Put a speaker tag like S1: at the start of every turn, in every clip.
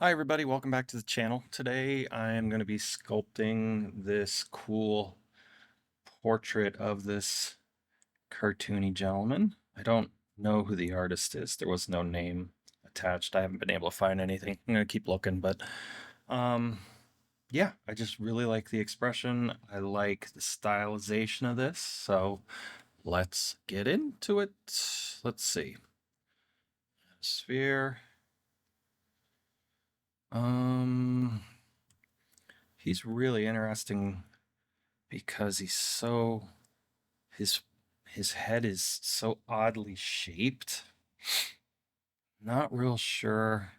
S1: Hi everybody, welcome back to the channel. Today I am going to be sculpting this cool portrait of this cartoony gentleman. I don't know who the artist is. There was no name attached. I haven't been able to find anything. I'm going to keep looking, but um yeah, I just really like the expression. I like the stylization of this. So let's get into it. Let's see. Sphere. Um he's really interesting because his his head is so oddly shaped. Not real sure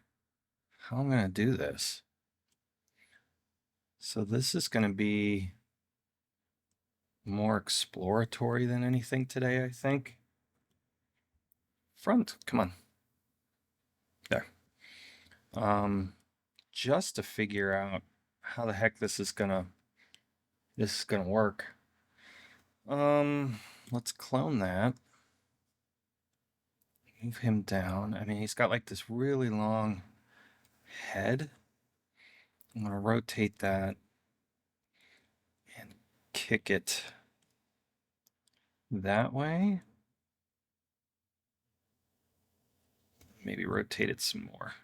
S1: how I'm gonna do this. So this is gonna be more exploratory than anything today, I think. Front, come on. There. Um, just to figure out how the heck this is gonna work. Let's clone that. Move him down. I mean, he's got like this really long head. I'm gonna rotate that and kick it that way. Maybe rotate it some more.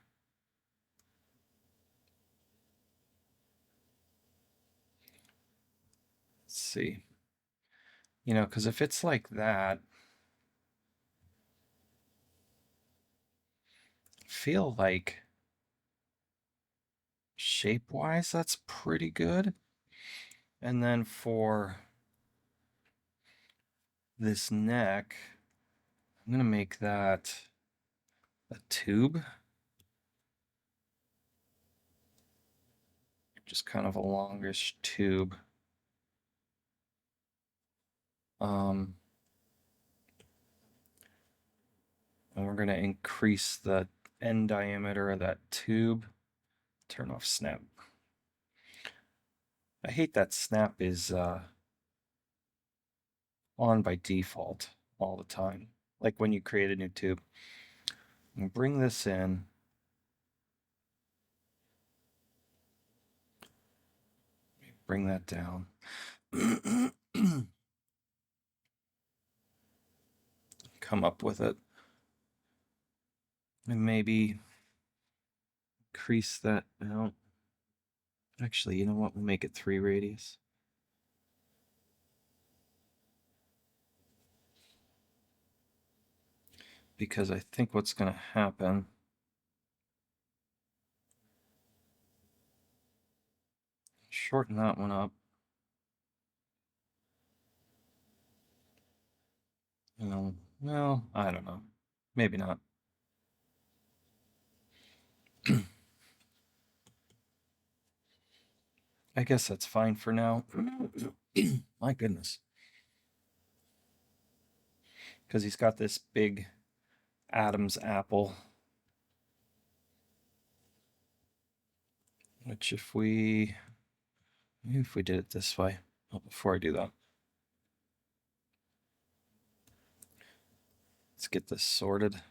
S1: Let's see. Because if it's like that, I feel like shape-wise, that's pretty good. And then for this neck, I'm gonna make that a tube. Just kind of a longish tube. And we're gonna increase the end diameter of that tube. Turn off snap. I hate that snap is on by default all the time. Like when you create a new tube. And bring this in. Bring that down. Come up with it. And maybe increase that out. Actually, you know what? We'll make it 3 radius. Because I think what's going to happen shorten that one up. Well, I don't know. Maybe not. I guess that's fine for now. My goodness. Because he's got this big Adam's apple. Which if we did it this way. Oh, before I do that. Let's get this sorted.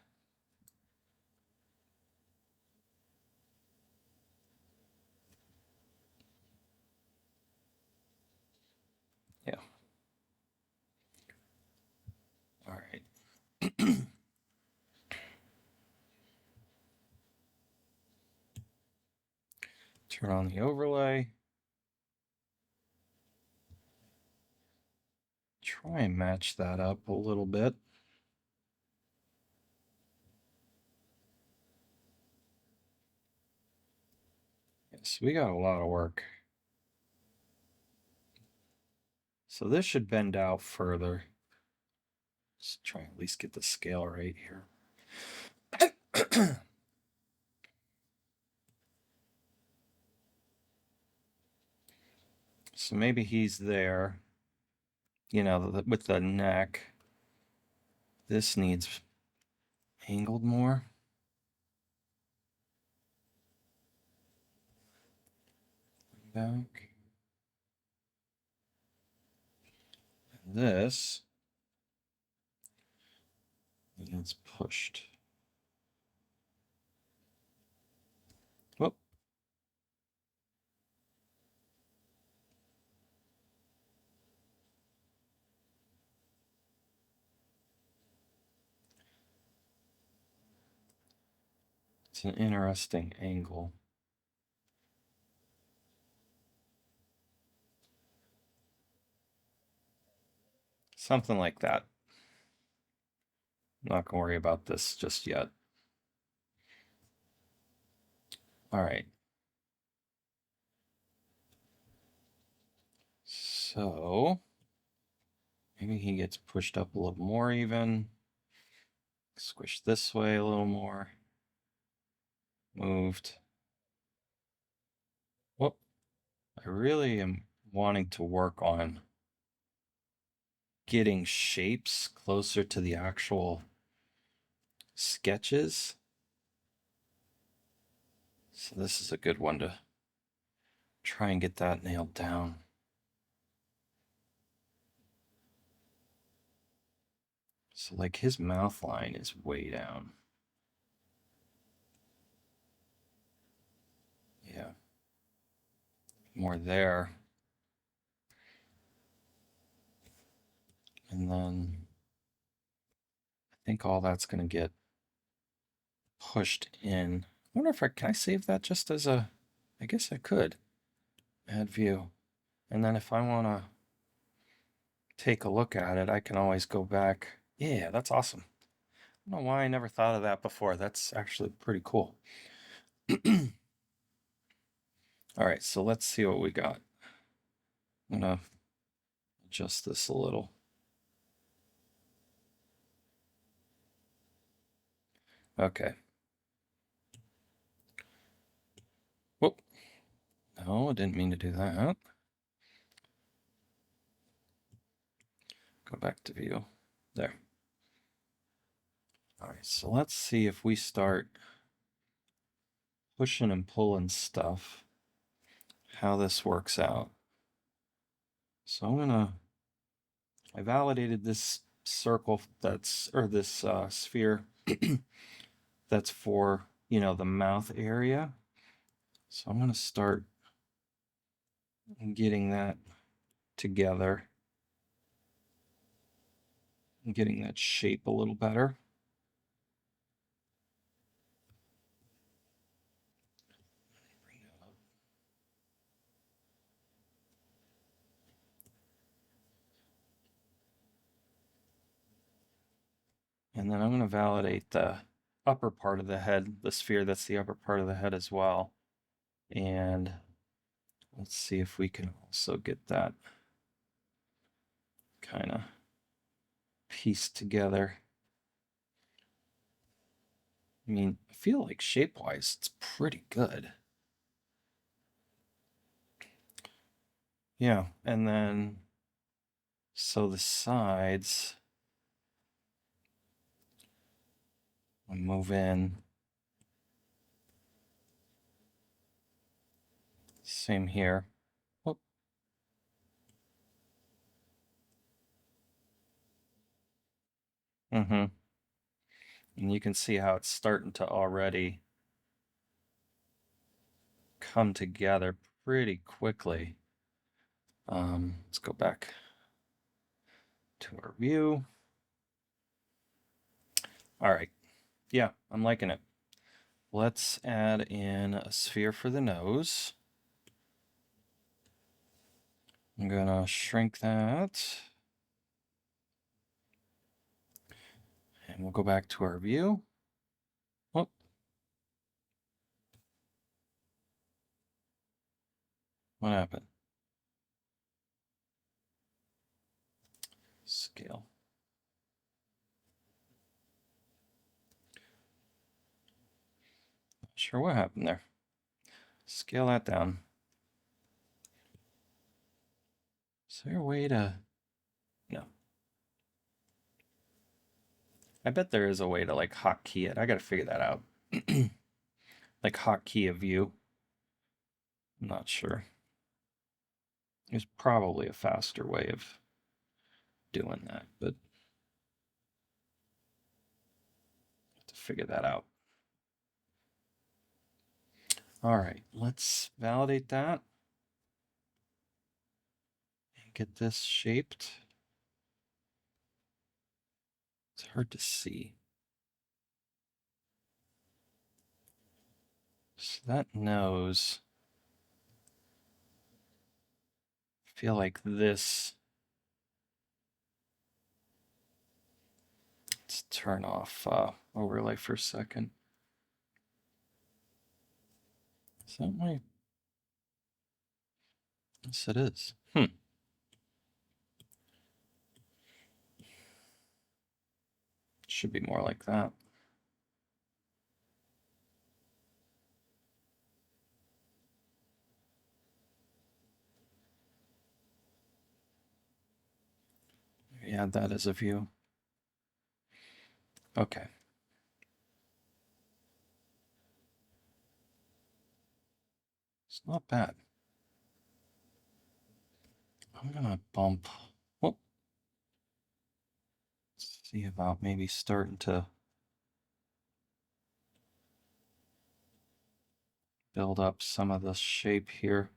S1: Yeah. All right. Turn on the overlay. Try and match that up a little bit. Yes, we got a lot of work. So this should bend out further. Let's try and at least get the scale right here. So maybe he's there, with the neck. This needs angled more. Back. And this needs pushed. Whoop. It's an interesting angle. Something like that. I'm not going to worry about this just yet. All right. So maybe he gets pushed up a little more even. Squish this way a little more. Moved. Whoop. I really am wanting to work on getting shapes closer to the actual sketches. So this is a good one to try and get that nailed down. So like his mouth line is way down. Yeah. More there. And then I think all that's going to get pushed in. I wonder if can I save that just as a, I guess I could. Add view. And then if I want to take a look at it, I can always go back. Yeah, that's awesome. I don't know why I never thought of that before. That's actually pretty cool. All right, so let's see what we got. I'm gonna adjust this a little. Okay. Whoop. No, I didn't mean to do that. Go back to view. There. All right, so let's see if we start pushing and pulling stuff, how this works out. So I validated this circle or this sphere that's for, the mouth area. So I'm gonna start getting that together and getting that shape a little better. And then I'm going to validate the upper part of the head, the sphere that's the upper part of the head as well. And let's see if we can also get that kind of pieced together. I mean, I feel like shape-wise, it's pretty good. Yeah, and then, so the sides, I'll move in. Same here. Whoop. Mm-hmm. And you can see how it's starting to already come together pretty quickly. Let's go back to our view. All right. Yeah, I'm liking it. Let's add in a sphere for the nose. I'm gonna shrink that. And we'll go back to our view. Oh. What happened? Scale. Not sure what happened there. Scale that down. Is there a way to... No. I bet there is a way to like hotkey it. I gotta figure that out. Like hotkey a view. I'm not sure. There's probably a faster way of doing that, but I have to figure that out. All right, let's validate that and get this shaped. It's hard to see. So that nose, I feel like this. Let's turn off overlay for a second. Is that my? Yes, it is. Should be more like that. Maybe add that as a view. Okay. It's not bad. I'm gonna bump. Whoop. Let's see about maybe starting to build up some of the shape here.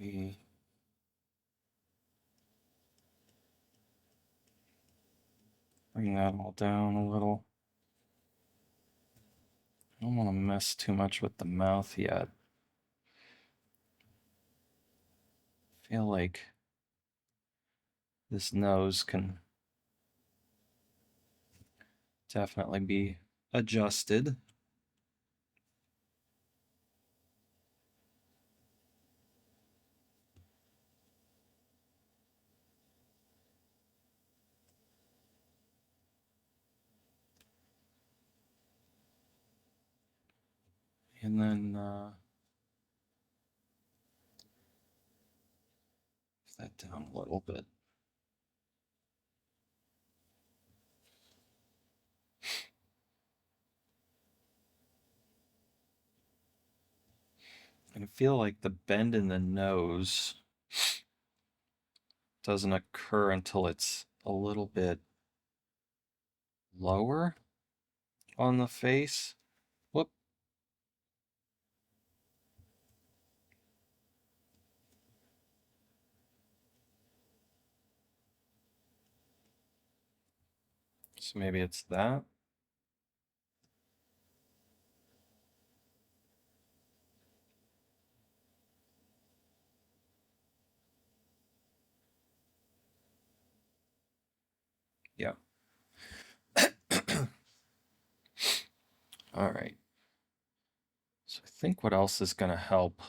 S1: Maybe bring that all down a little. I don't want to mess too much with the mouth yet. I feel like this nose can definitely be adjusted. And then that down a little bit. And I feel like the bend in the nose doesn't occur until it's a little bit lower on the face. Whoop. So maybe it's that. Yeah. All right. So I think what else is going to help?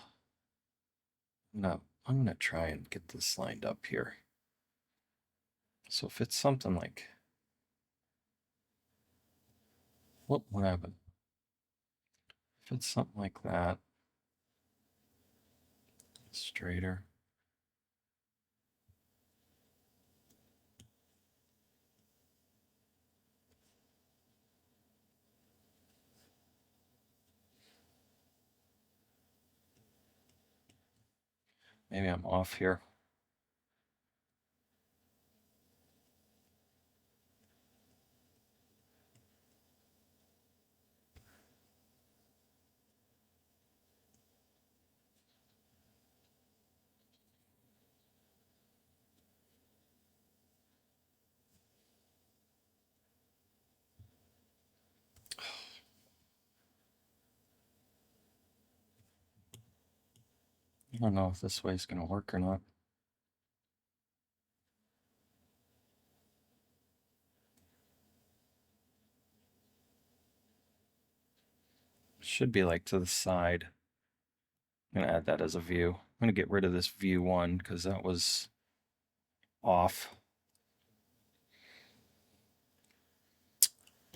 S1: No, I'm going to try and get this lined up here. So if it's something like, what happened? If it's something like that, straighter. Maybe I'm off here. I don't know if this way is going to work or not. It should be like to the side. I'm going to add that as a view. I'm going to get rid of this view one because that was off.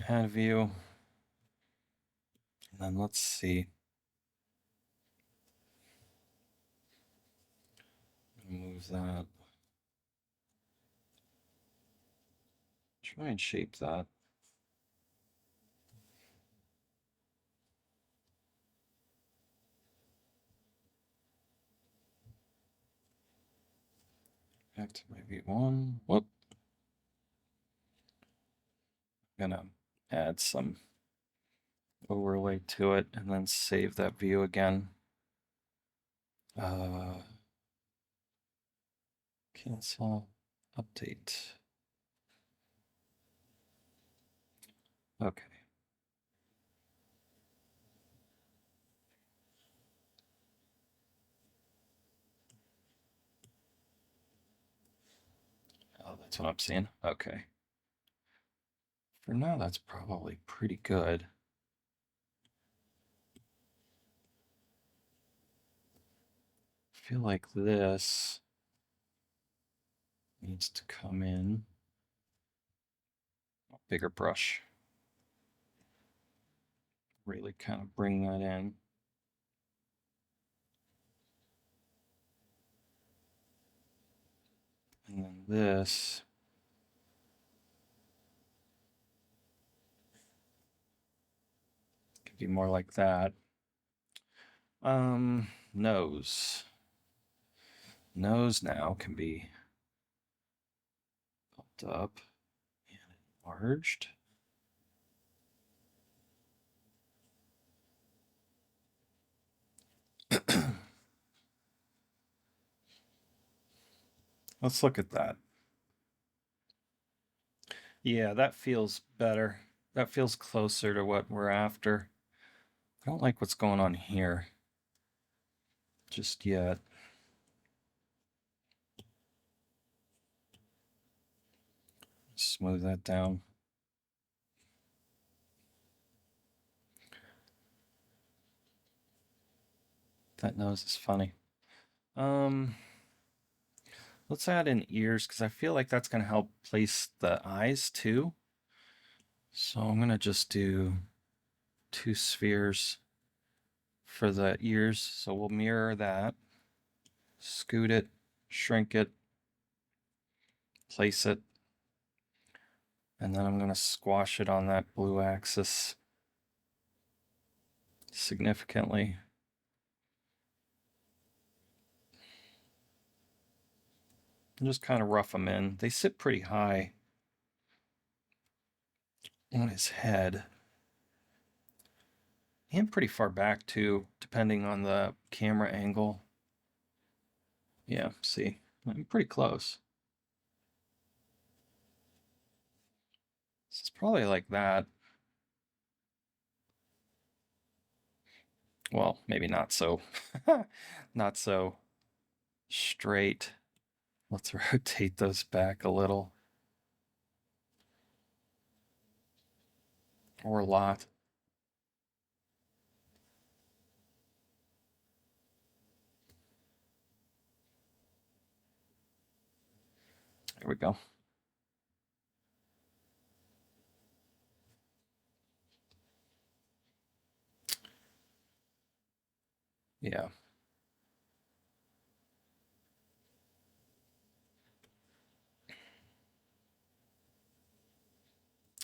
S1: Add view. And then let's see. Move that. Try and shape that. Back to my V1. Whoop. I'm gonna add some overlay to it and then save that view again. Cancel. Update. Okay. Oh, that's what I'm seeing. Okay. For now, that's probably pretty good. I feel like this needs to come in. Bigger brush. Really kind of bring that in. And then this. Could be more like that. Nose. Nose now can be bumped up and enlarged. Let's look at that. Yeah, that feels better. That feels closer to what we're after. I don't like what's going on here just yet. Smooth that down. That nose is funny. Let's add in ears because I feel like that's going to help place the eyes too. So I'm going to just do 2 spheres for the ears. So we'll mirror that, scoot it, shrink it, place it, and then I'm going to squash it on that blue axis significantly. And just kind of rough them in. They sit pretty high on his head. And pretty far back too, depending on the camera angle. Yeah, see, I'm pretty close. It's probably like that. Well, maybe not so, not so straight. Let's rotate those back a little. Or a lot. There we go. Yeah.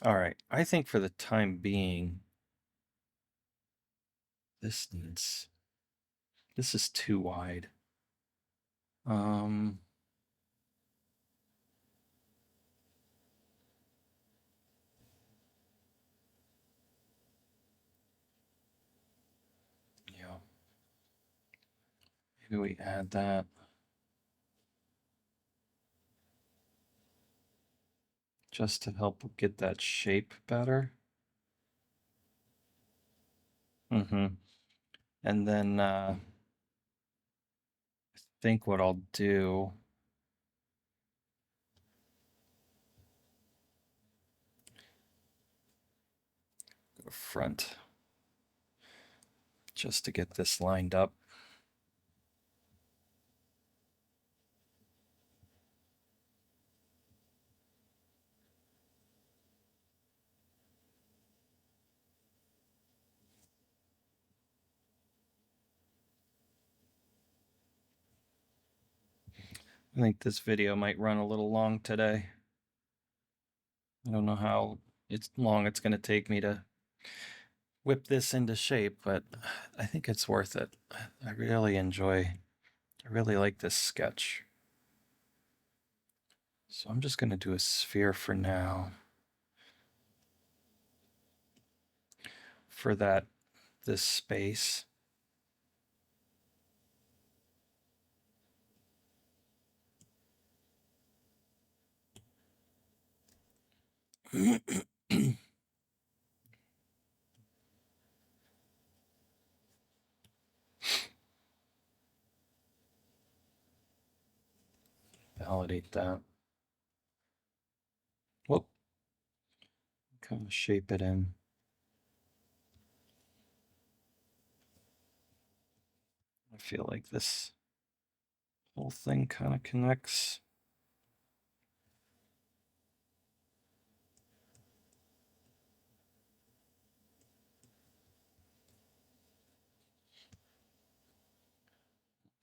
S1: All right. I think for the time being, this is too wide. Um, yeah. Maybe we add that. Just to help get that shape better. And then I think what I'll do, go front, just to get this lined up. I think this video might run a little long today. I don't know how long it's going to take me to whip this into shape, but I think it's worth it. I really like this sketch. So I'm just going to do a sphere for now. For this space. Validate that. Whoop. Kind of shape it in. I feel like this whole thing kind of connects.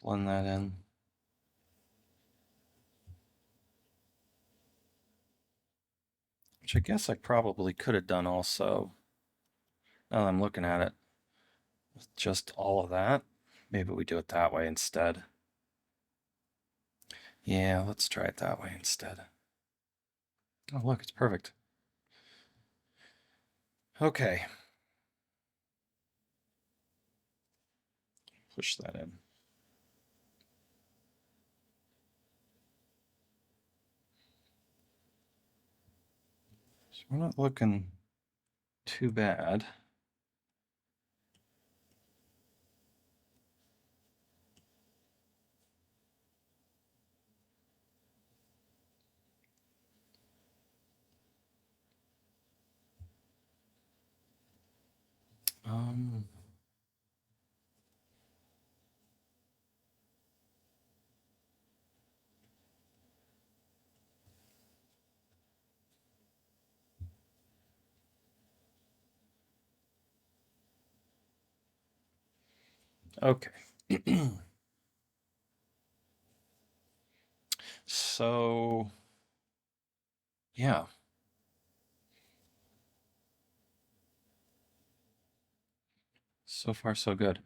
S1: Blend that in. Which I guess I probably could have done also, now that I'm looking at it, with just all of that. Maybe we do it that way instead. Yeah, let's try it that way instead. Oh, look, it's perfect. Okay. Push that in. So we're not looking too bad. Um, okay. So, yeah. So far, so good.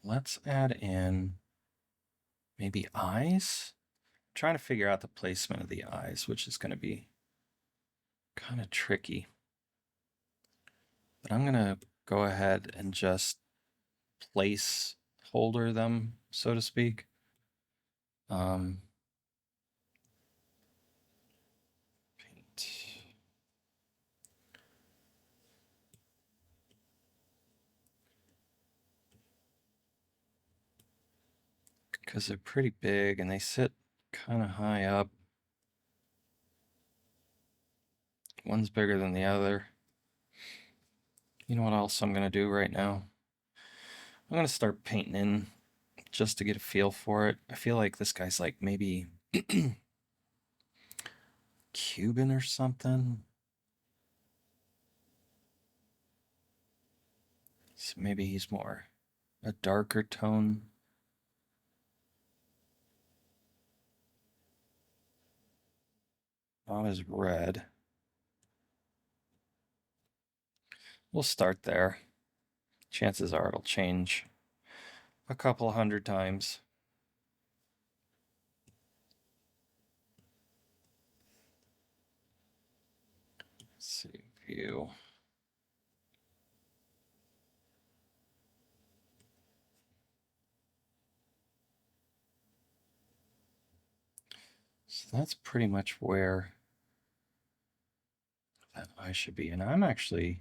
S1: Let's add in maybe eyes. I'm trying to figure out the placement of the eyes, which is going to be kind of tricky. But I'm going to go ahead and just place holder them, so to speak. Paint. Because they're pretty big and they sit kind of high up. One's bigger than the other. You know what else I'm going to do right now? I'm going to start painting in just to get a feel for it. I feel like this guy's like maybe Cuban or something. So maybe he's more a darker tone. Not as red. We'll start there. Chances are it'll change a couple hundred times. Let's see, view. So that's pretty much where that eye should be. And I'm actually,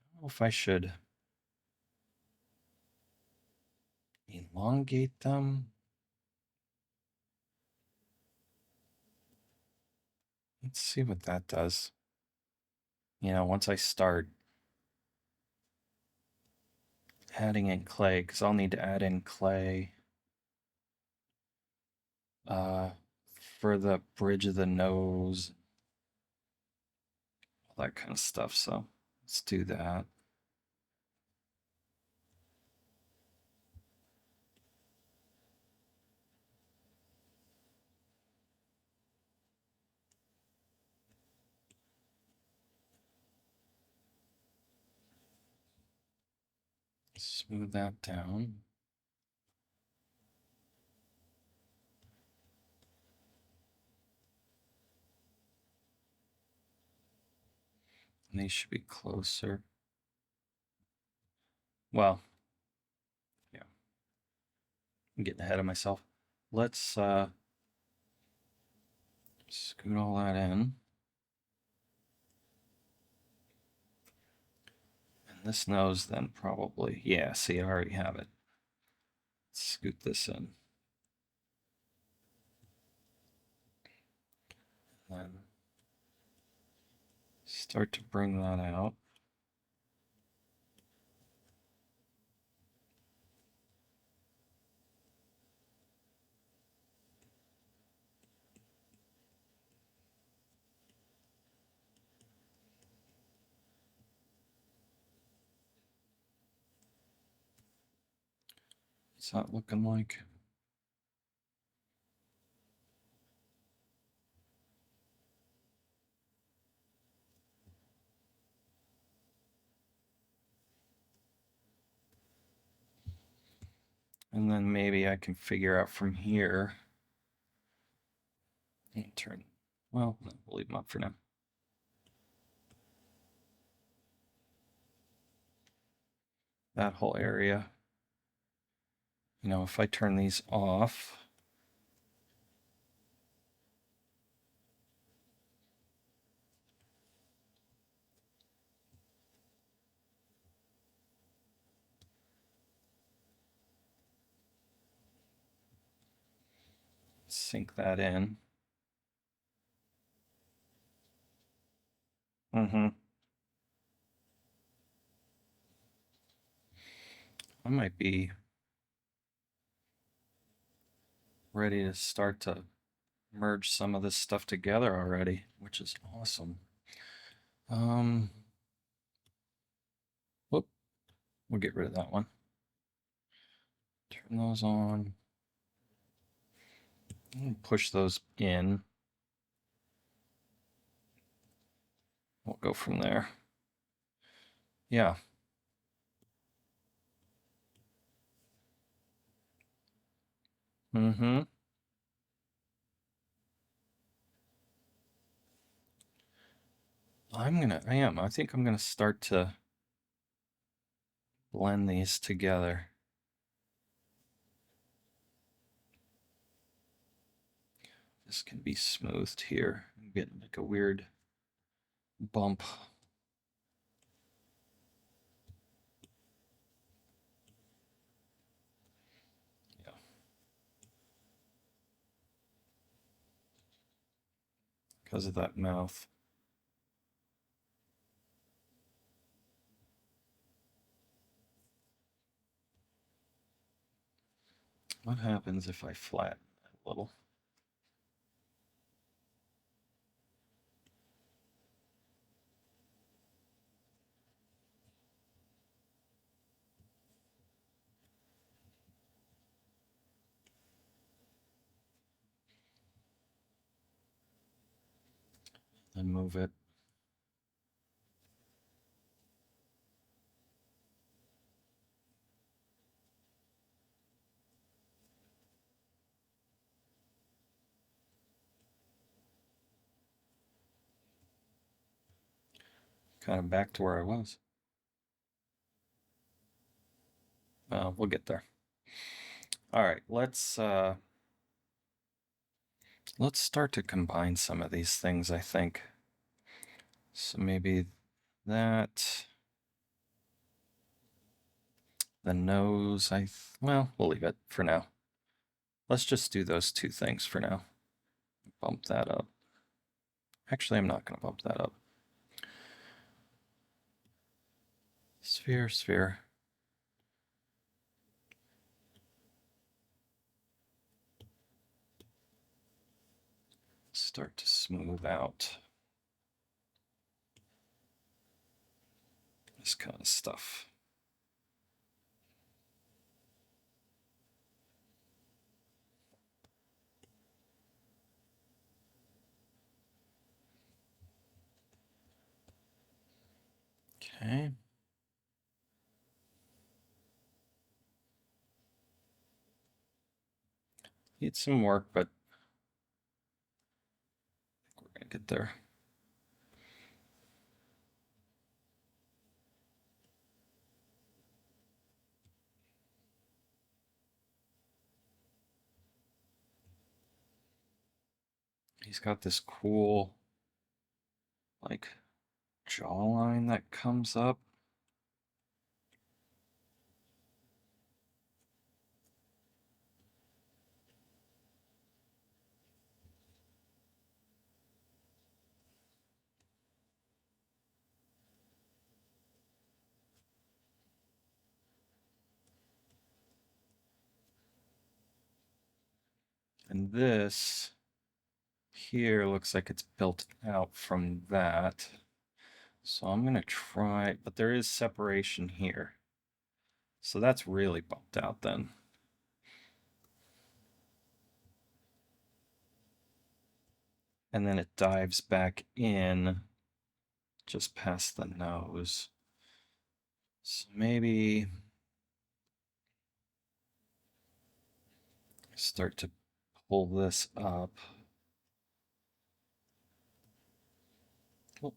S1: I don't know if I should elongate them. Let's see what that does. You know, once I start adding in clay, because I'll need to add in clay uh, for the bridge of the nose, all that kind of stuff. So let's do that. Smooth that down. And these should be closer. Well, yeah, I'm getting ahead of myself. Let's Scoot all that in. And this nose then probably, yeah, see, I already have it. Let's scoot this in. And then start to bring that out. What's that looking like? And then maybe I can figure out from here. And turn, well, we'll leave them up for now. That whole area. You know, if I turn these off, sink that in. I might be ready to start to merge some of this stuff together already, which is awesome. Whoop, we'll get rid of that one. Turn those on. Push those in. We'll go from there. Yeah. I think I'm gonna start to blend these together. This can be smoothed here. I'm getting like a weird bump. Yeah. Because of that mouth. What happens if I flatten it a little? Then move it. Kind of back to where I was. We'll get there. All right, let's start to combine some of these things, I think. So maybe that, the nose, well, we'll leave it for now. Let's just do those two things for now. Bump that up. Actually, I'm not going to bump that up. Sphere, sphere. Start to smooth out this kind of stuff. Okay. Need some work, but we're going to get there. He's got this cool, like, jawline that comes up. And this here looks like it's built out from that. So I'm going to try, but there is separation here. So that's really bumped out then. And then it dives back in just past the nose. So maybe start to pull this up. Oh,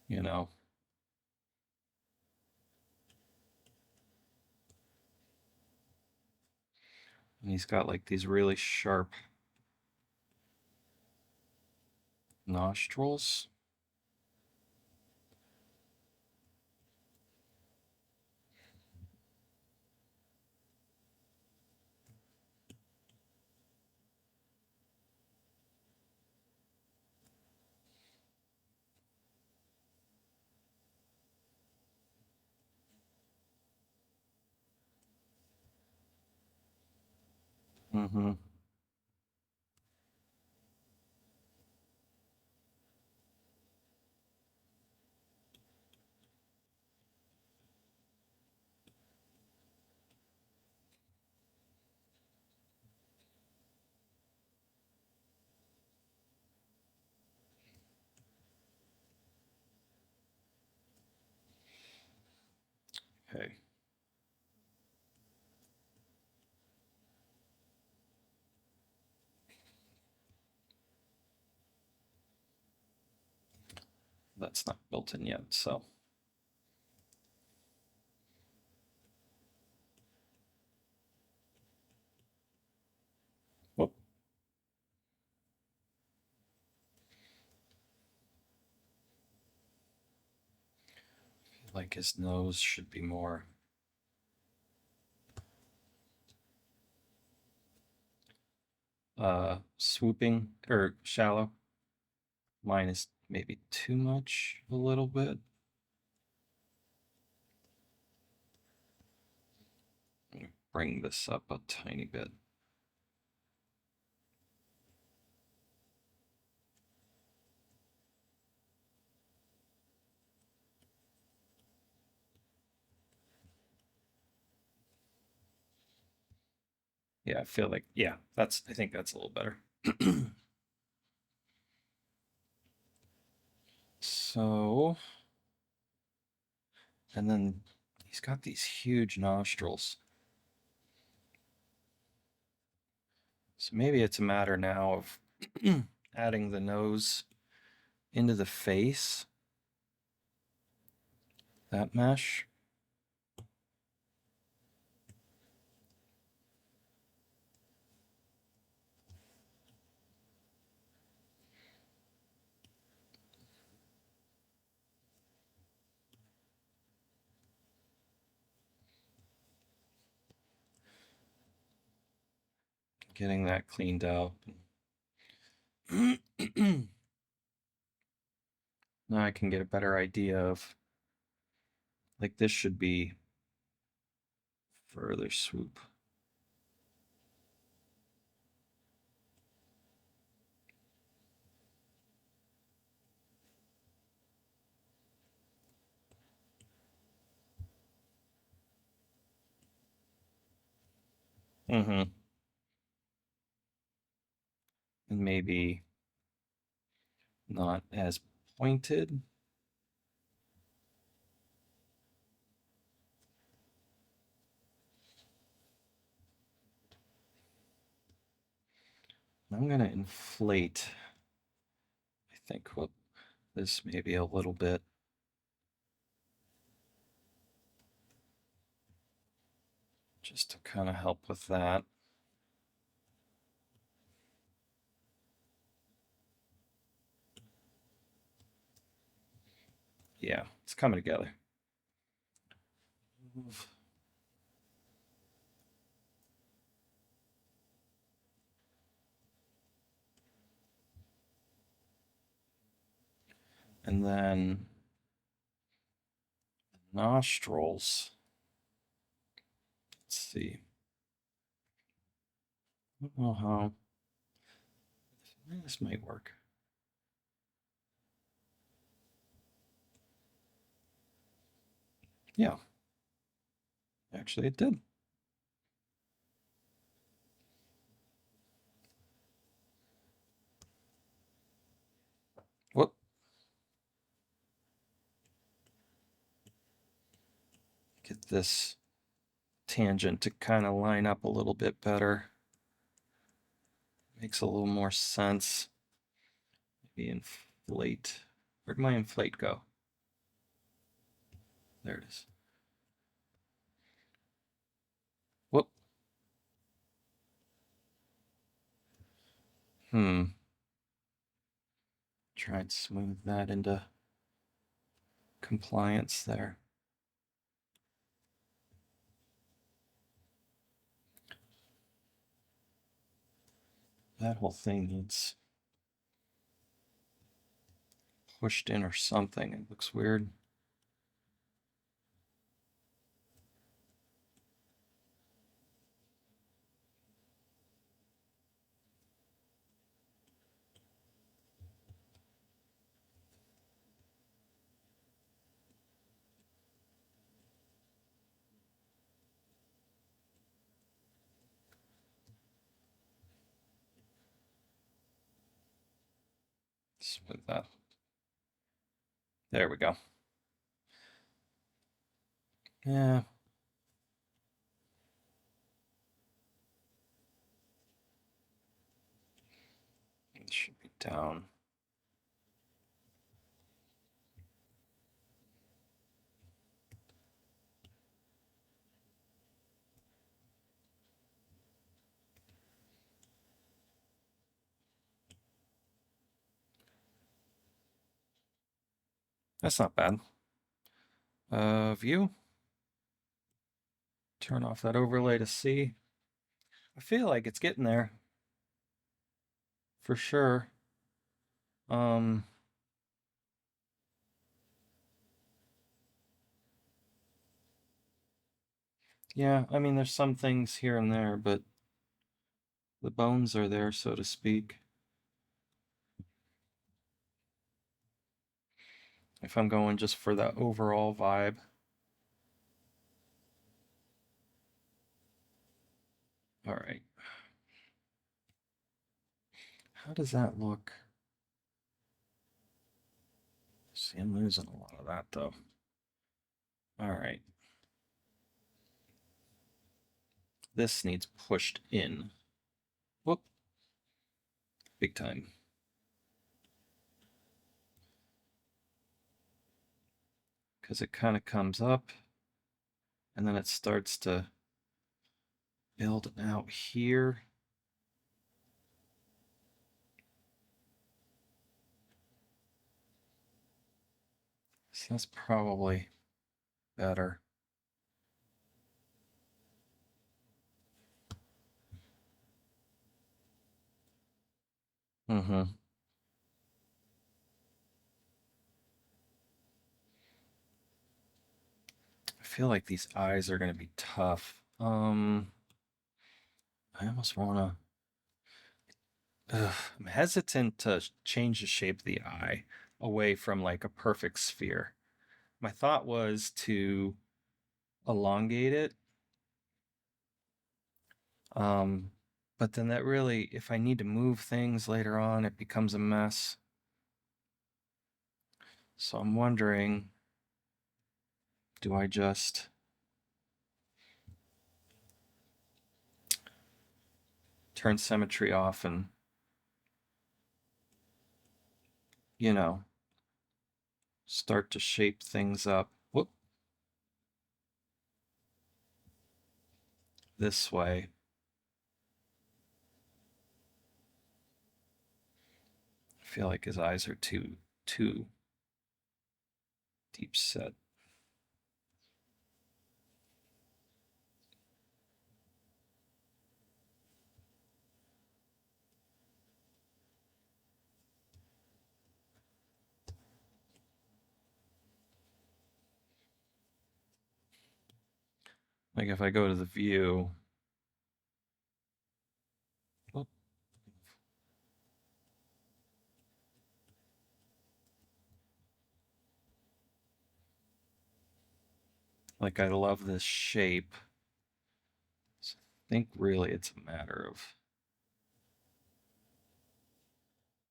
S1: you know, and he's got like these really sharp nostrils. Mm-hmm. Okay. That's not built in yet, so. Whoop. Like his nose should be more swooping or shallow. Mine is maybe too much a little bit. Bring this up a tiny bit. Yeah, I feel like, yeah, I think that's a little better. So, and then he's got these huge nostrils. So maybe it's a matter now of adding the nose into the face, that mesh. Getting that cleaned out. Now I can get a better idea of, like, this should be further swoop. Mm-hmm. And maybe not as pointed. I'm gonna inflate, I think, this maybe a little bit. Just to kind of help with that. Yeah, it's coming together. And then nostrils. Let's see. I don't know how. This might work. Yeah. Actually, it did. Whoop. Get this tangent to kind of line up a little bit better. Makes a little more sense. Maybe inflate. Where'd my inflate go? There it is. Whoop. Try and smooth that into compliance there. That whole thing needs pushed in or something. It looks weird. Smooth that. There we go. Yeah. It should be down. That's not bad. View. Turn off that overlay to see. I feel like it's getting there. For sure. Yeah, I mean, there's some things here and there, but the bones are there, so to speak. If I'm going just for the overall vibe. All right. How does that look? See, I'm losing a lot of that though. All right. This needs pushed in. Whoop. Big time. Because it kind of comes up and then it starts to build out here. So that's probably better. I feel like these eyes are going to be tough. I almost want to. I'm hesitant to change the shape of the eye away from like a perfect sphere. My thought was to elongate it. But then that really, if I need to move things later on, it becomes a mess. So I'm wondering, do I just turn symmetry off and you know, start to shape things up. Whoop. This way. I feel like his eyes are too deep set. Like if I go to the view, whoop, like I love this shape. So I think really it's a matter of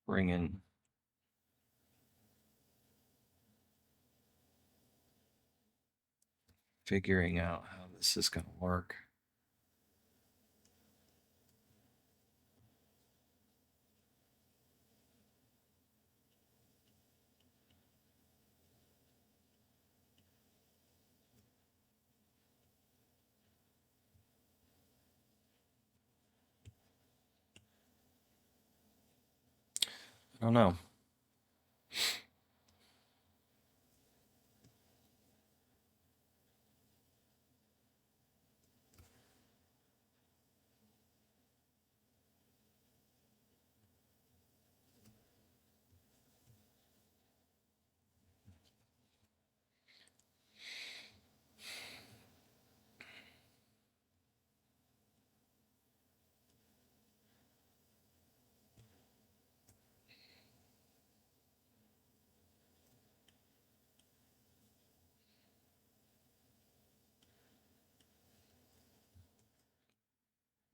S1: bringing figuring out how this is going to work. I don't know.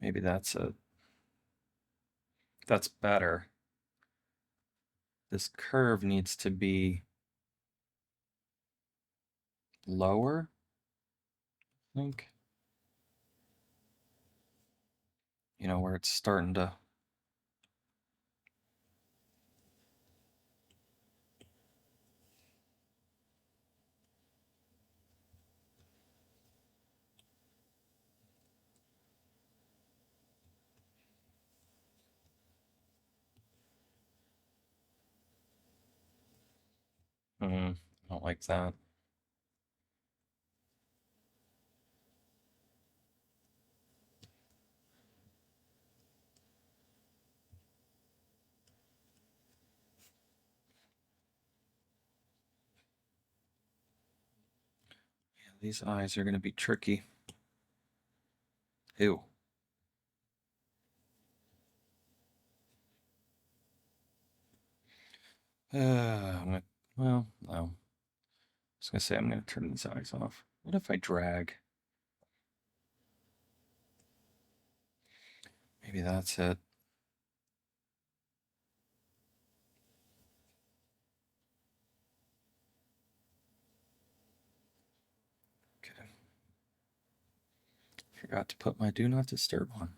S1: Maybe that's better. This curve needs to be lower, I think. You know, where it's starting to I don't like that. Yeah, these eyes are going to be tricky. Ew. Well, no. I was going to say I'm going to turn these eyes off. What if I drag? Maybe that's it. Okay. Forgot to put my do not disturb on.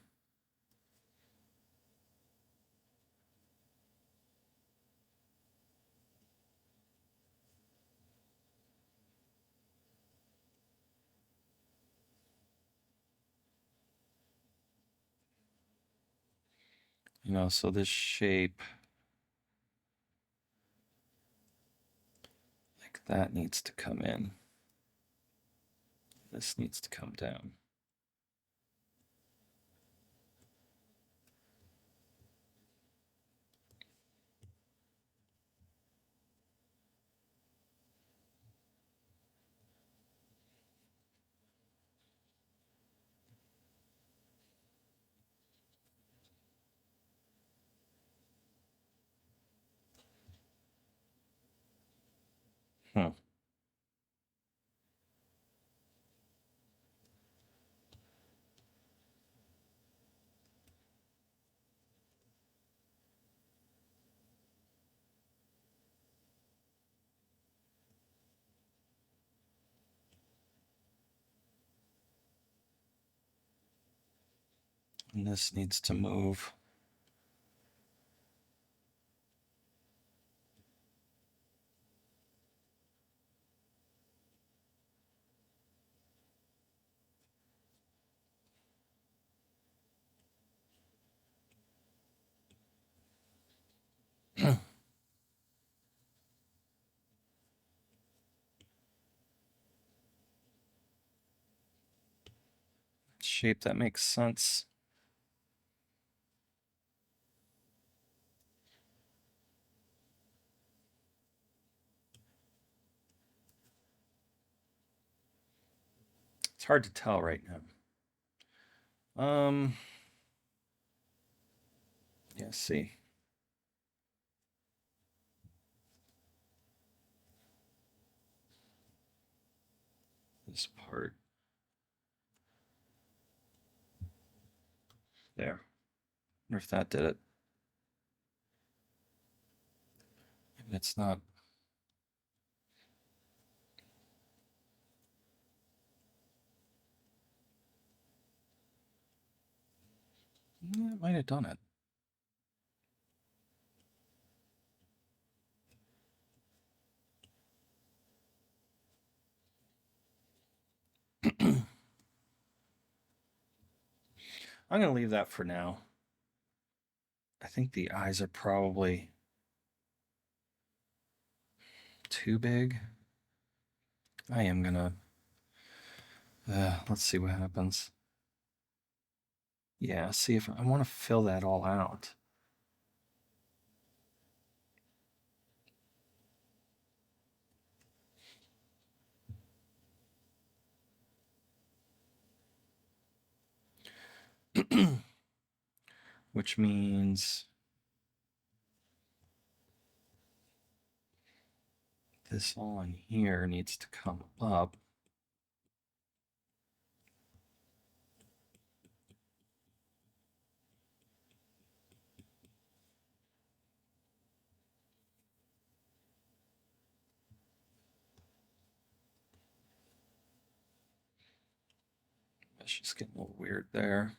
S1: You know, so this shape, like that needs to come in. This needs to come down. Hmm. And this needs to move. shape that makes sense. It's hard to tell right now. Yeah, see. This part. There. Wonder if that did it. Maybe it's not. It might have done it. I'm going to leave that for now. I think the eyes are probably too big. I am going to, let's see what happens. Yeah, see if I want to fill that all out. Which means this all in here needs to come up. It's just getting a little weird there.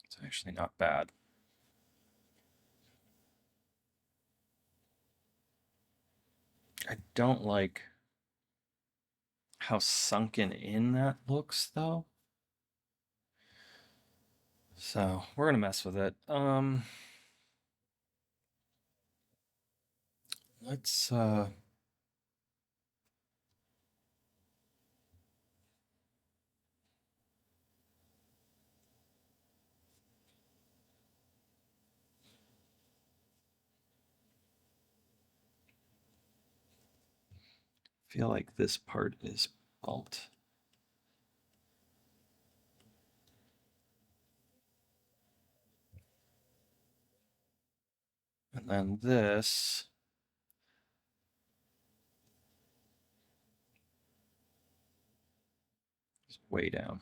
S1: It's actually not bad. I don't like how sunken in that looks, though. So we're gonna mess with it. Let's feel like this part is bumped. And then this is way down.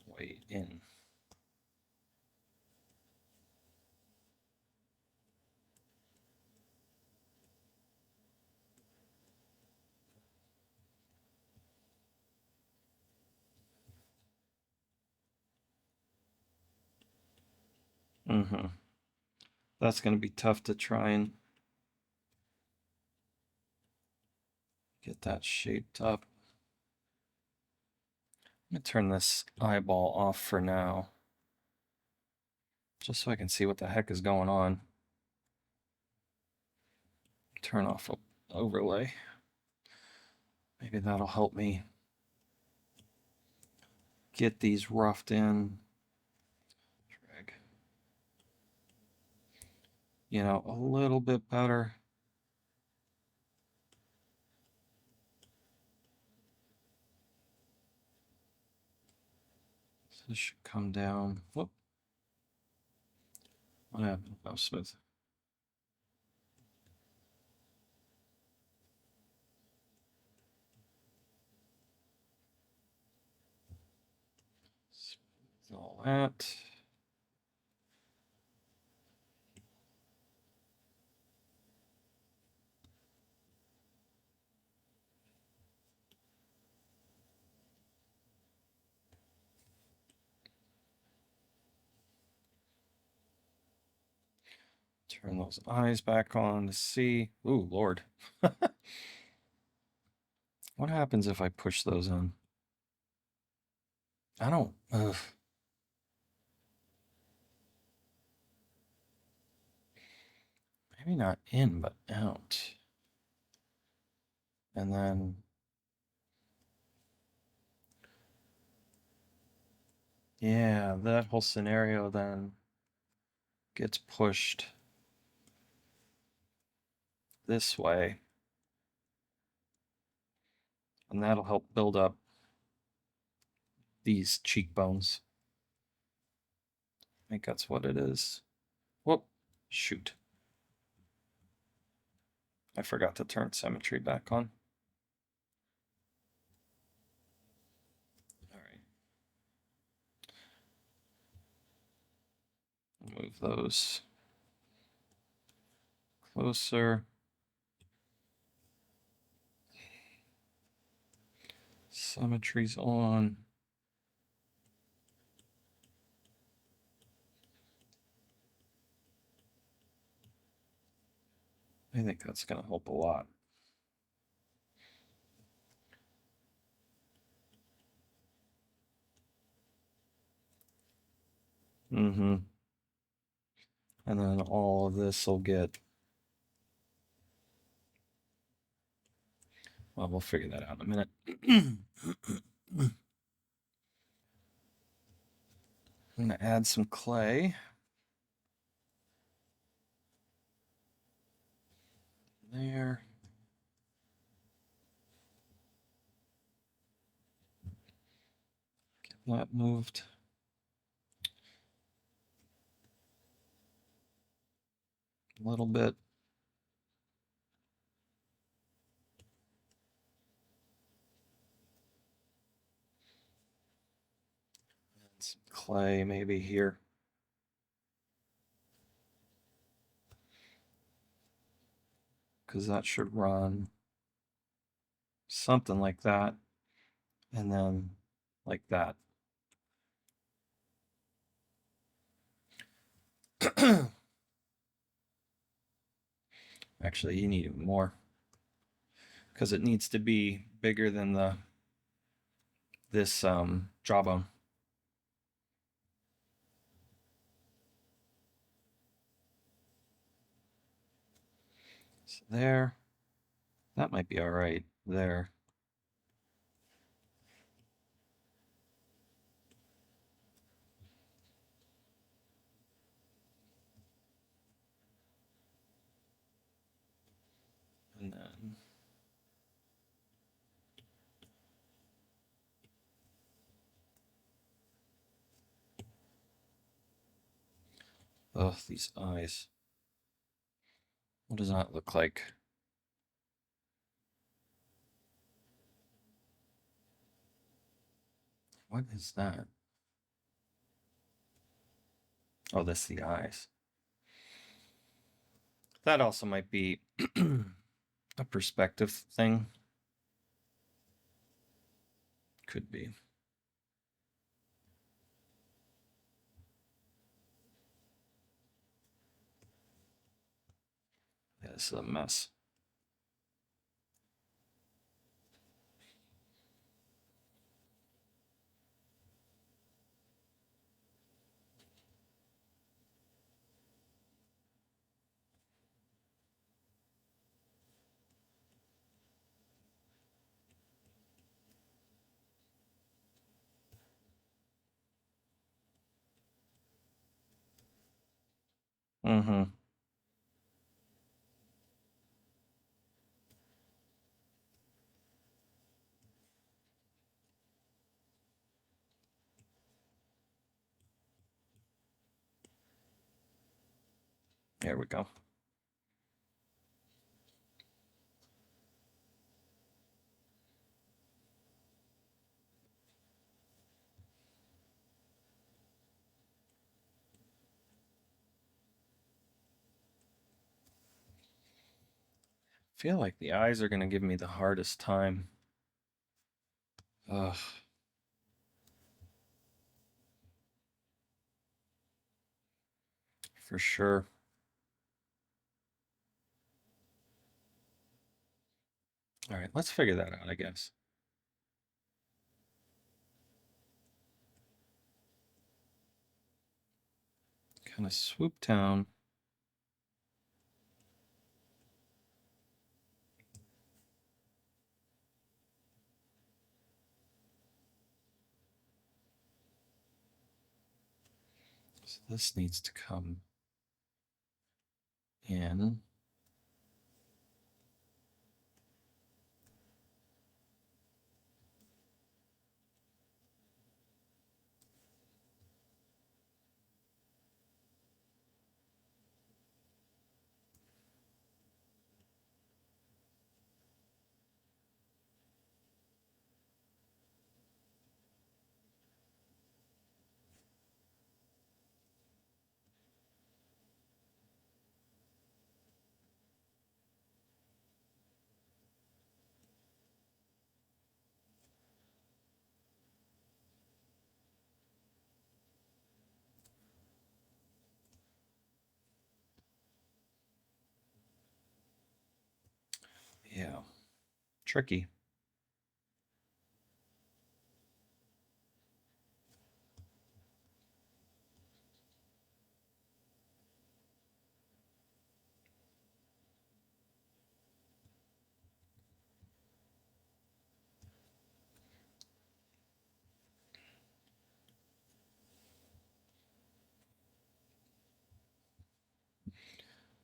S1: Way in. Mm-hmm. That's gonna be tough to try and get that shaped up. I'm gonna turn this eyeball off for now, just so I can see what the heck is going on. Turn off overlay. Maybe that'll help me get these roughed in. Drag. You know, a little bit better. So this should come down. Whoop. What happened? Oh, smooth. Smooth all that. Turn those eyes back on to see. Ooh, Lord. What happens if I push those in? I don't, maybe not in, but out. And then, yeah, that whole scenario then gets pushed this way. And that'll help build up these cheekbones. I think that's what it is. Whoop, shoot. I forgot to turn symmetry back on. All right. Move those closer. Symmetry's on. I think that's going to help a lot. Mm-hmm. And then all of this will get, well, we'll figure that out in a minute. I'm going to add some clay. There. Get that moved. A little bit. And some clay maybe here. Because that should run something like that. And then like that. Actually, you need more. Because it needs to be bigger than this jawbone. So there. That might be all right there. And then oh, these eyes. What does that look like? What is that? Oh, that's the eyes. That also might be a perspective thing. Could be. Yeah, this is a mess. Mm-hmm. There we go. Feel like the eyes are gonna give me the hardest time. Ugh. For sure. All right, let's figure that out, I guess. kind of swoop down. So this needs to come in. Yeah, tricky.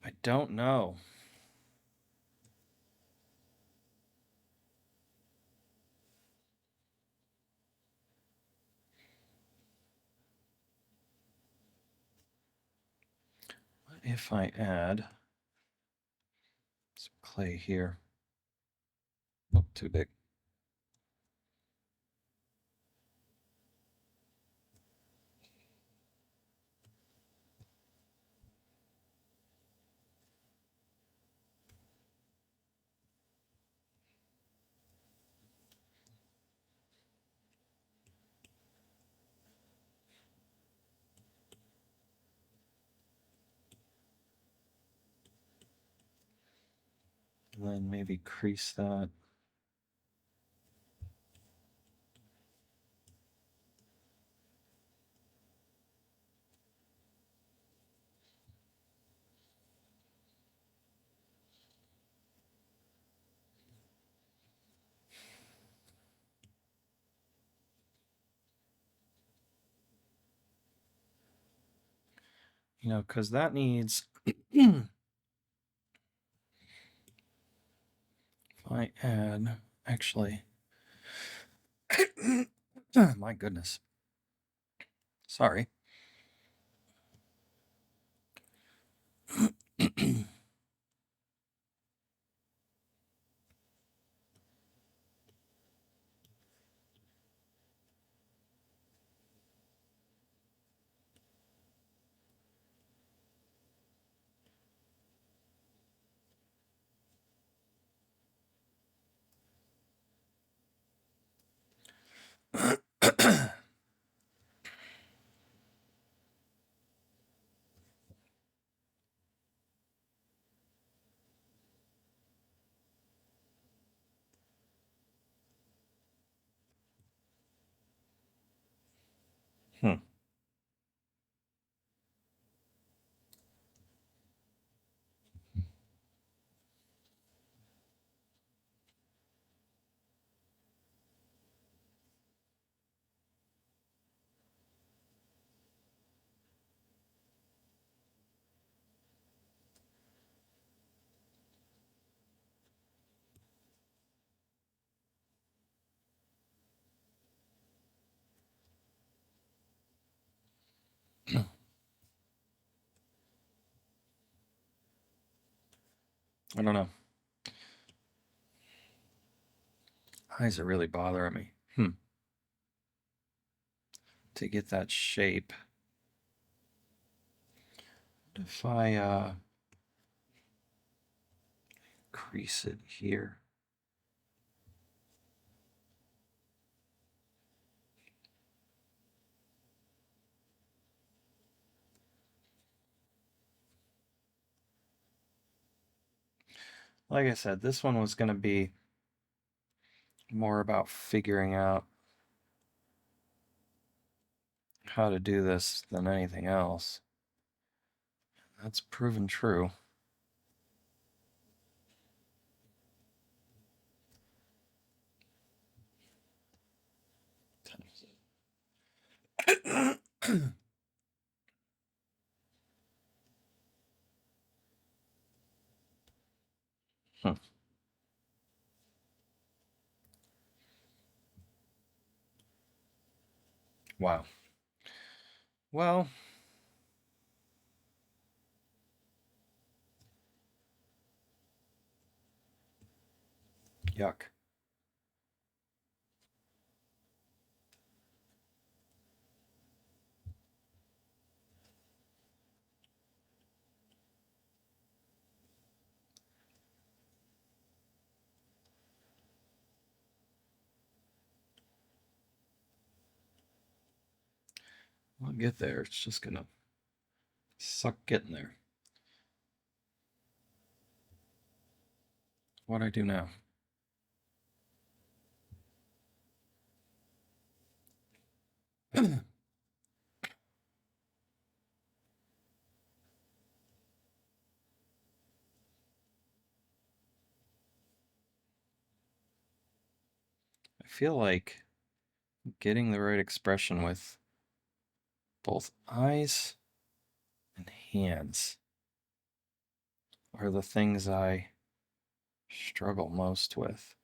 S1: I don't know. What if I add some clay here? Oh, too big. And then maybe crease that. You know, because that needs, if I add, actually, my goodness. Sorry. Hmm. I don't know. Eyes are really bothering me. To get that shape. If I crease it here. Like I said, this one was going to be more about figuring out how to do this than anything else. That's proven true. Hmm. Wow. Well, yuck. I'll get there. It's just gonna suck getting there. What do I do now? I feel like getting the right expression with both eyes and hands are the things I struggle most with.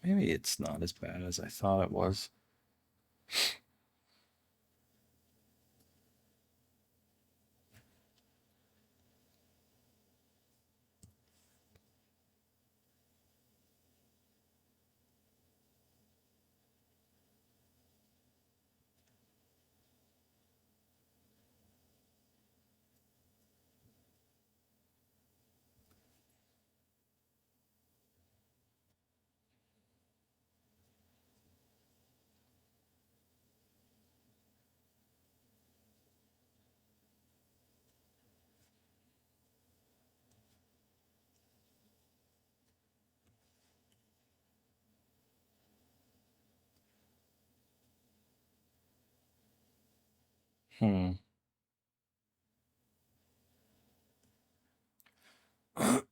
S1: Maybe it's not as bad as I thought it was. Hmm. All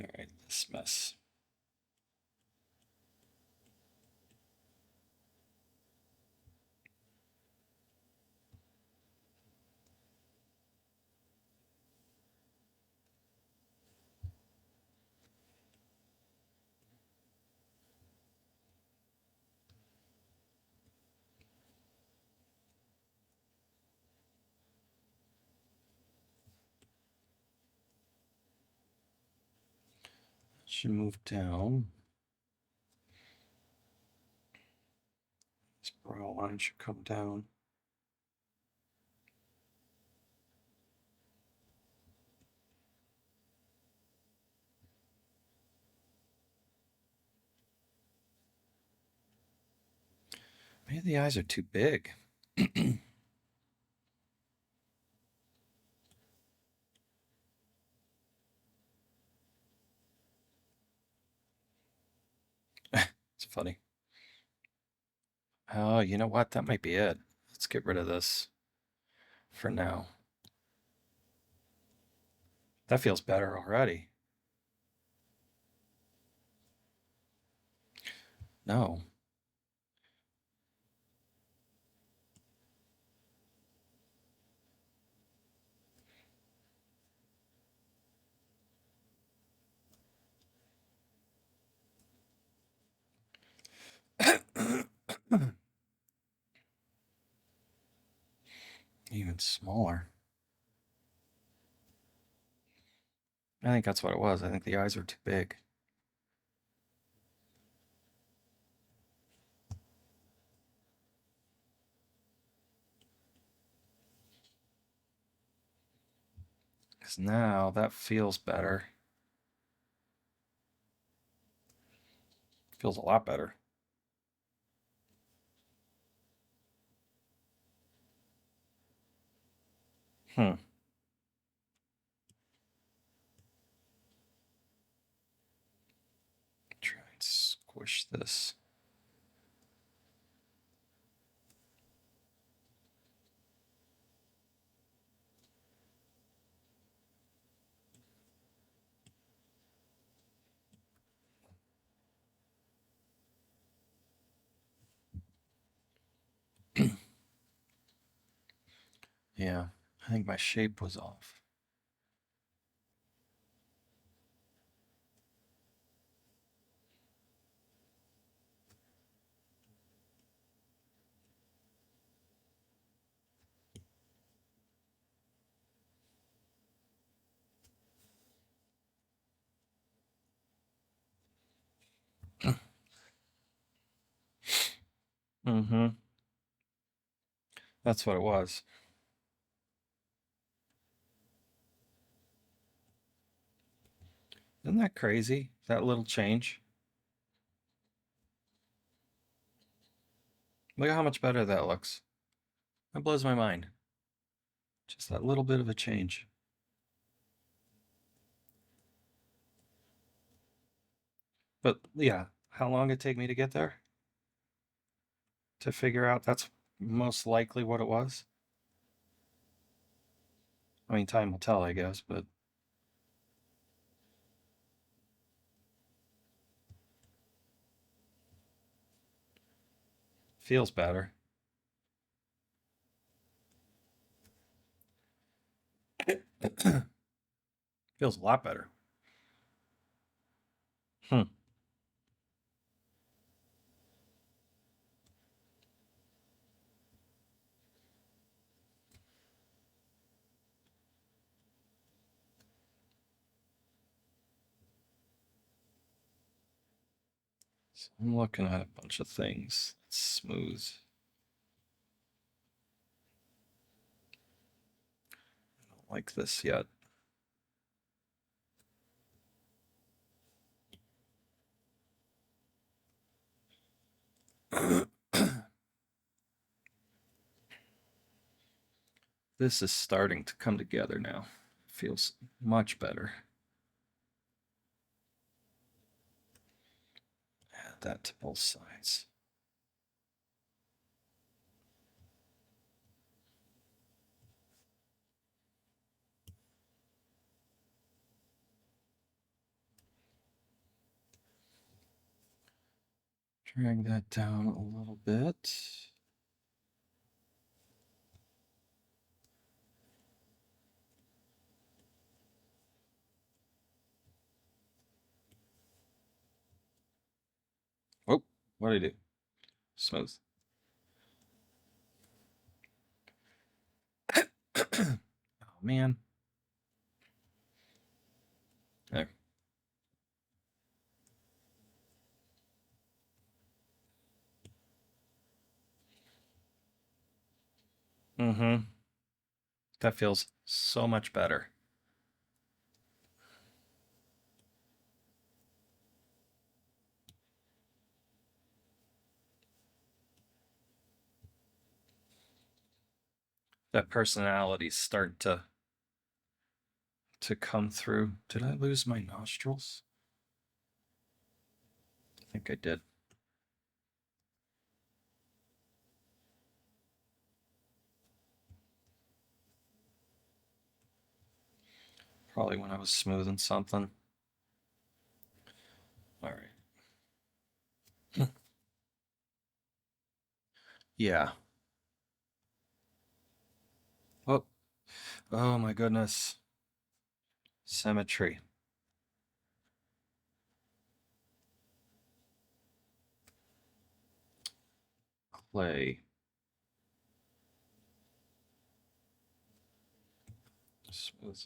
S1: right, this mess. Should move down. This brow line should come down. Maybe the eyes are too big. It's funny. Oh, you know what? That might be it. Let's get rid of this for now. That feels better already. No. Even smaller. I think that's what it was. I think the eyes were too big. Because now that feels better. Feels a lot better. Hmm. Try and squish this. Yeah, I think my shape was off. Mm-hmm. That's what it was. Isn't that crazy? That little change. Look at how much better that looks. That blows my mind. Just that little bit of a change. But yeah, how long did it take me to get there? To figure out that's most likely what it was? I mean, time will tell, I guess, but feels better. Feels a lot better. Hmm. So I'm looking at a bunch of things. It's smooth. I don't like this yet. This is starting to come together now. Feels much better. Add that to both sides. Drag that down a little bit. Oh, what did I do? Smooth. Oh man. There. Mm-hmm. That feels so much better. That personality's starting to come through. Did I lose my nostrils? I think I did. Probably when I was smoothing something. All right. Yeah. Oh, oh my goodness. Symmetry. Clay. Smooth.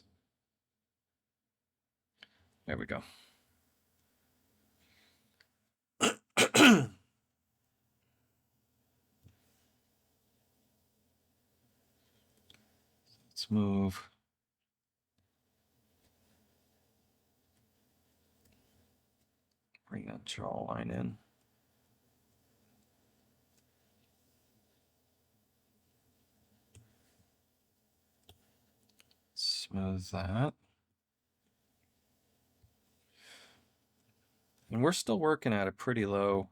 S1: There we go. Let's move. Bring that jawline in. smooth that. And we're still working at a pretty low,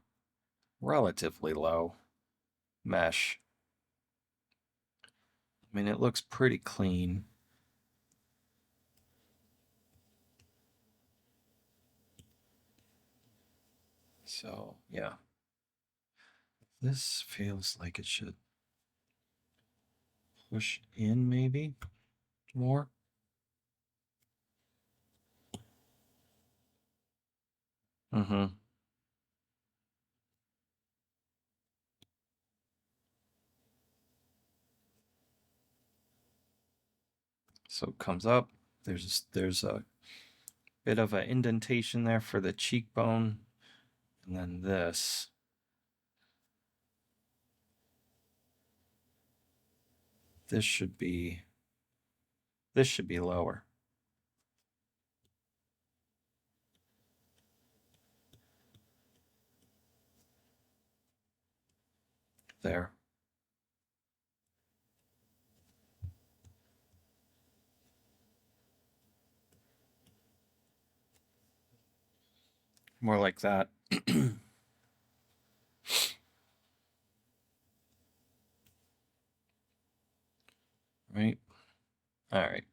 S1: relatively low mesh. I mean, it looks pretty clean. So, yeah. This feels like it should push in maybe more. Mm-hmm. So it comes up. There's a bit of an indentation there for the cheekbone, and then this should be lower. There. More like that. Right? All right.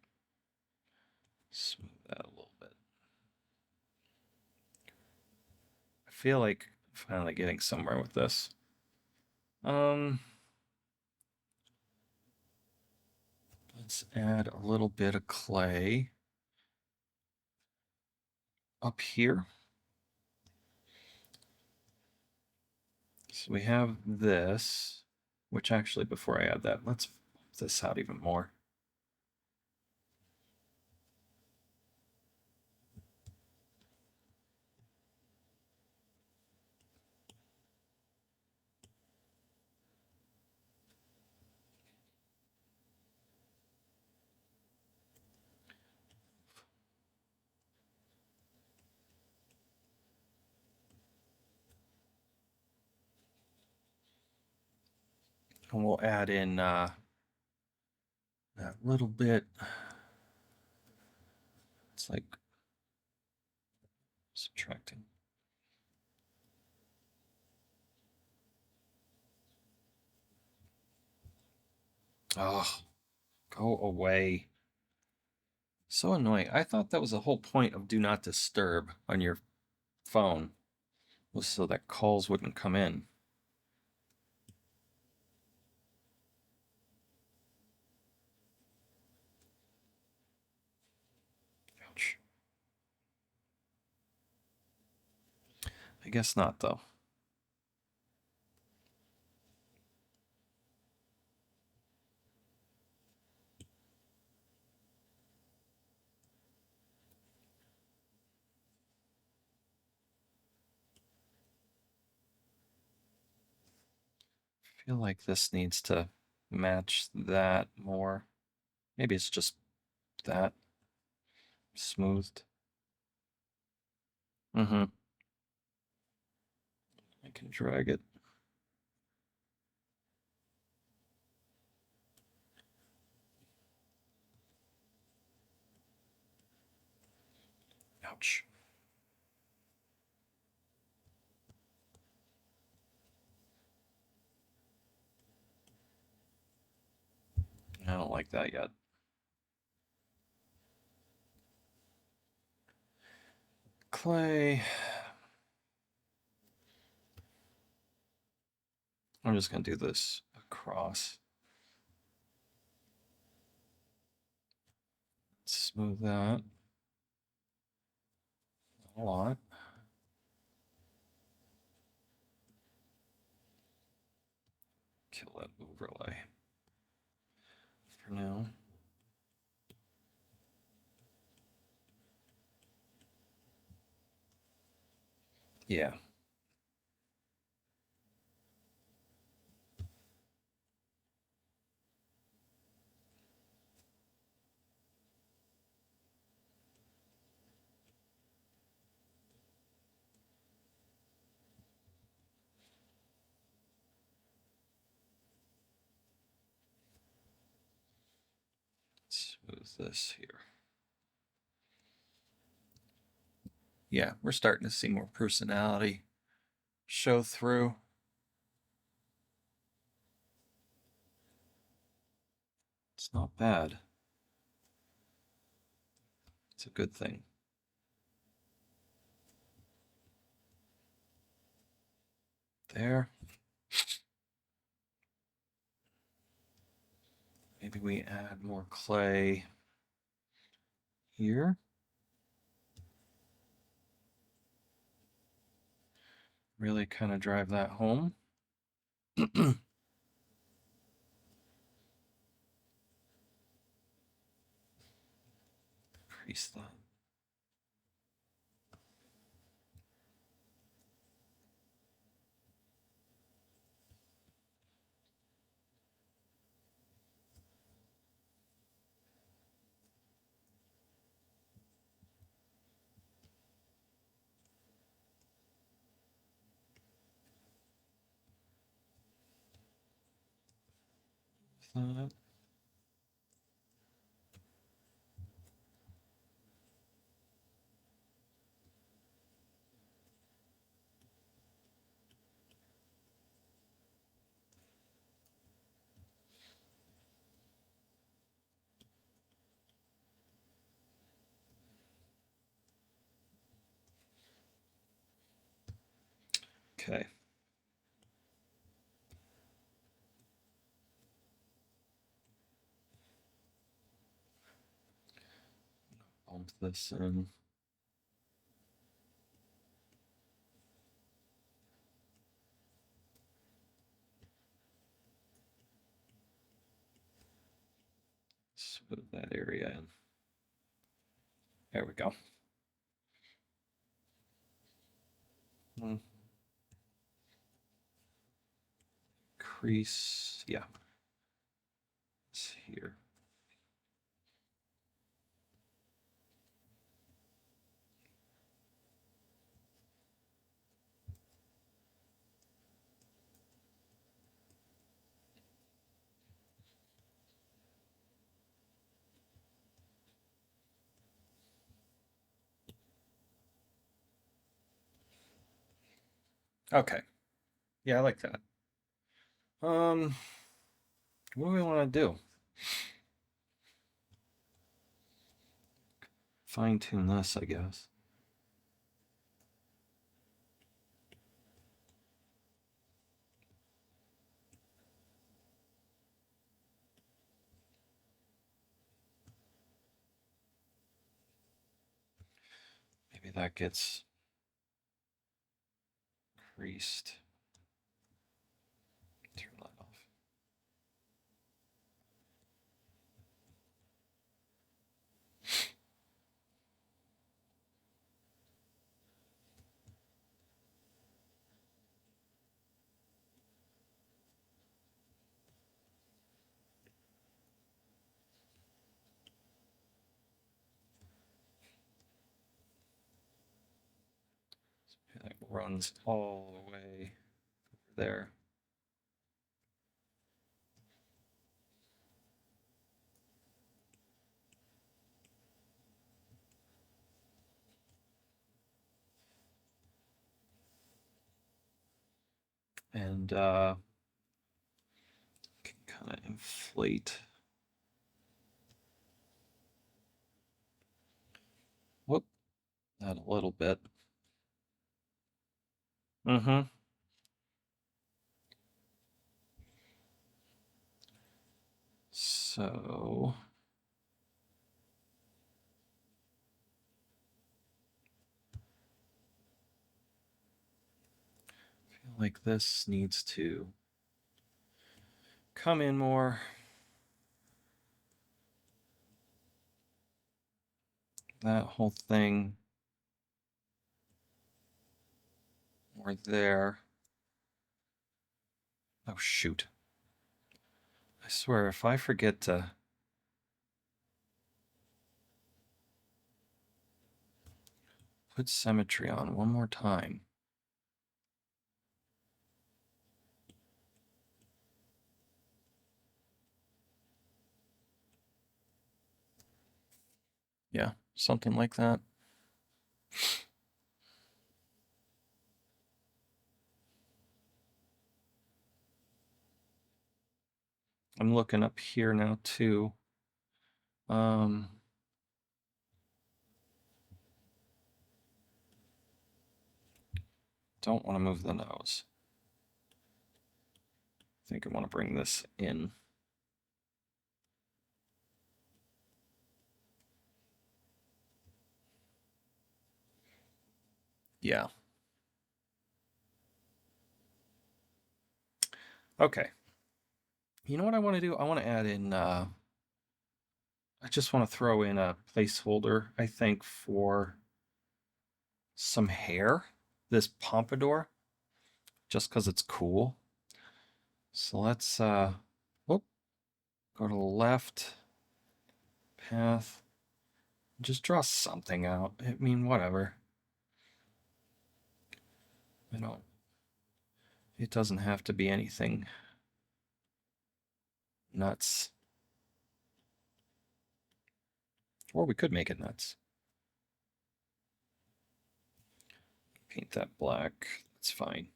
S1: Smooth that a little bit. I feel like finally getting somewhere with this. Let's add a little bit of clay up here. So we have this, which actually, before I add that, let's bump this out even more. And we'll add in that little bit. It's like subtracting. Oh, go away. So annoying. I thought that was the whole point of do not disturb on your phone, was so that calls wouldn't come in. Ouch. I guess not, though. I feel like this needs to match that more. Maybe it's just that smoothed. Mm-hmm. I can drag it. Ouch. I don't like that yet. Clay. I'm just going to do this across. Smooth that a lot. Kill that overlay for now. Yeah. Smooth this here. yeah, we're starting to see more personality show through. It's not bad. It's a good thing. There. Maybe we add more clay here. Really kind of drive that home. Increase that. That. Okay. Bump this in. Smooth that area in. There we go. Crease, yeah. It's here. Okay. Yeah, I like that. What do we want to do? Fine tune this, I guess. Maybe that gets creased. Turn that off. That runs all the way there. And can kind of inflate. Whoop, that a little bit. Mm-hmm. So I feel like this needs to come in more. That whole thing more there. Oh, shoot. I swear, if I forget to put symmetry on one more time. Yeah, something like that. I'm looking up here now too. Don't want to move the nose. I think I want to bring this in. Yeah. Okay. You know what I want to do? I want to add in, I just want to throw in a placeholder, I think, for some hair. This pompadour, just because it's cool. So let's, whoop, go to the left path. Just draw something out. I mean, whatever. I don't, it doesn't have to be anything nuts. Or we could make it nuts. Paint that black. That's fine.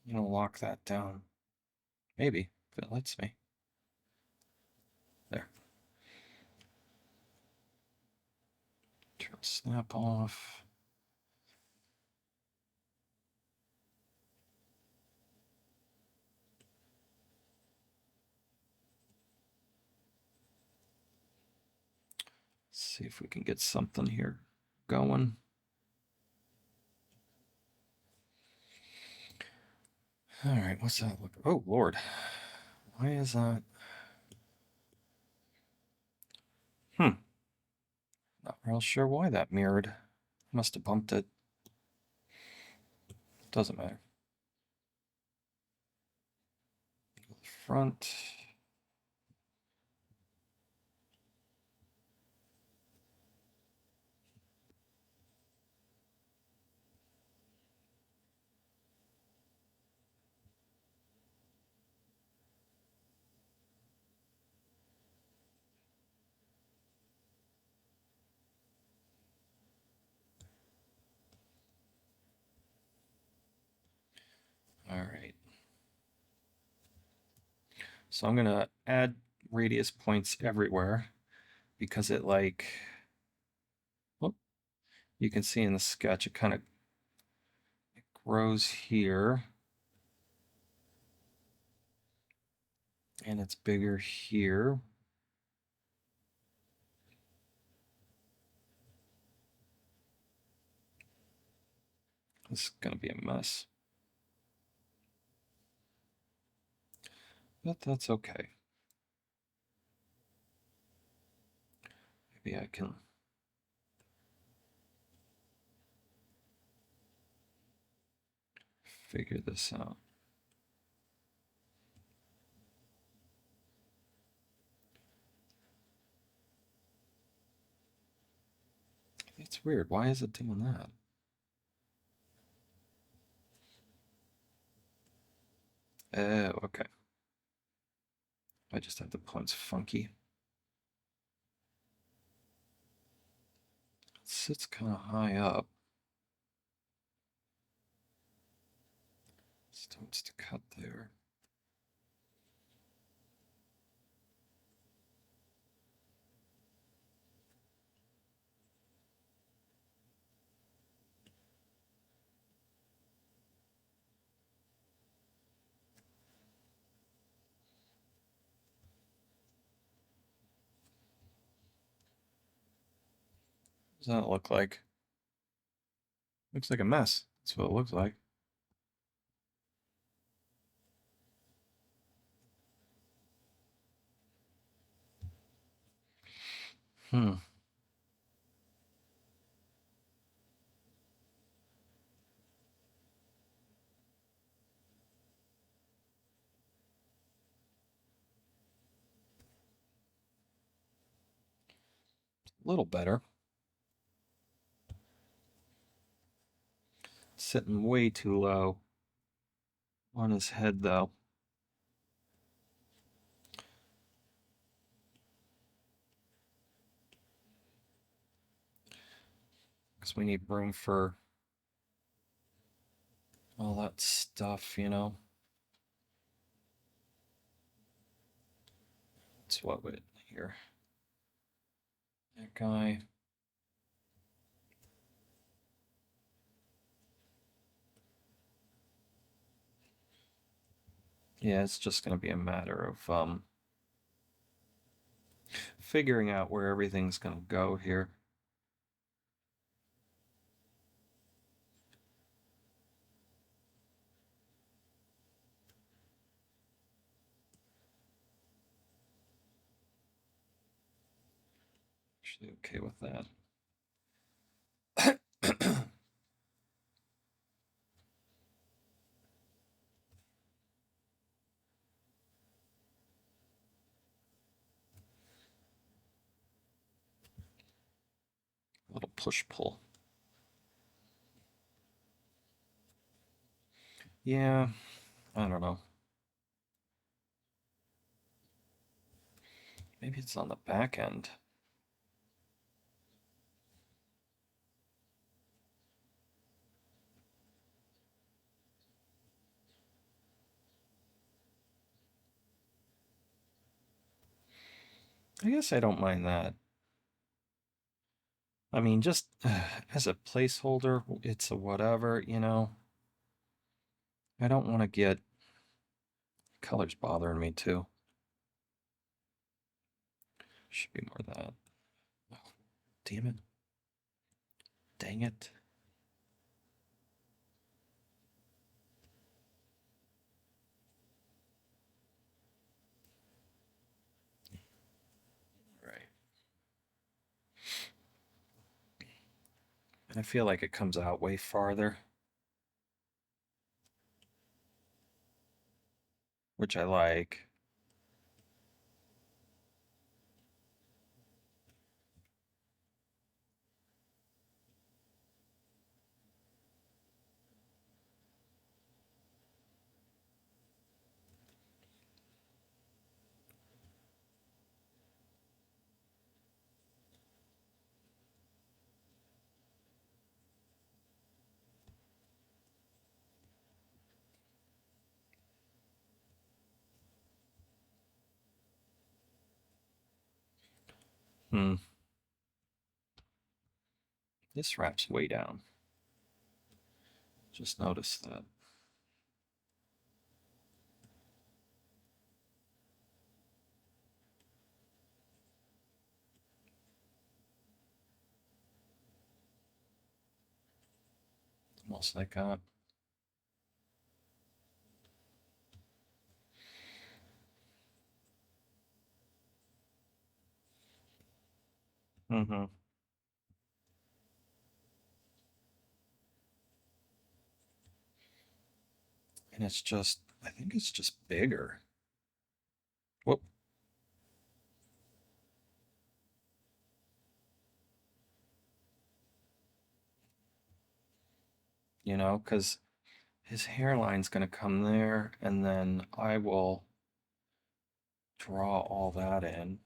S1: You know, lock that down. Maybe, if it lets me. There. Turn snap off. See if we can get something here going. All right, what's that look? Oh, Lord. Why is that? Hmm. Not real sure why that mirrored. Must have bumped it. Doesn't matter. Go to the front. All right. So I'm gonna add radius points everywhere because it like, well, you can see in the sketch, it kind of grows here and it's bigger here. This is gonna be a mess, but that's okay. Maybe I can figure this out. It's weird. Why is it doing that? Oh, okay. I just have the points funky. It sits kind of high up. Starts to cut there. What does that look like? Looks like a mess. That's what it looks like. Hmm. A little better. Sitting way too low on his head, though. Because we need room for all that stuff, you know. It's what would here. That guy. Yeah, it's just going to be a matter of figuring out where everything's going to go here. Actually, okay with that. A little push pull. Yeah, I don't know. Maybe it's on the back end. I guess I don't mind that. I mean, just as a placeholder, it's a whatever, you know. I don't want to get colors bothering me too. Should be more of that. Oh, damn it. Dang it. Right. And I feel like it comes out way farther, which I like. Hmm. This wraps way down. Just noticed that. Almost like that. Mm-hmm. And it's just, I think it's just bigger. Whoop. You know, because his hairline's going to come there, and then I will draw all that in.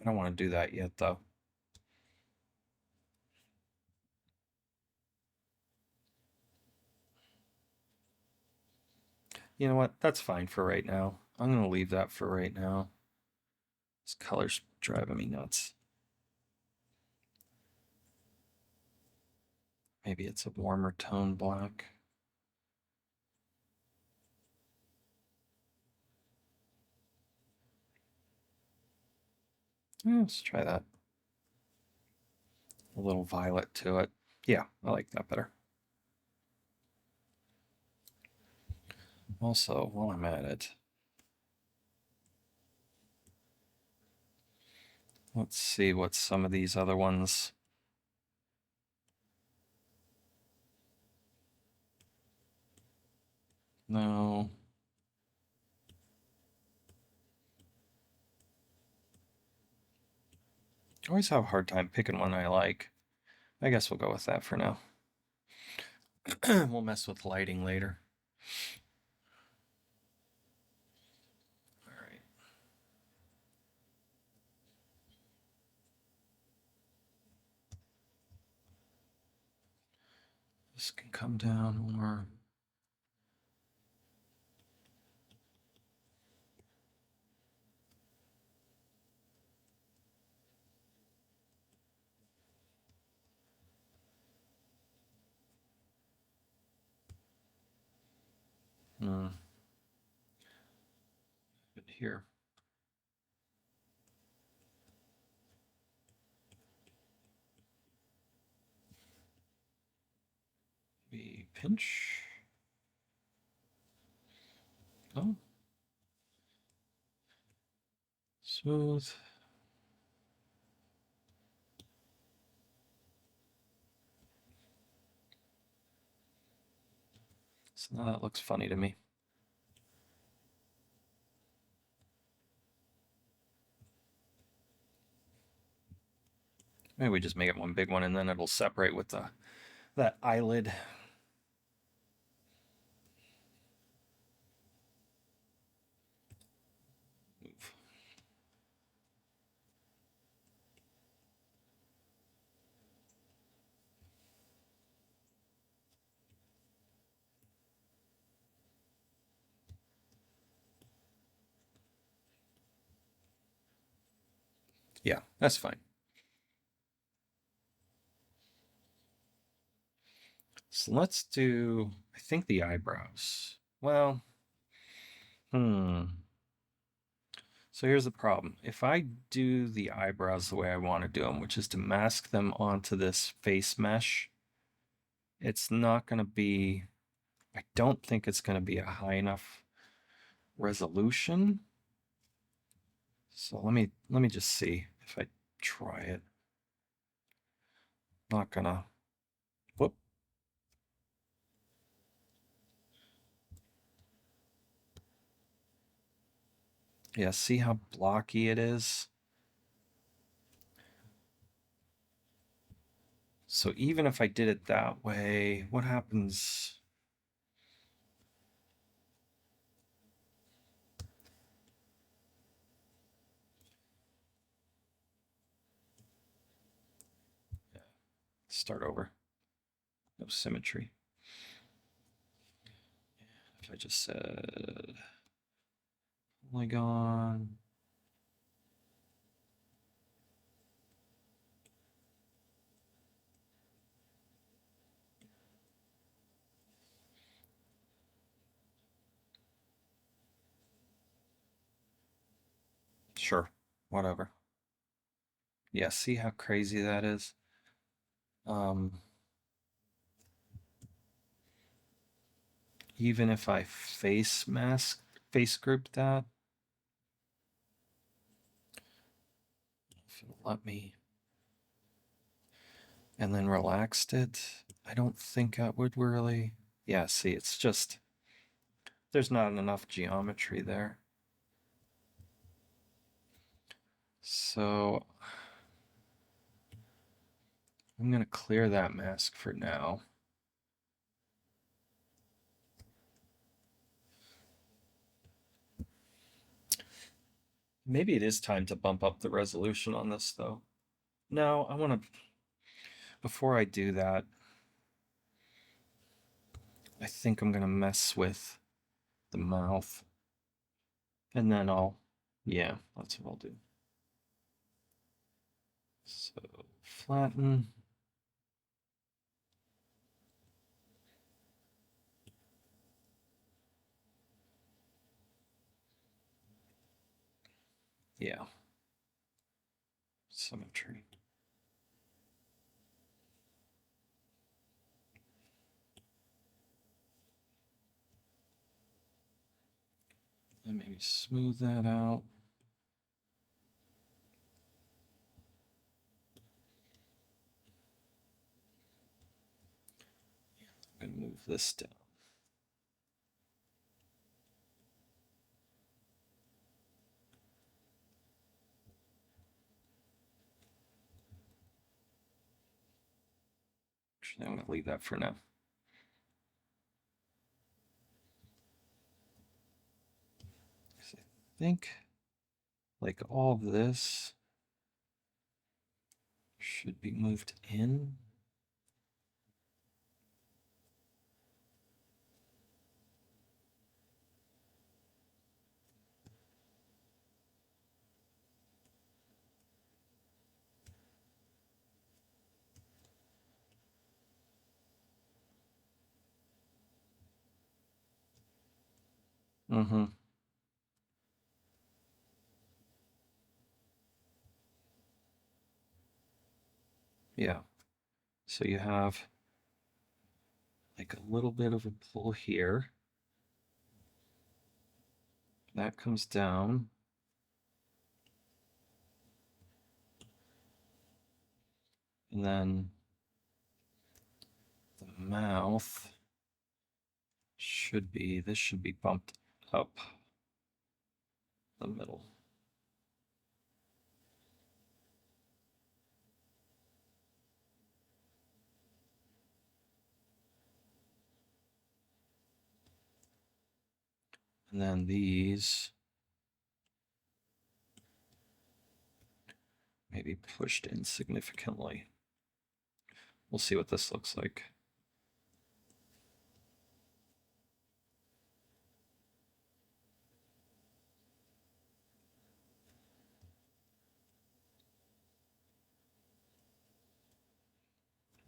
S1: I don't want to do that yet, though. You know what? That's fine for right now. I'm going to leave that for right now. This color's driving me nuts. Maybe it's a warmer tone black. Yeah, let's try that. A little violet to it. Yeah, I like that better. Also, while I'm at it, let's see what some of these other ones. No. I always have a hard time picking one I like. I guess we'll go with that for now. We'll mess with lighting later. All right. This can come down more. But here. Maybe pinch. Oh. Smooth. So now that looks funny to me. Maybe we just make it one big one and then it'll separate with that eyelid. Move. Yeah, that's fine. So let's do, I think, the eyebrows. Well, So here's the problem. If I do the eyebrows the way I want to do them, which is to mask them onto this face mesh, it's not going to be, I don't think it's going to be a high enough resolution. So let me just see if I try it. Not gonna, whoop. Yeah, see how blocky it is? So even if I did it that way, what happens? Yeah, start over. No symmetry. If I just said polygon, sure, whatever. Yeah, see how crazy that is? Even if I face group that, if it'll let me, and then relaxed it, I don't think I would really. Yeah, see, it's just, there's not enough geometry there. So I'm going to clear that mask for now. Maybe it is time to bump up the resolution on this, though. No, I want to, before I do that, I think I'm going to mess with the mouth. And then yeah, that's what I'll do. So flatten. Yeah. Symmetry. And maybe smooth that out. I'm going to move this down. Actually, I'm going to leave that for now. I think like all of this should be moved in. Mm-hmm. Yeah. So you have like a little bit of a pull here. That comes down. And then the mouth this should be bumped up the middle. And then these maybe pushed in significantly. We'll see what this looks like.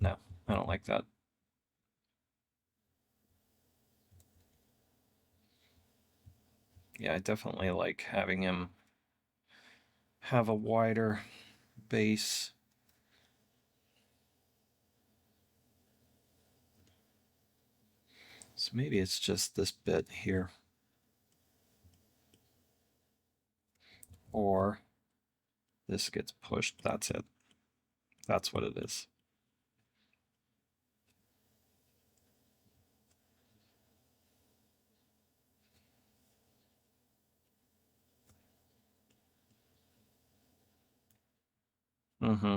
S1: No, I don't like that. Yeah, I definitely like having him have a wider base. So maybe it's just this bit here. Or this gets pushed. That's it. That's what it is. Mm-hmm.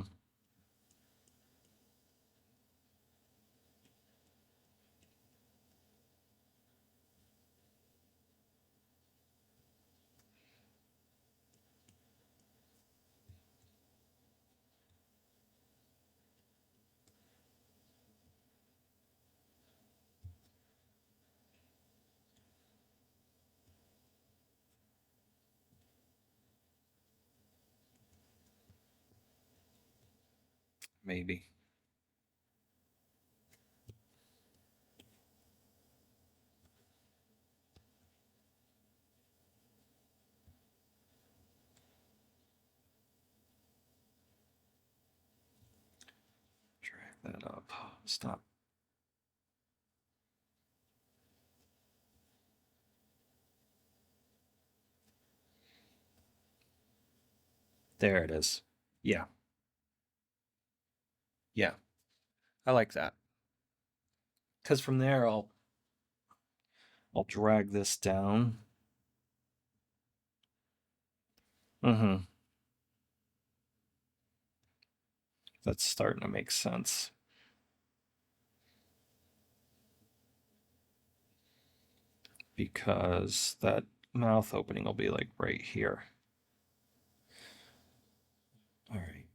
S1: Maybe. Drag that up. Stop. There it is. Yeah. Yeah. I like that. Because from there I'll drag this down. Mm-hmm. That's starting to make sense. Because that mouth opening will be like right here. All right.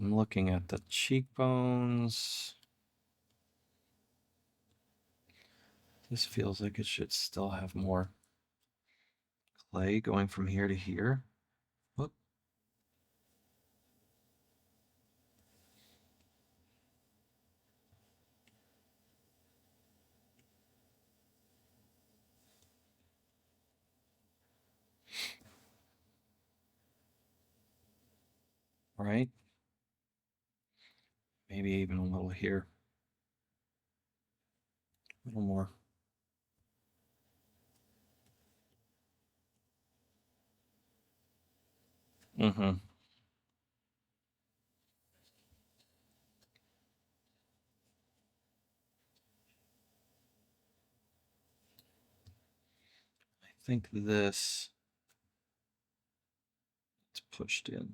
S1: I'm looking at the cheekbones. This feels like it should still have more clay going from here to here. Whoop. Right? Maybe even a little here. A little more. Mm-hmm. I think this is pushed in.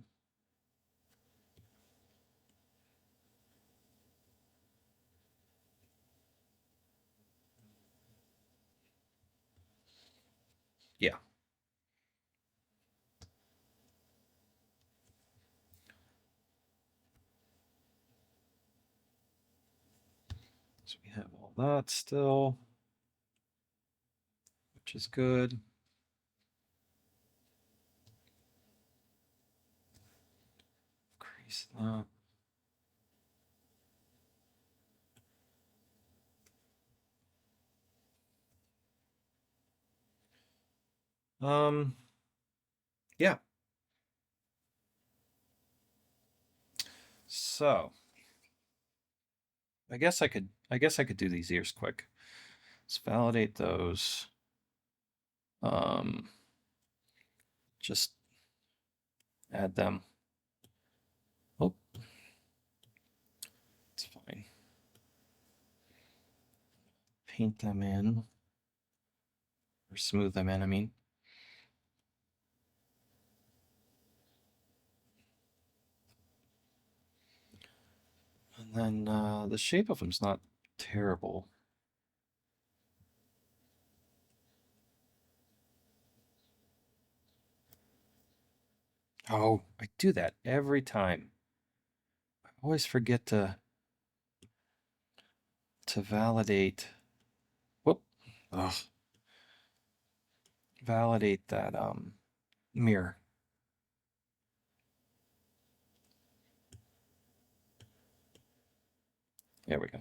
S1: Yeah. So we have all that still, which is good. Crease that. Yeah. So I guess I could do these ears quick. Let's validate those. Um, just add them. Oh, it's fine. Paint them in, or smooth them in, I mean. And then the shape of them's not terrible. Oh, I do that every time. I always forget to validate. Whoop. Ugh. Validate that mirror. There we go.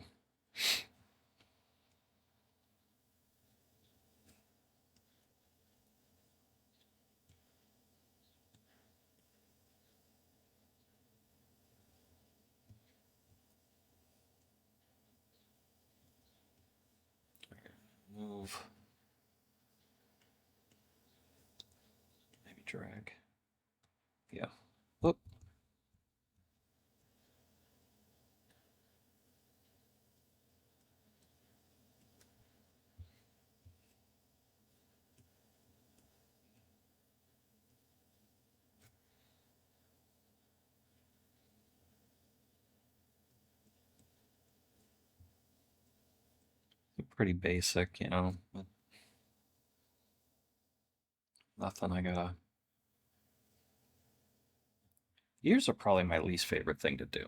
S1: Move. Maybe drag. Yeah. Whoop. Pretty basic, you know, but nothing I gotta. Ears are probably my least favorite thing to do.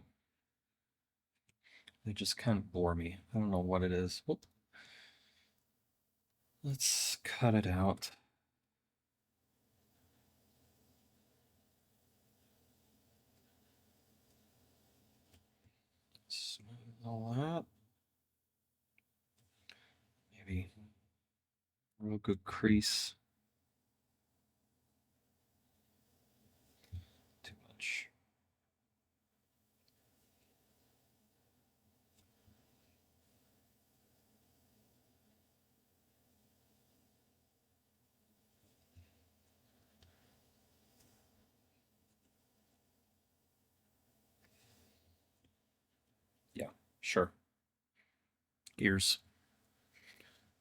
S1: They just kind of bore me. I don't know what it is. Whoop. Let's cut it out. Smooth all that. Maybe a real good crease. Too much. Yeah, sure. Ears.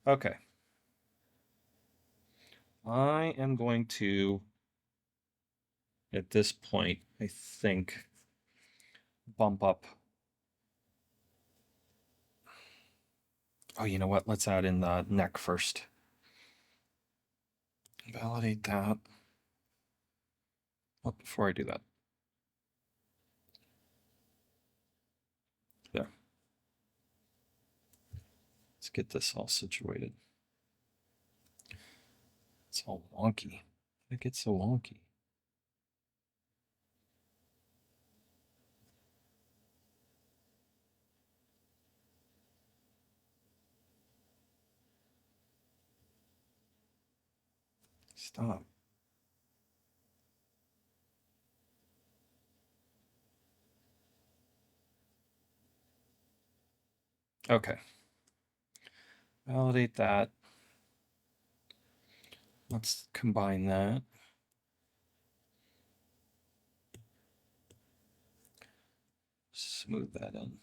S1: Okay. I am going to, at this point, I think, bump up. Oh, you know what? Let's add in the neck first. Validate that. Oh, before I do that. There. Let's get this all situated. It's all wonky. It gets so wonky. Stop. Okay. Validate that. Let's combine that. Smooth that in.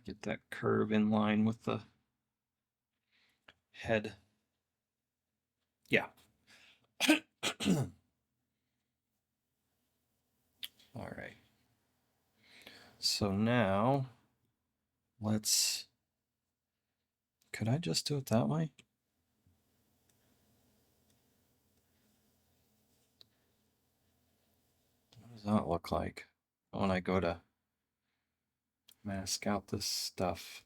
S1: Get that curve in line with the head. Yeah. All right. So now let's. Could I just do it that way? What does that look like when I go to mask out this stuff.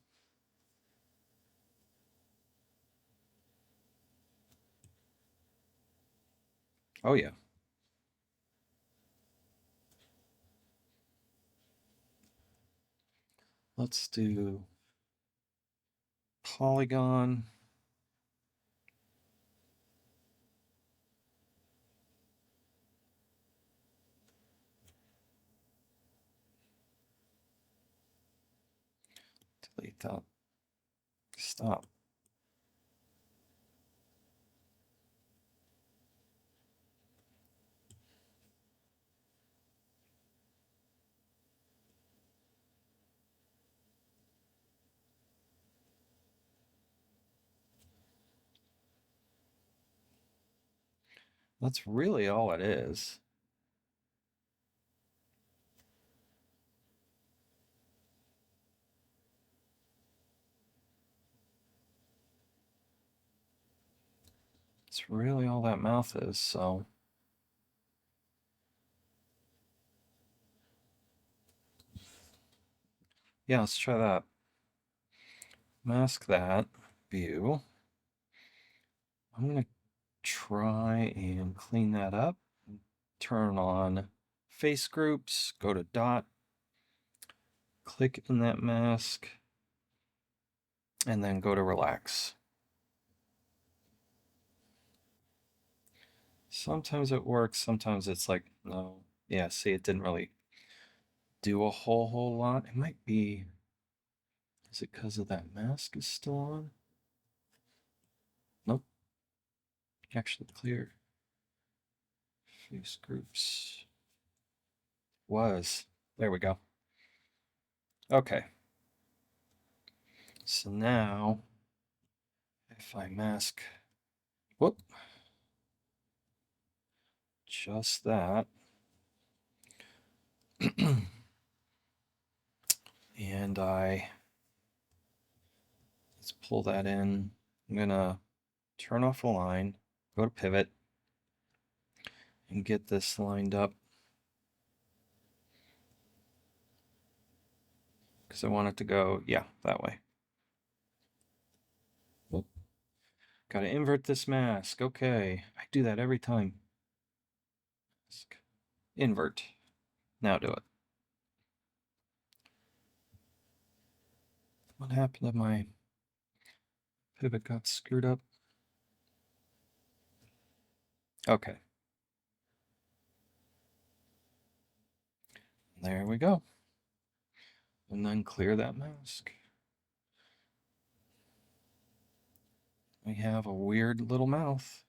S1: Oh yeah. Let's do polygon. Delete that. Stop. That's really all it is. It's really all that mouth is, so. Yeah, let's try that. Mask that view. I'm going to try and clean that up. Turn on face groups, go to dot, click in that mask, and then go to relax. Sometimes it works, sometimes it's like, no. Yeah, see, it didn't really do a whole lot. It might be, is it because of that mask is still on? Nope. Actually clear. Face groups. Was. There we go. Okay. So now, if I mask, whoop, just that. And let's pull that in. I'm gonna turn off a line, go to pivot, and get this lined up. Because I want it to go, yeah, that way. Whoop. Gotta invert this mask. Okay, I do that every time. Mask. Invert. Now do it. What happened to my pivot? Got screwed up. Okay. There we go. And then clear that mask. We have a weird little mouth.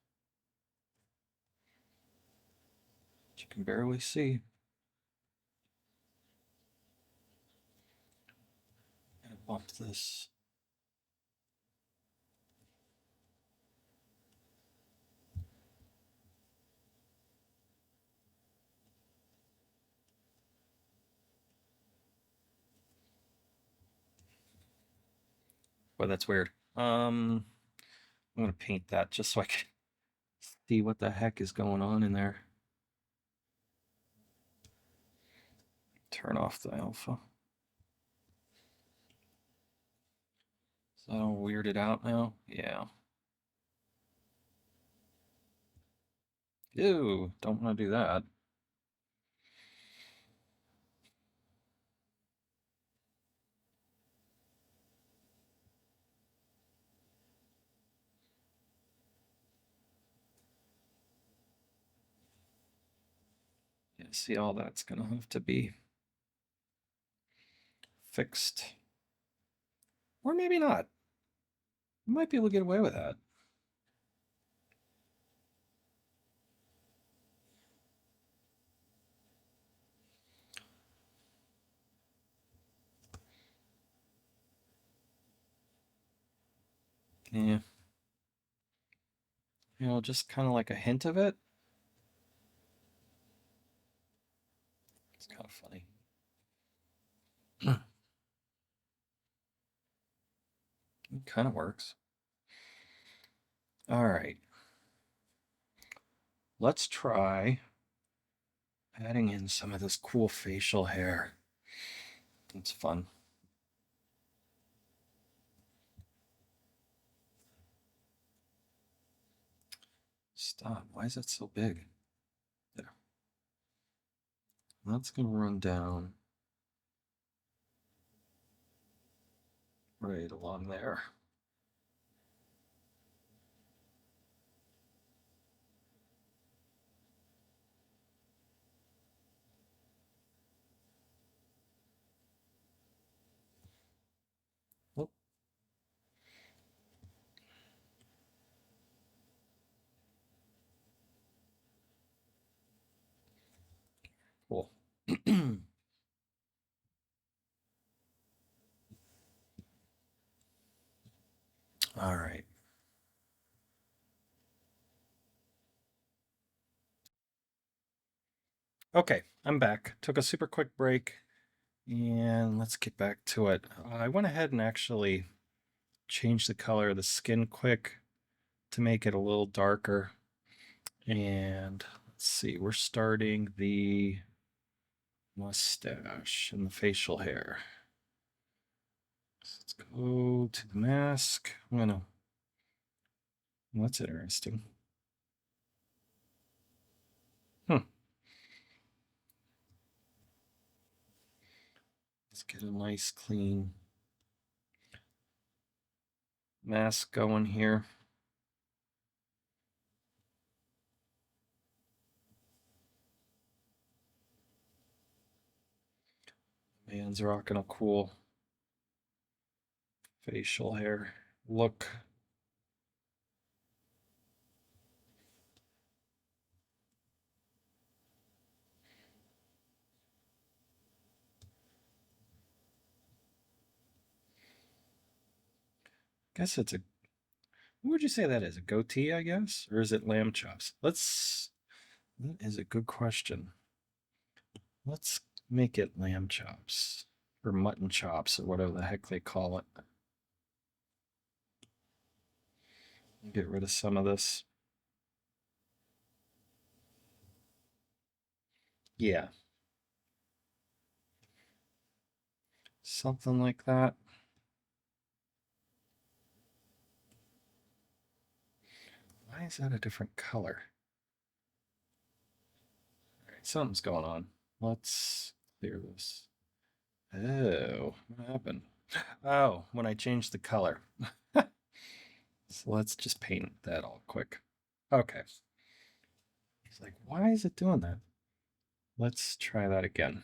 S1: You can barely see. I'm gonna bump this. Boy, that's weird. I'm gonna paint that just so I can see what the heck is going on in there. Turn off the alpha. Is that all weirded out now? Yeah. Ew, don't want to do that. Yeah, see, all that's gonna have to be fixed. Or maybe not. I might be able to get away with that. Yeah. You know, just kind of like a hint of it. It's kind of funny. It kind of works. All right. Let's try adding in some of this cool facial hair. It's fun. Stop. Why is that so big? There. That's going to run down right along there. Oh, cool. All right. Okay, I'm back. Took a super quick break and let's get back to it. I went ahead and actually changed the color of the skin quick to make it a little darker. And let's see, we're starting the mustache and the facial hair. So let's go to the mask. That's interesting. Let's get a nice clean mask going here. Man's rocking a cool facial hair look. Guess it's a, what would you say that is? A goatee, I guess? Or is it lamb chops? That is a good question. Let's make it lamb chops or mutton chops or whatever the heck they call it. Get rid of some of this. Yeah, something like that. Why is that a different color? All right, something's going on. Let's clear this. Oh, what happened? Oh, when I changed the color. So let's just paint that all quick. Okay. It's like, why is it doing that? Let's try that again.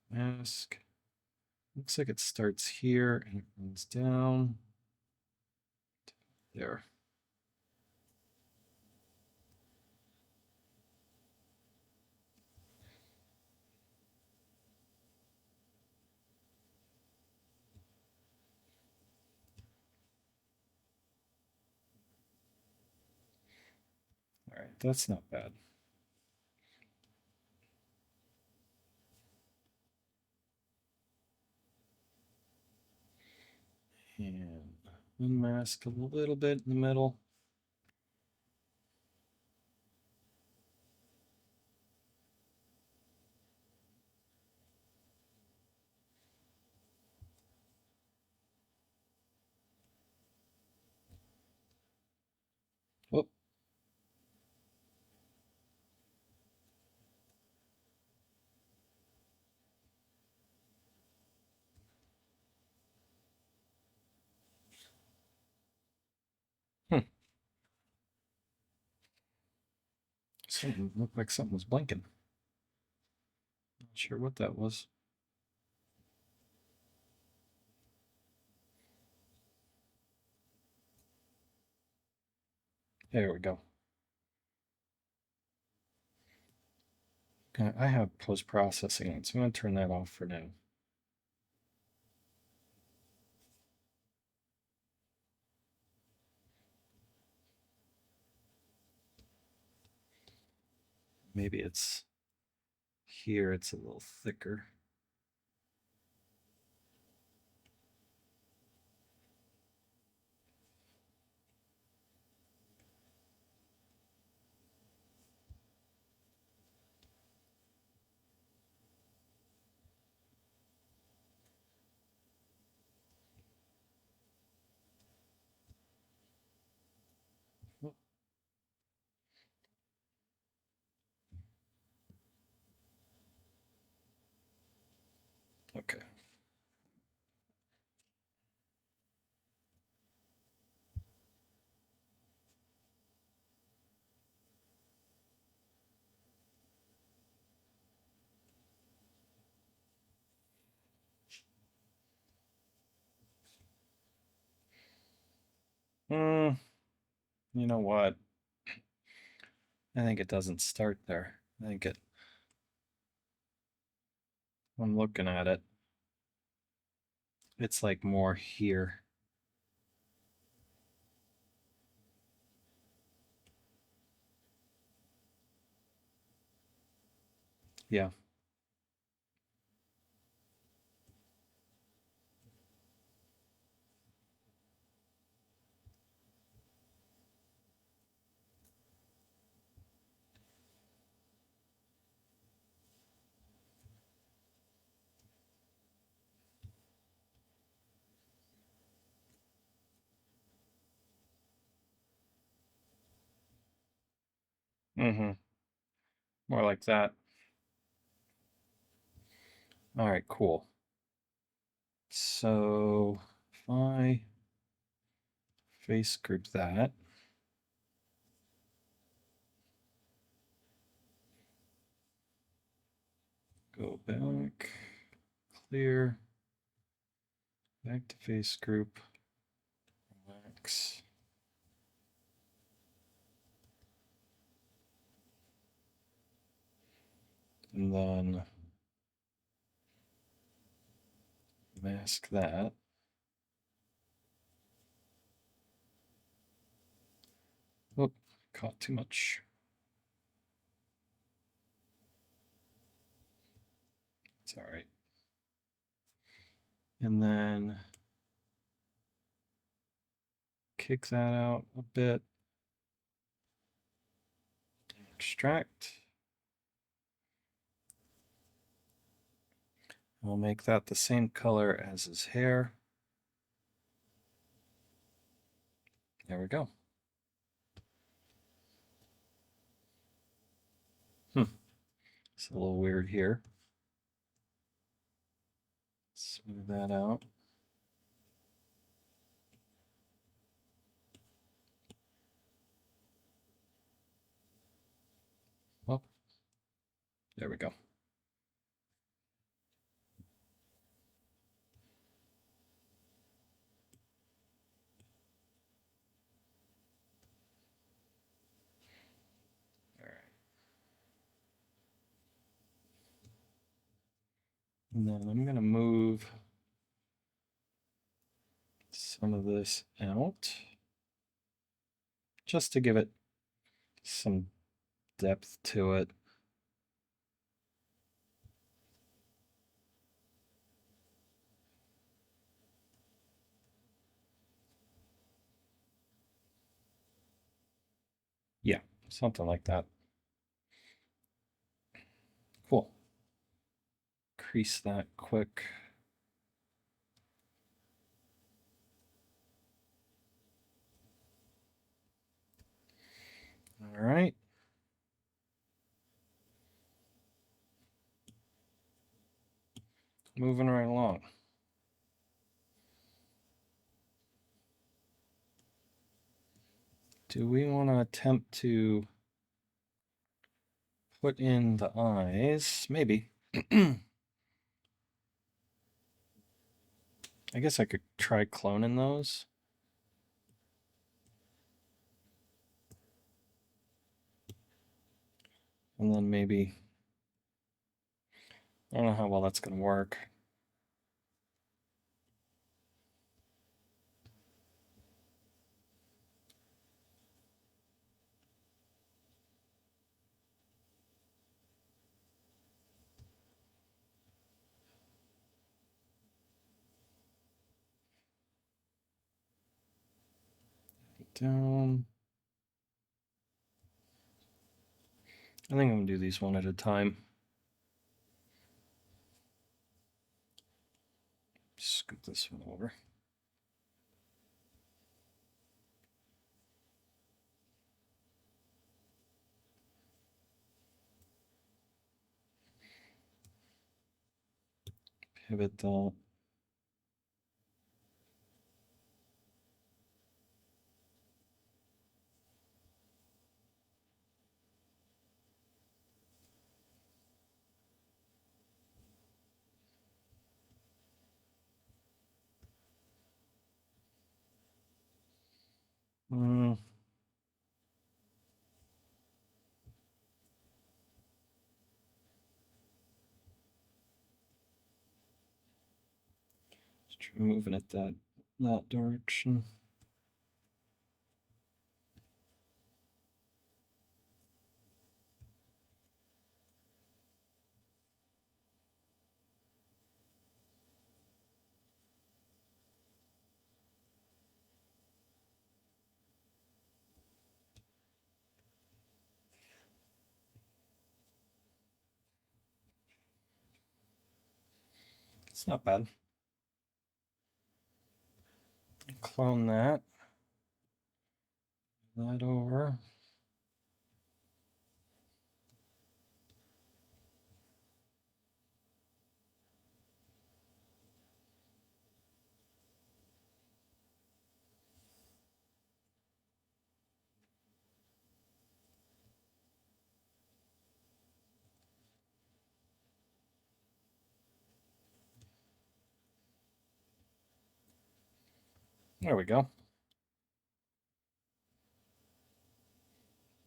S1: Mask. Looks like it starts here and it runs down. There. All right, that's not bad. And unmask a little bit in the middle. Whoop. Hmm. Something looked like something was blinking. Not sure what that was. There we go. Okay, I have post-processing on, so I'm going to turn that off for now. Maybe it's here, it's a little thicker. You know what? I think it doesn't start there. I think it, I'm looking at it, it's like more here. Yeah. Mm-hmm. More like that. All right, cool. So if I face group that, go back, clear, back to face group, relax. And then mask that. Oh, caught too much. It's all right. And then kick that out a bit. Extract. We'll make that the same color as his hair. There we go. It's a little weird here. Smooth that out. Oh, there we go. All right. And then I'm going to move some of this out just to give it some depth to it. Yeah, something like that. Cool. Crease that quick. All right. Moving right along. Do we want to attempt to put in the eyes? Maybe. I guess I could try cloning those. And then maybe, I don't know how well that's going to work. Down. I think I'm going to do these one at a time. Scoop this one over. Pivot that. moving it that direction. It's not bad. Clone that over. There we go.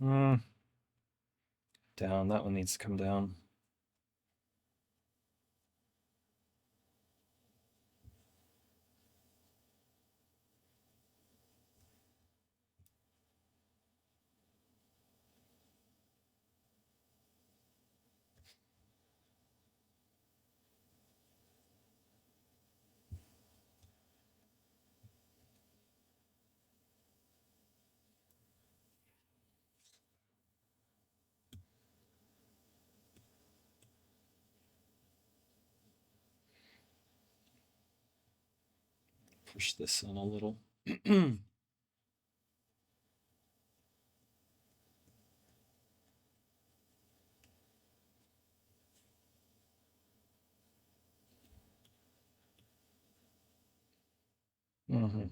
S1: Down. That one needs to come down. Push this in a little. Mm-hmm.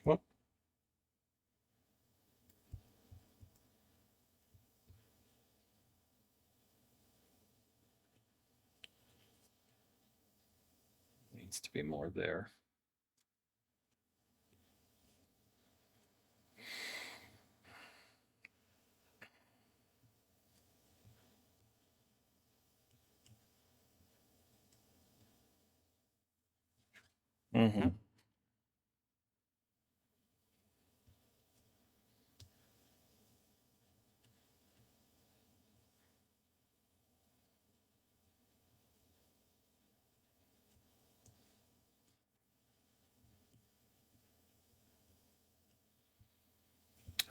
S1: Whoop. Needs to be more there. Mm-hmm.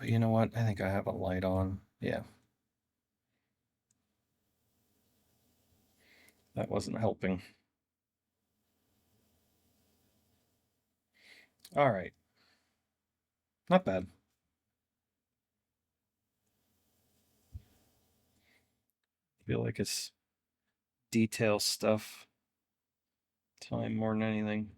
S1: You know what? I think I have a light on. Yeah. That wasn't helping. All right. Not bad. Feel like it's detail stuff. Time more than anything.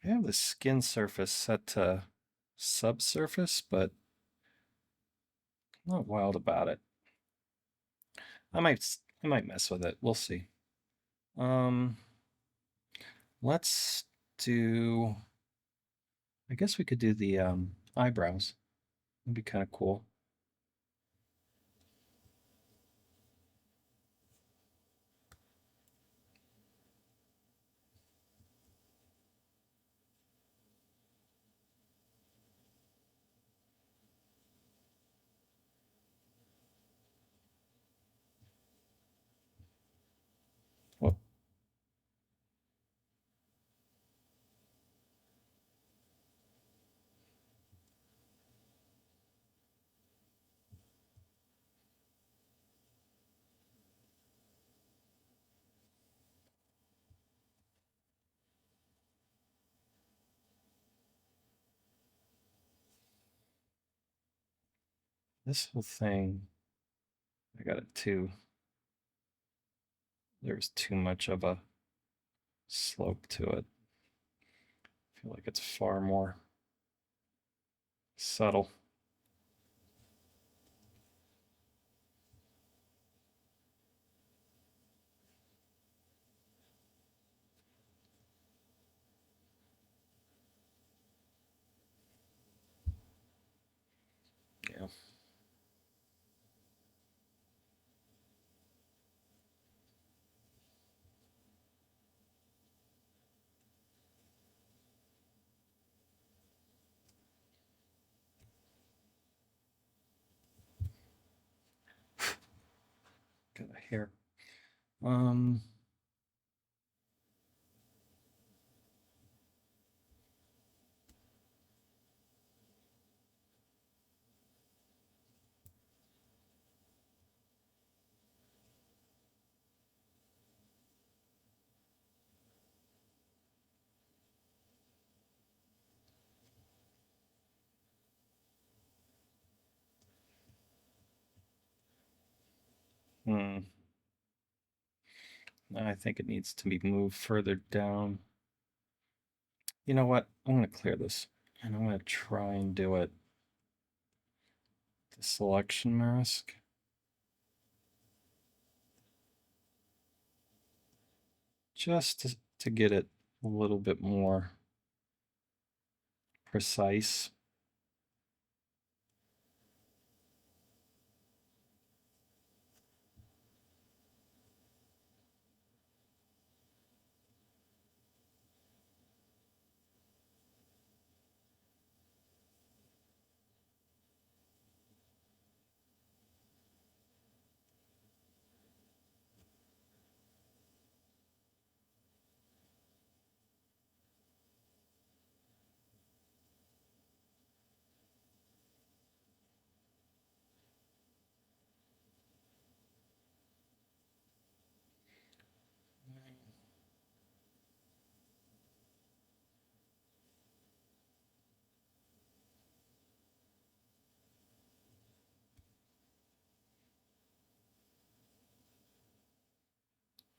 S1: I have the skin surface set to subsurface, but I'm not wild about it. I might mess with it. We'll see. Um, let's do. I guess we could do the eyebrows. That'd be kind of cool. this whole thing, I got it too. There's too much of a slope to it. I feel like it's far more subtle. Yeah. Got a hair. Um, hmm. I think it needs to be moved further down. You know what? I'm going to clear this and I'm going to try and do it the selection mask. Just to get it a little bit more precise.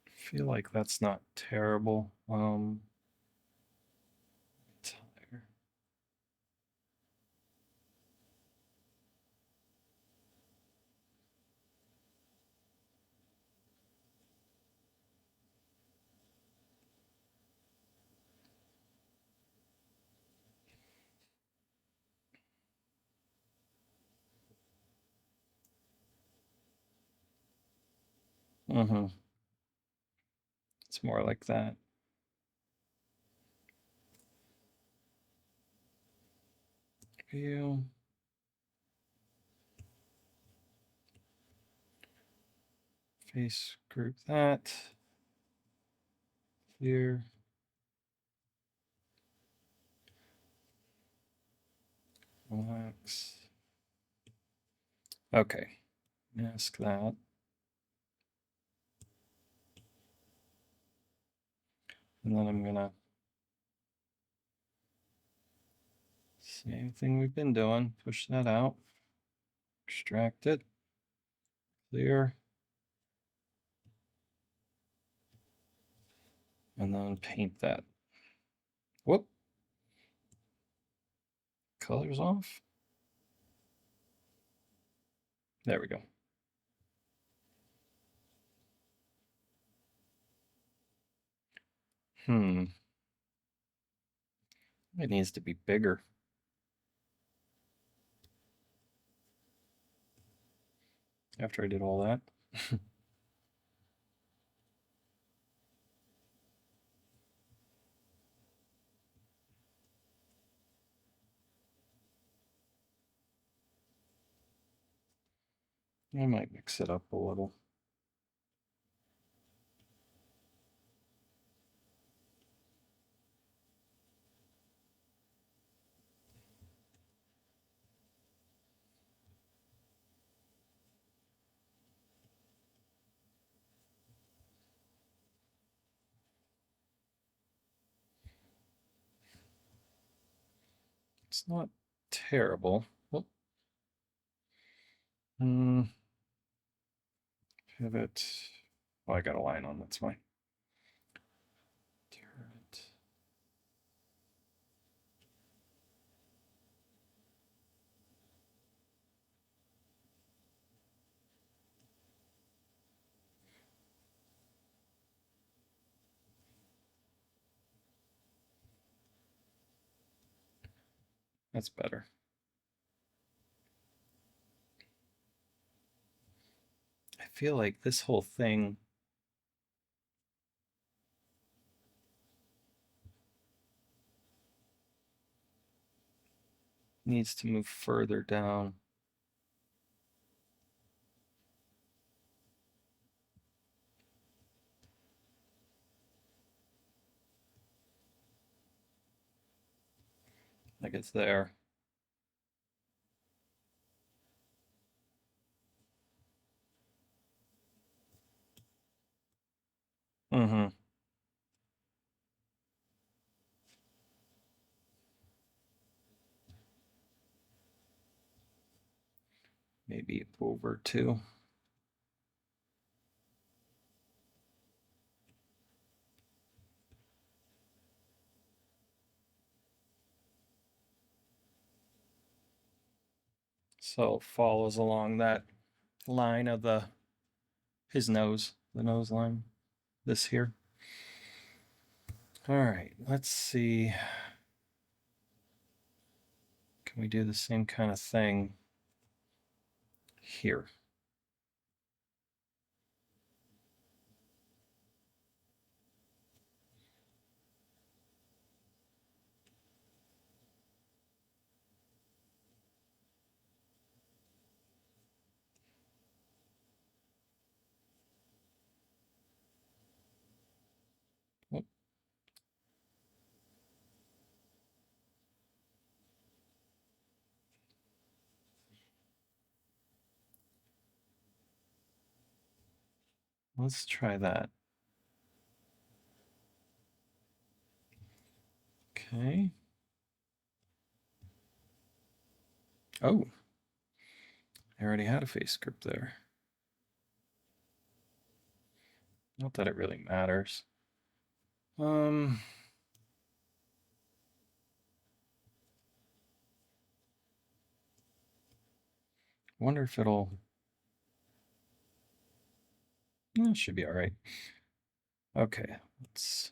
S1: I feel like that's not terrible. Tire. Mm-hmm. It's more like that. View. Face group that. Here. Relax. Okay. Mask that. And then I'm gonna same thing we've been doing. Push that out. Extract it. Clear. And then paint that. Whoop. Colors off. There we go. It needs to be bigger. After I did all that. I might mix it up a little. It's not terrible. Well, Pivot. Oh, I got a line on, that's fine. Turn it. That's better. I feel like this whole thing needs to move further down. Like it's there. Mm-hmm. Maybe over too. So it follows along that line of his nose, the nose line. This here. All right, let's see. Can we do the same kind of thing here? Oh, let's try that. Okay. Oh, I already had a face script there. Not that it really matters. Um, wonder if it'll. It should be all right. Okay, let's.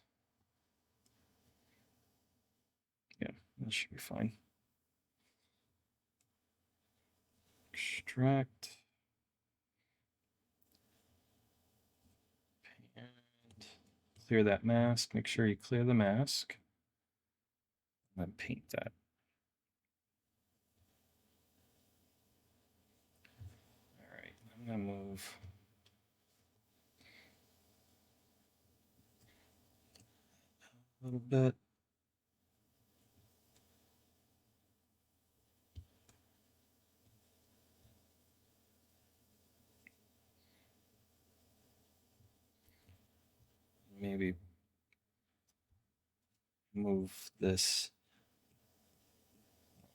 S1: Yeah, that should be fine. Extract. And clear that mask. Make sure you clear the mask. And then paint that. All right, I'm gonna move. A little bit. Maybe move this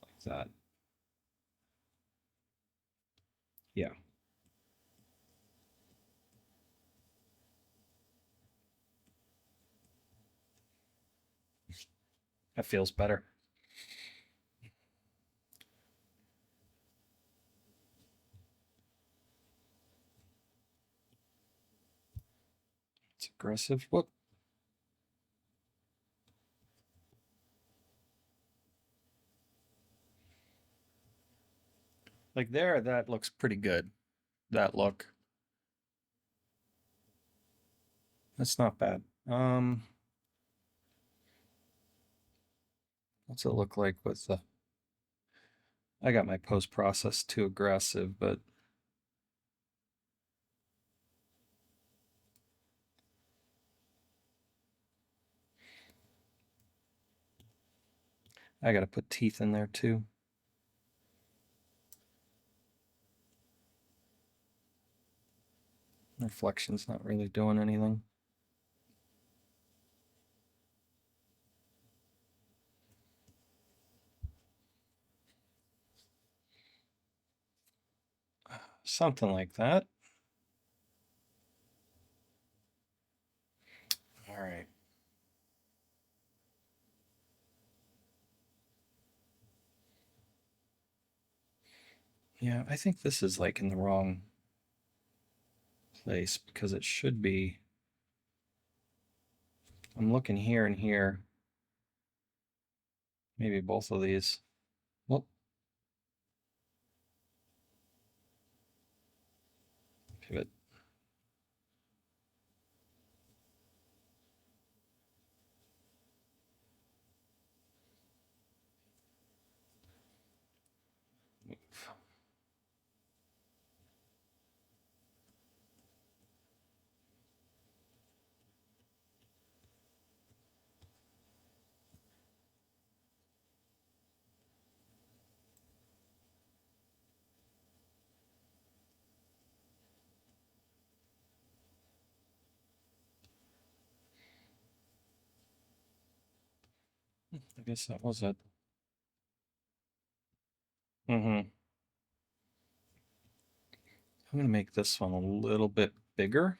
S1: like that. Yeah. That feels better. It's aggressive. Whoop. Like there, that looks pretty good. That look. That's not bad. What's it look like with the I got my post process too aggressive, but I gotta put teeth in there too. Reflection's not really doing anything. Something like that. All right. Yeah, I think this is like in the wrong place because it should be. I'm looking here and here. Maybe both of these. Well, pivot. Move. I guess that was it. I'm gonna make this one a little bit bigger.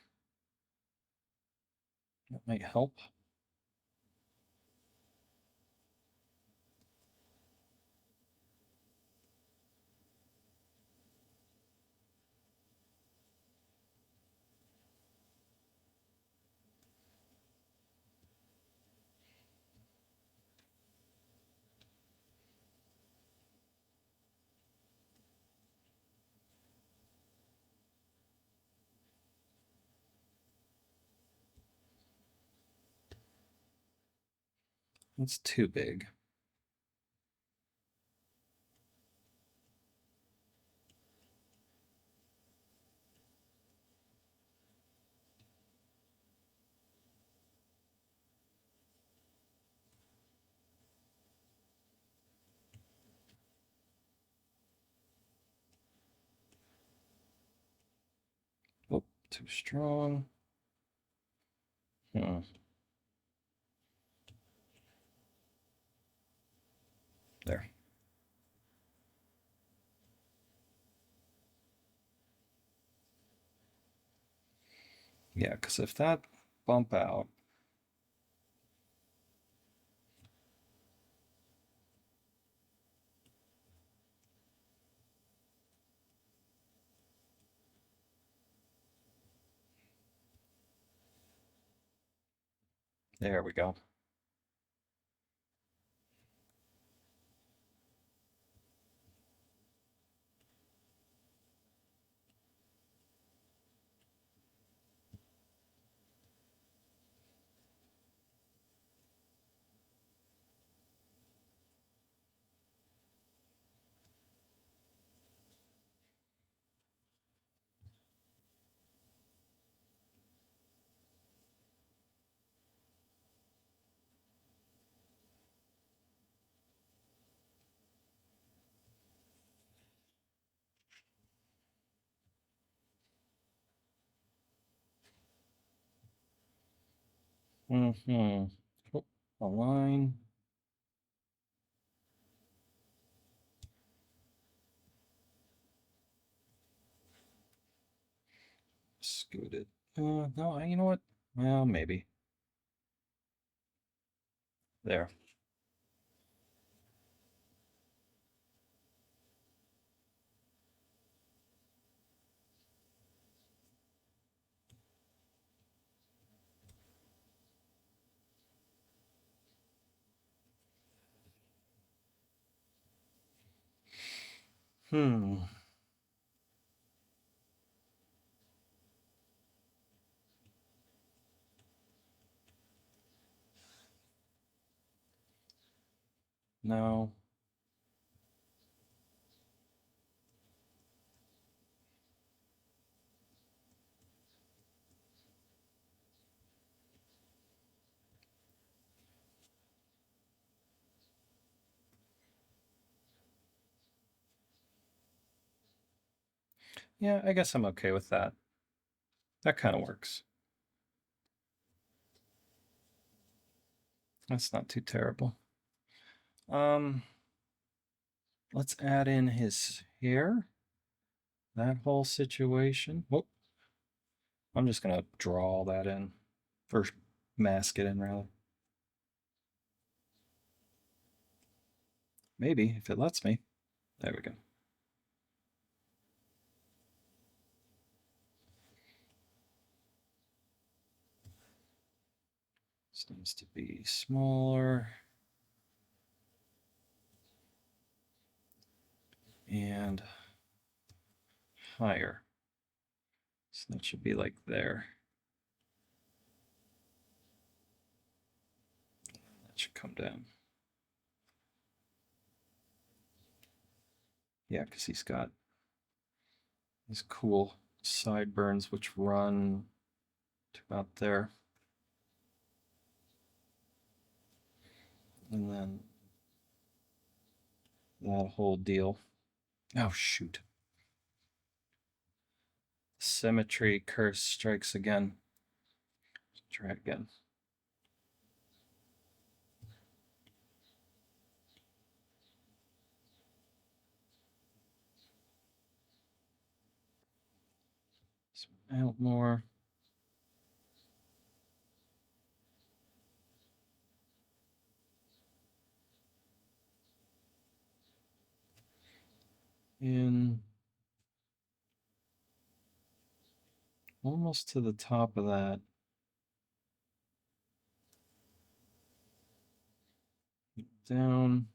S1: That might help. It's too big. Oh, too strong. Hmm. There. Yeah, because if that bump out, there we go. Mm-hmm. Oh, align. Scoot it. No, you know what? Well, maybe. There. Hmm. No. Yeah, I guess I'm okay with that. That kind of works. That's not too terrible. Um, let's add in his hair. that whole situation. Whoop. I'm just gonna draw all that in, or mask it in rather. Maybe if it lets me. There we go. This needs to be smaller. And higher. So that should be like there. That should come down. Yeah, because he's got these cool sideburns which run to about there. And then that whole deal. Oh, shoot. Symmetry curse strikes again. Try it again. Out more. In almost to the top of that. Down.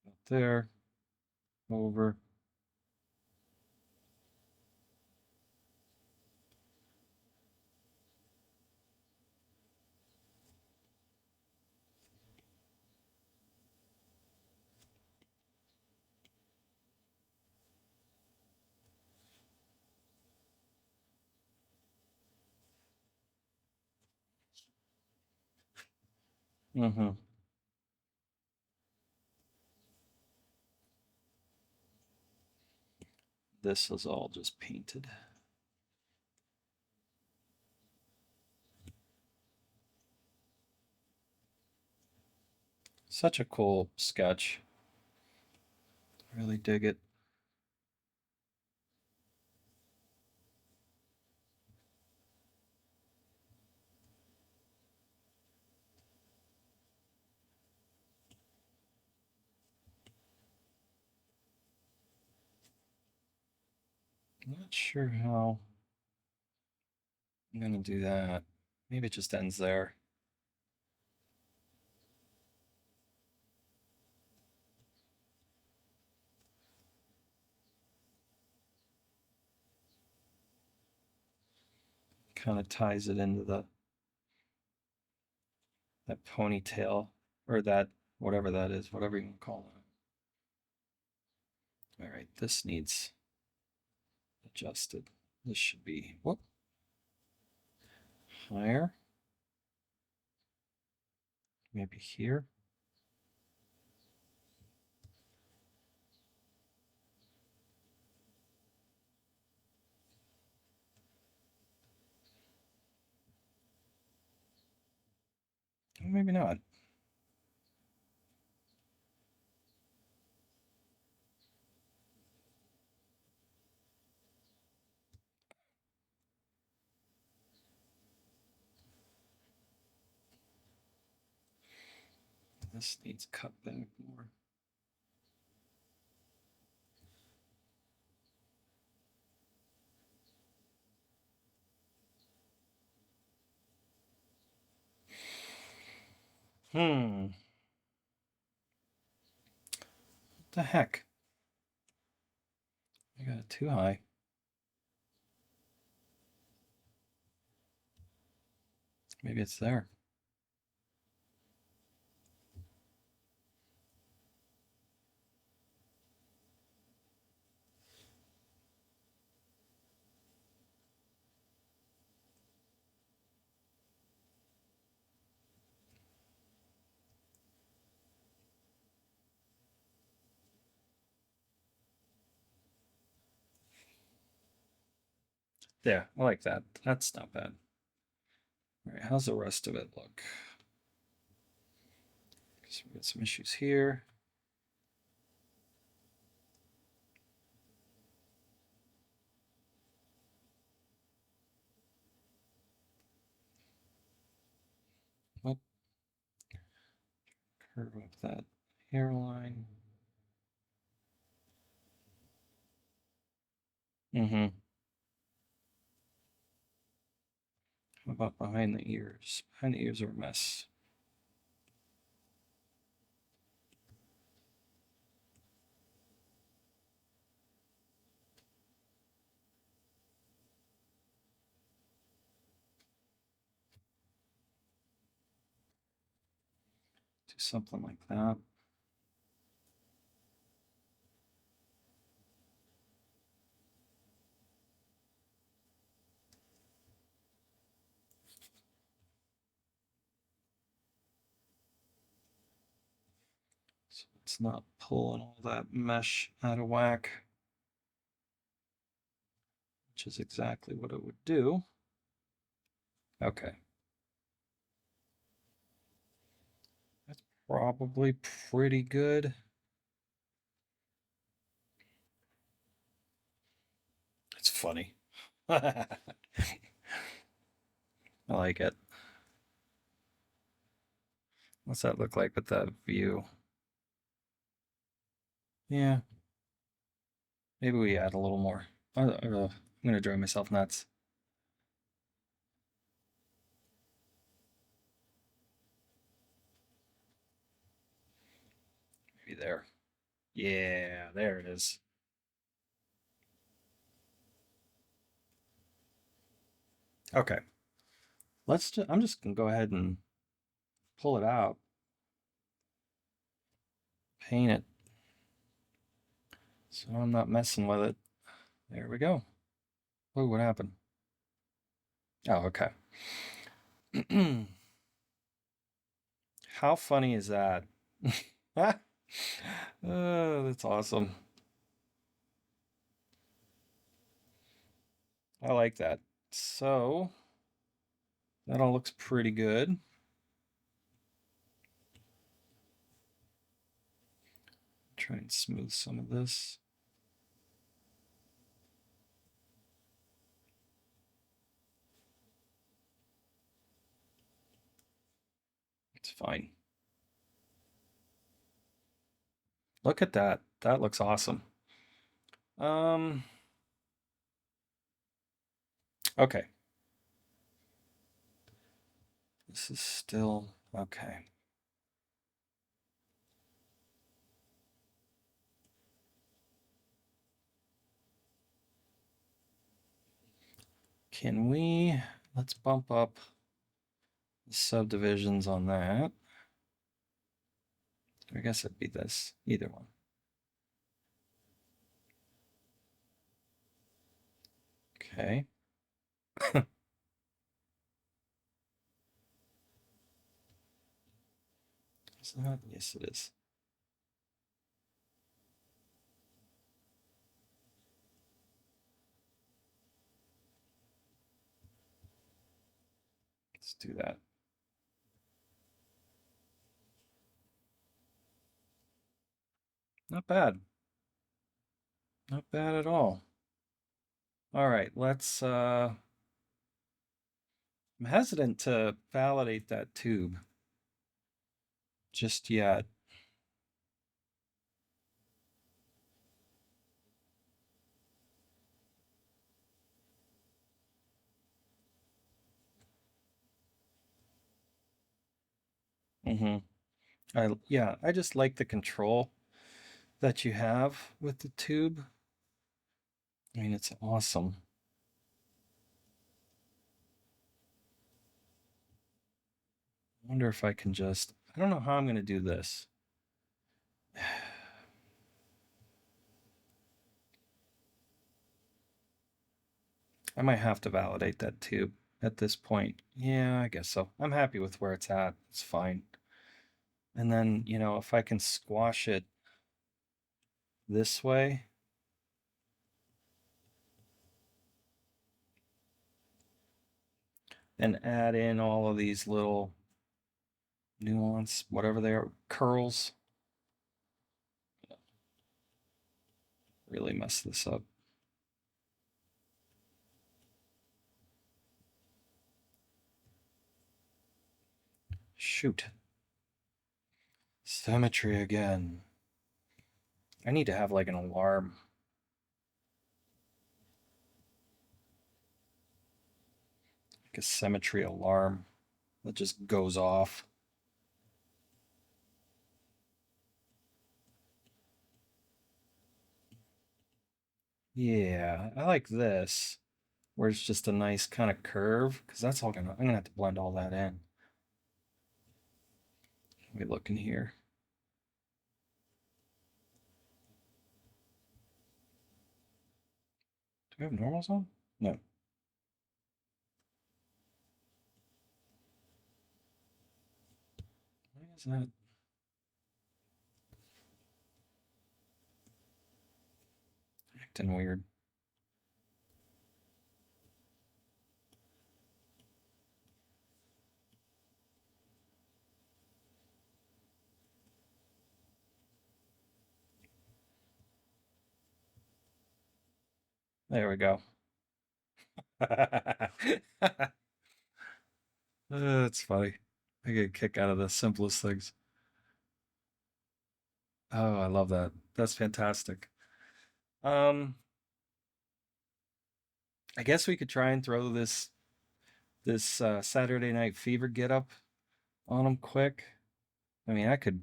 S1: About there. Over. Mm-hmm. This is all just painted. Such a cool sketch. Really dig it. I'm not sure how I'm gonna do that. Maybe it just ends there. Kind of ties it into that ponytail or that whatever that is, whatever you want to call it. All right, this needs adjusted. This should be whoop higher. Maybe here. Maybe not. This needs cut back more. What the heck? I got it too high. Maybe it's there. Yeah, I like that. That's not bad. All right, how's the rest of it look? So we got some issues here. curve up that hairline. Mm-hmm. How about behind the ears? Behind the ears are a mess. Do something like that. So it's not pulling all that mesh out of whack, which is exactly what it would do. Okay. That's probably pretty good. It's funny. I like it. What's that look like with that view? Yeah, maybe we add a little more. I'm gonna drive myself nuts. Maybe there. Yeah, there it is. Okay, I'm just gonna go ahead and pull it out, paint it, so I'm not messing with it. There we go. Oh, what happened? Oh, okay. How funny is that? Oh, that's awesome. I like that. So that all looks pretty good. Try and smooth some of this. It's fine. Look at that. That looks awesome. Um, okay. This is still okay. Can we, let's bump up the subdivisions on that. I guess it'd be this, either one. Okay. Is that? Yes, it is. Let's do that. Not bad. Not bad at all. All right, I'm hesitant to validate that tube just yet. Mm-hmm. Yeah, I just like the control that you have with the tube. I mean, it's awesome. I wonder if I can just, I don't know how I'm going to do this. I might have to validate that tube at this point. Yeah, I guess so. I'm happy with where it's at. It's fine. And then, if I can squash it this way, and add in all of these little nuance, whatever they are, curls, really mess this up. Shoot. Symmetry again. I need to have like an alarm. Like a symmetry alarm that just goes off. Yeah, I like this, where it's just a nice kind of curve, because that's all I'm gonna have to blend all that in. Let me look in here. Do we have normals on? No. Why is that acting weird? There we go. That's funny. I get a kick out of the simplest things. Oh, I love that. That's fantastic. Um, I guess we could try and throw this Saturday Night Fever get up on them quick. I mean, I could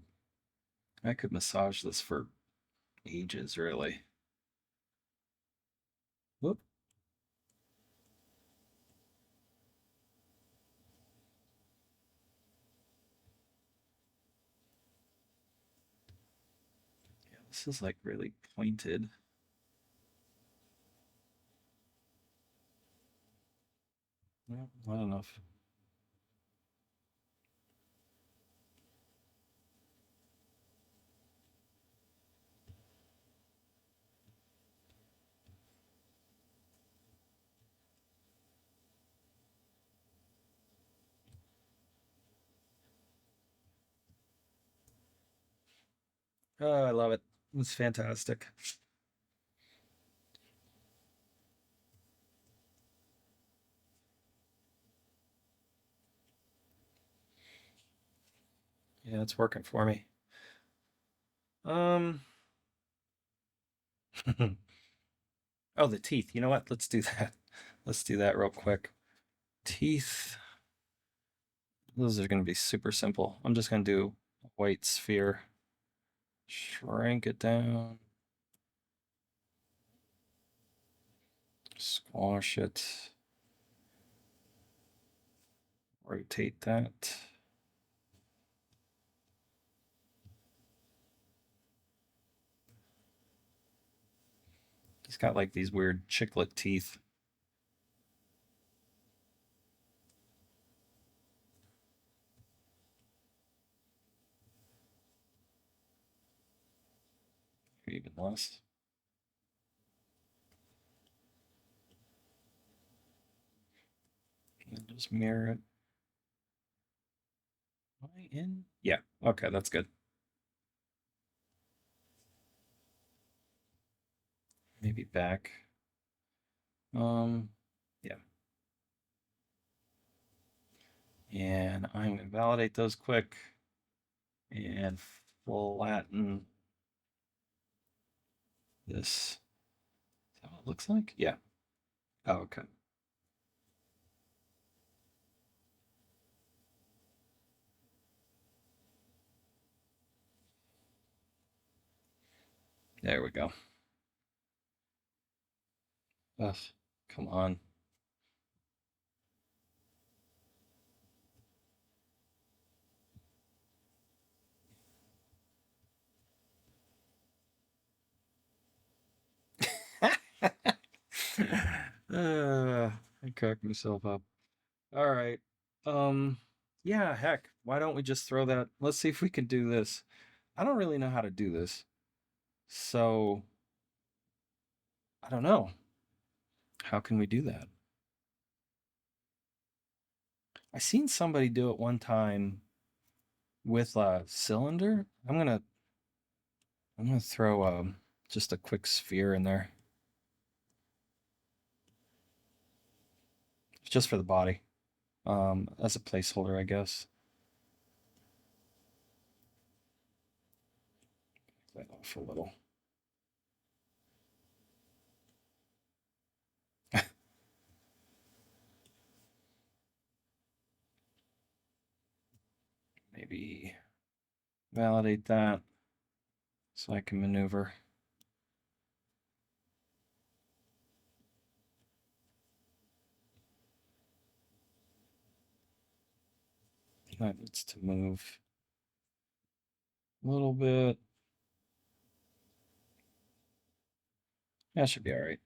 S1: massage this for ages, really. Whoop. Yeah, this is like really pointed. Well, not enough. Oh, I love it. It's fantastic. Yeah, it's working for me. Um, oh, the teeth. You know what? Let's do that. Let's do that real quick. Teeth. Those are going to be super simple. I'm just going to do a white sphere. Shrink it down. Squash it. Rotate that. He's got like these weird chiclet teeth. Even less. And just mirror it. Am I in? Yeah. Okay, that's good. Maybe back. Um, yeah. And I'm gonna validate those quick and flatten this. Is that what it looks like? Yeah. Oh, okay. There we go. Ugh, come on. I cracked myself up. All right. Um, yeah, heck, why don't we just throw that? Let's see if we can do this. I don't really know how to do this. So, I don't know. How can we do that? I seen somebody do it one time with a cylinder. I'm gonna throw just a quick sphere in there. Just for the body. As a placeholder, I guess. that off a little. Maybe validate that so I can maneuver. That needs to move a little bit. That should be all right.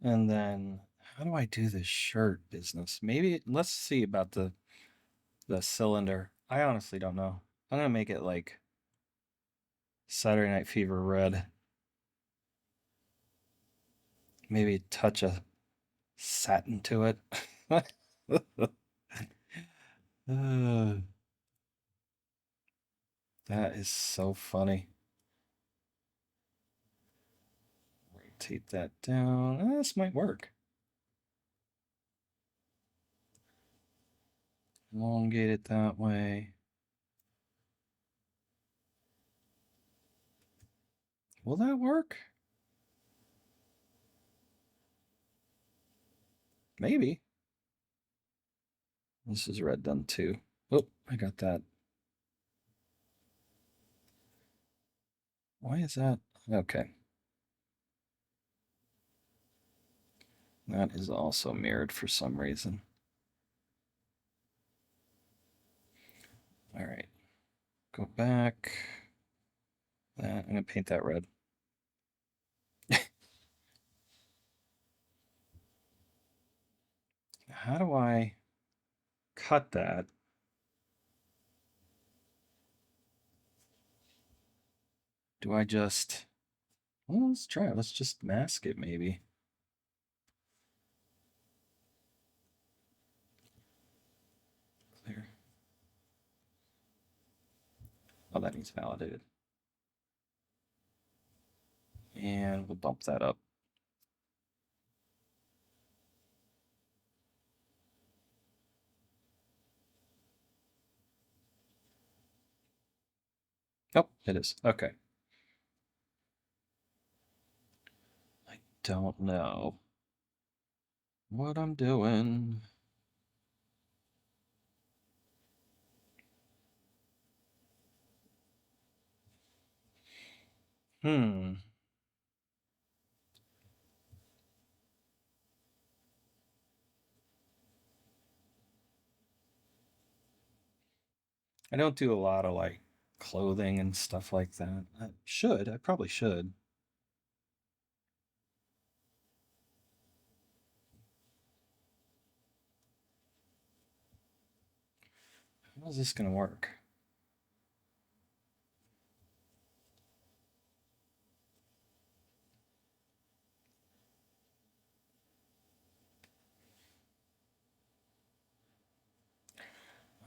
S1: And then how do I do this shirt business? Maybe let's see about the cylinder. I honestly don't know. I'm gonna make it like Saturday Night Fever red. Maybe touch a satin to it. That is so funny. Rotate that down. This might work. Elongate it that way. Will that work? Maybe. This is red done too. Oh, I got that. Why is that? Okay. That is also mirrored for some reason. All right. Go back. I'm going to paint that red. How do I cut that? Do I just... Well, let's try it. Let's just mask it, maybe. Clear. Oh, that needs validated. And we'll bump that up. Oh, it is. Okay. I don't know what I'm doing. Hmm. I don't do a lot of like clothing and stuff like that. I should. I probably should. How's this gonna work?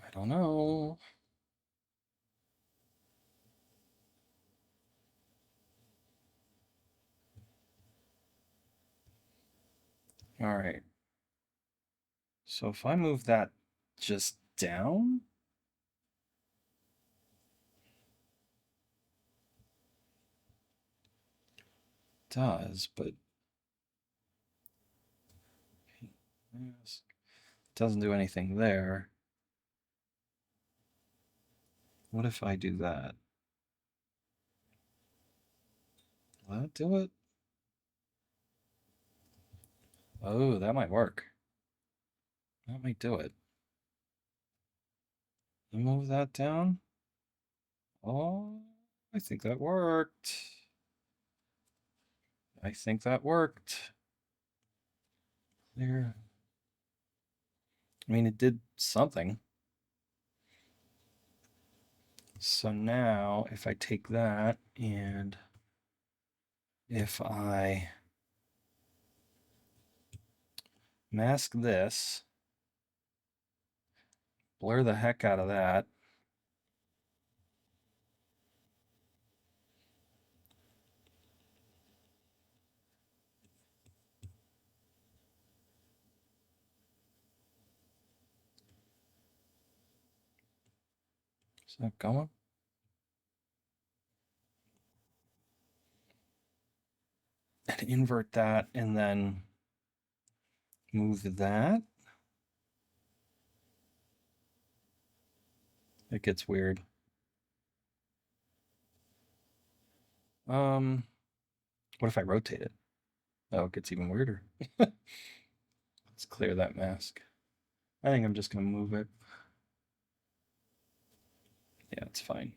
S1: I don't know. All right. So if I move that just down, it does, but yes, doesn't do anything there. What if I do that? Will that do it? Oh, that might work. That might do it. Move that down. Oh, I think that worked. I think that worked. Clear. I mean, it did something. So now if I take that and if I mask this, blur the heck out of that, Is that going? And invert that and then move that. It gets weird. What if I rotate it? Oh, it gets even weirder. Let's clear that mask. I think I'm just gonna move it. Yeah, it's fine.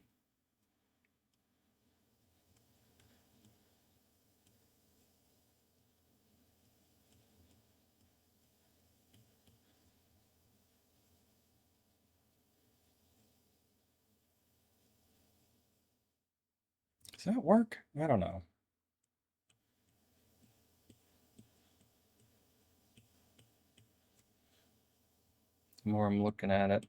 S1: Does that work? I don't know. The more I'm looking at it,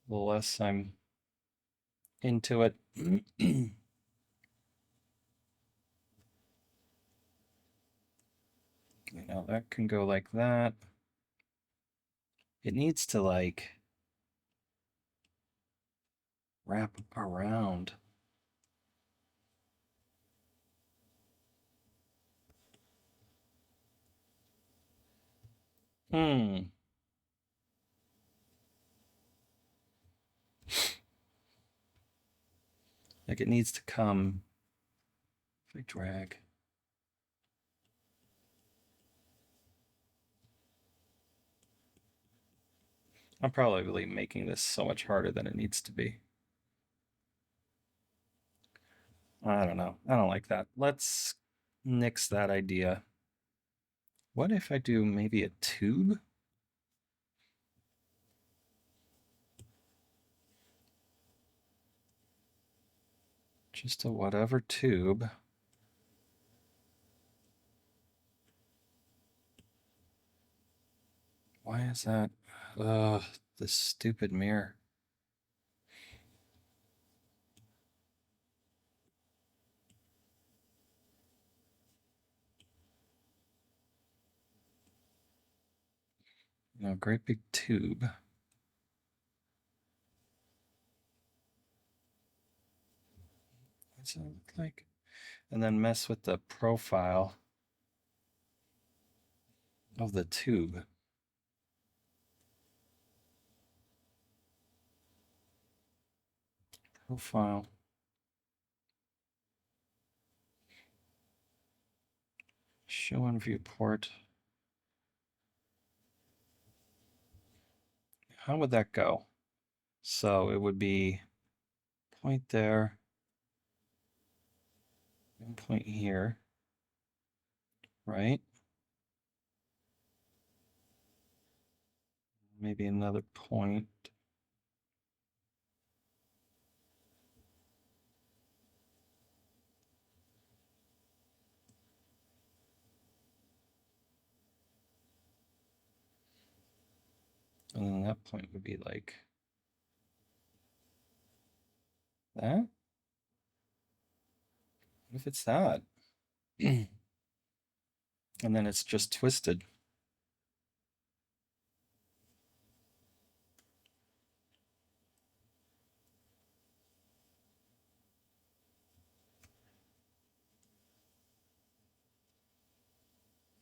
S1: the less I'm into it. Now that can go like that. It needs to like wrap around. Hmm. Like it needs to come. If I drag. I'm probably making this so much harder than it needs to be. I don't know. I don't like that. Let's nix that idea. What if I do maybe a tube? Just a whatever tube. Why is that? Ugh, this stupid mirror. You know, great big tube. What's it look like? And then mess with the profile of the tube. Profile. Show on viewport. How would that go? So it would be point there, and point here, right? Maybe another point. And then that point would be like that. What if it's that? And then it's just twisted.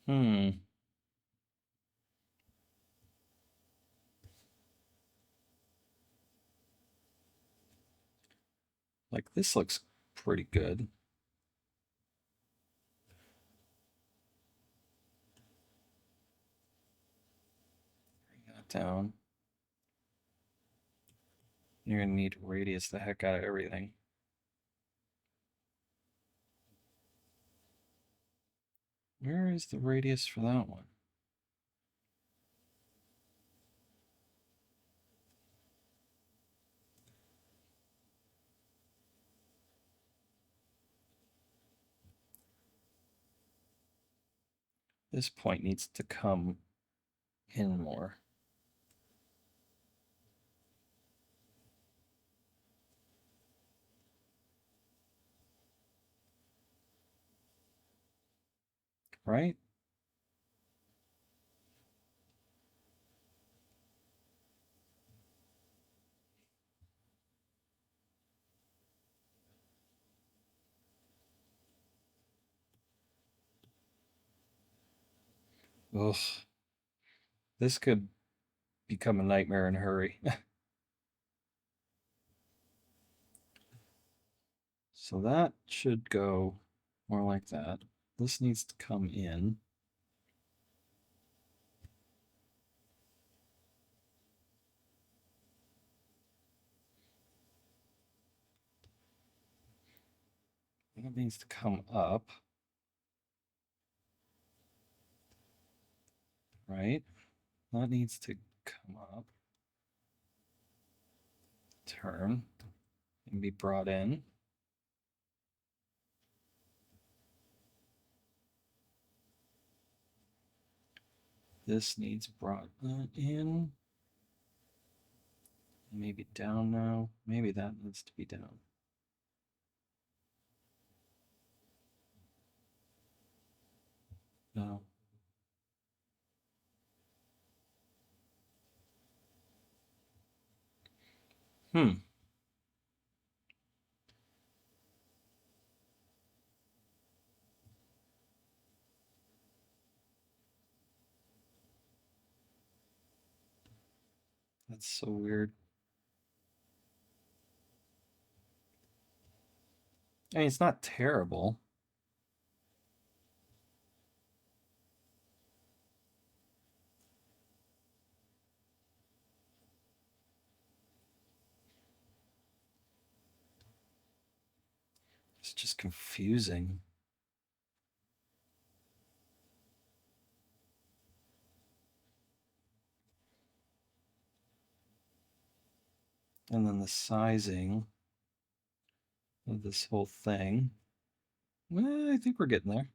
S1: Hmm. Like this looks pretty good. Bring that down. You're gonna need to radius the heck out of everything. Where is the radius for that one? This point needs to come in more. Right? Ugh, this could become a nightmare in a hurry. So that should go more like that. This needs to come in. That needs to come up. Right? That needs to come up. Turn and be brought in. This needs brought in. Maybe down now. Maybe that needs to be down. No. Hmm. That's so weird. I mean, it's not terrible. It's just confusing. And then the sizing of this whole thing. Well, I think we're getting there.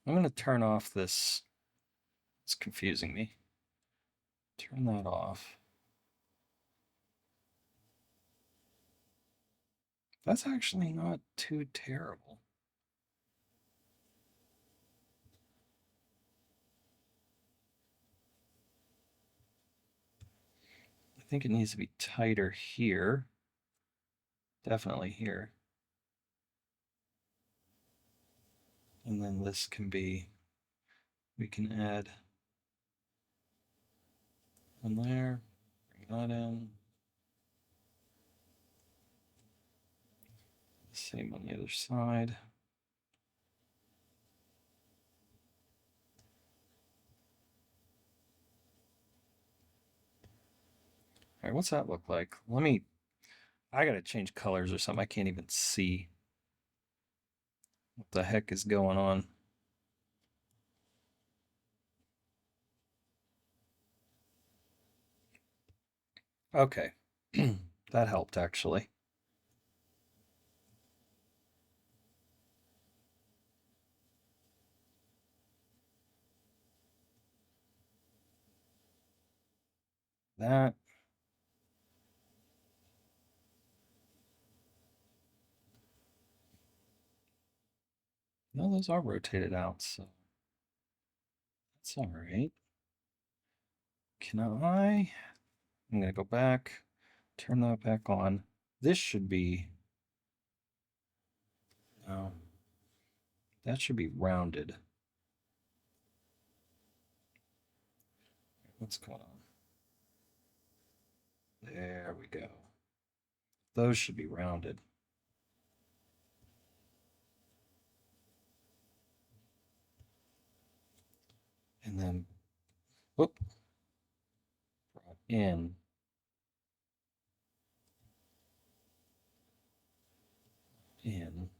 S1: I'm going to turn off this. It's confusing me. Turn that off. That's actually not too terrible. I think it needs to be tighter here. Definitely here. And then this can be, we can add one there, bring that in. Same on the other side. All right, what's that look like? I gotta change colors or something. I can't even see what the heck is going on. Okay, that helped actually. That, no, those are rotated out, so that's all right. I'm gonna go back, turn that back on. This should be, no, that should be rounded. What's going on? There we go. Those should be rounded. And then, whoop, brought in. In.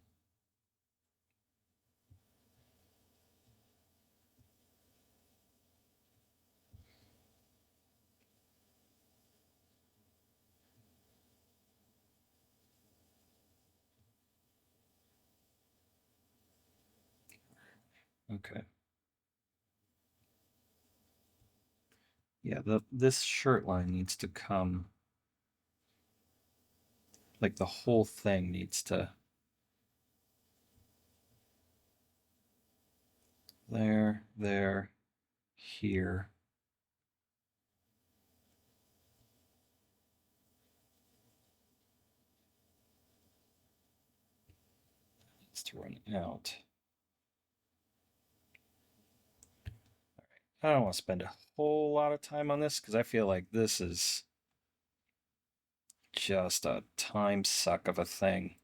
S1: Okay. Yeah, this shirt line needs to come, like the whole thing needs to, there, here. It's thrown out. I don't want to spend a whole lot of time on this because I feel like this is just a time suck of a thing.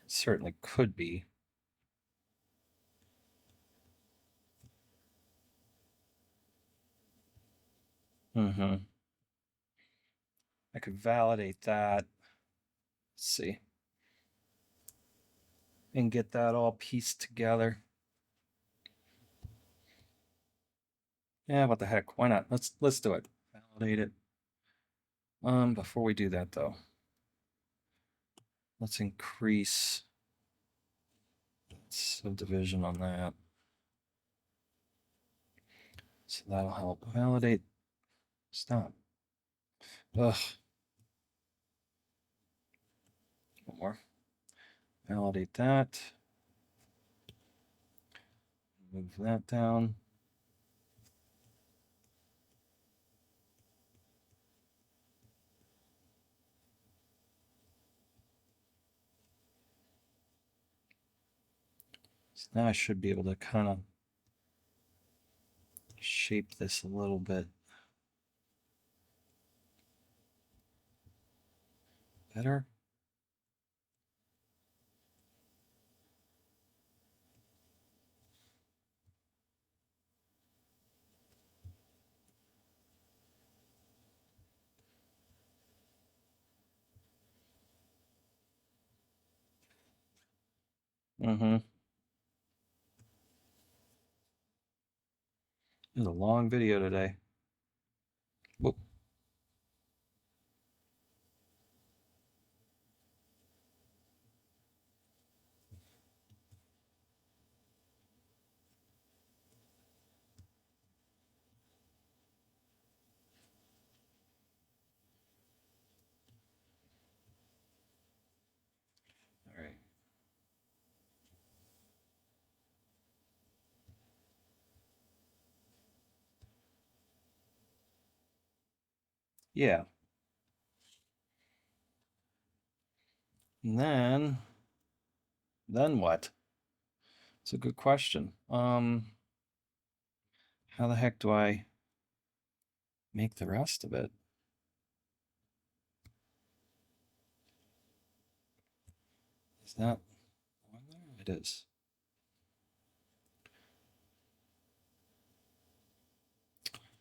S1: It certainly could be. Mm-hmm. I could validate that. Let's see. And get that all pieced together. Yeah, what the heck? Why not? Let's do it. Validate it. Before we do that though, let's increase subdivision on that. So that'll help validate. Stop. Ugh. One more. Validate that. Move that down. So now I should be able to kind of shape this a little bit better. Mm-hmm. It was a long video today. Whoop. All right. Yeah. And then what? It's a good question. How the heck do I make the rest of it? Is that on there? It is.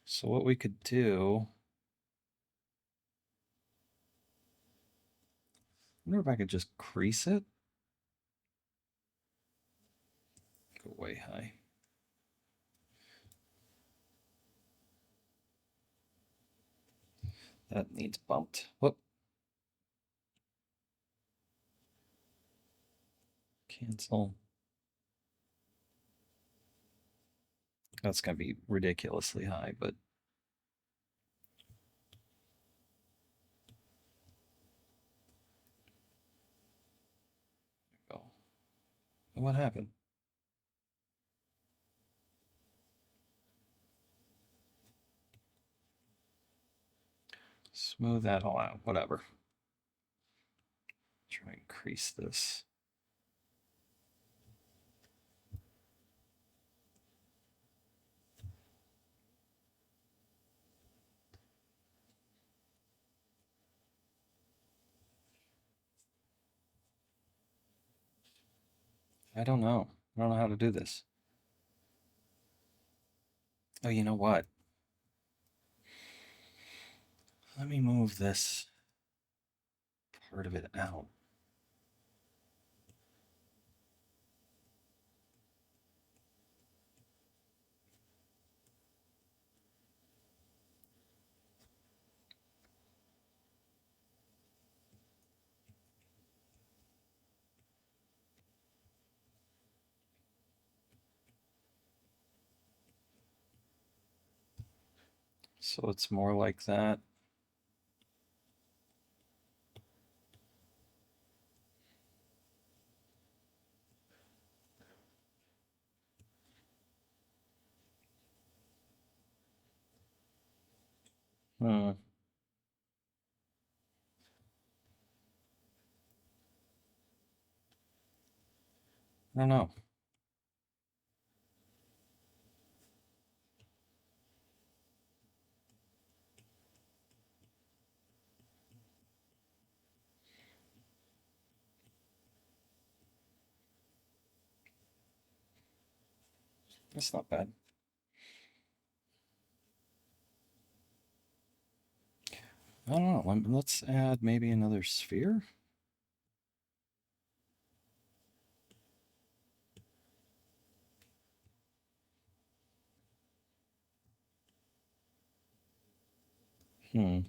S1: So what we could do, I wonder if I could just crease it. Go way high. That needs bumped. Whoop. Cancel. That's going to be ridiculously high, but go. What happened? Smooth that all out. Whatever. Try and crease this. I don't know. I don't know how to do this. Oh, you know what? Let me move this part of it out. So it's more like that. Hmm. I don't know. That's not bad. I don't know. Let's add maybe another sphere. Hmm.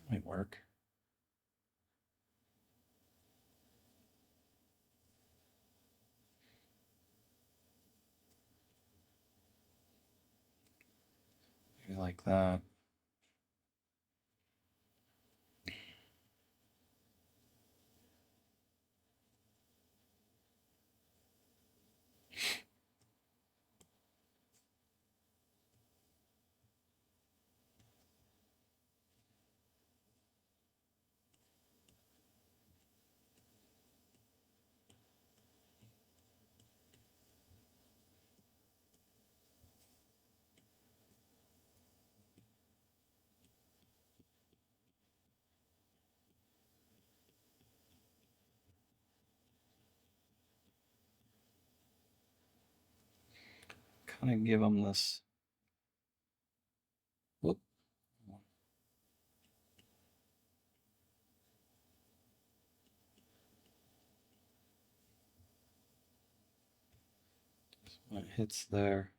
S1: Might work. Maybe like that. Kind of give them this. Whoop. When it hits there.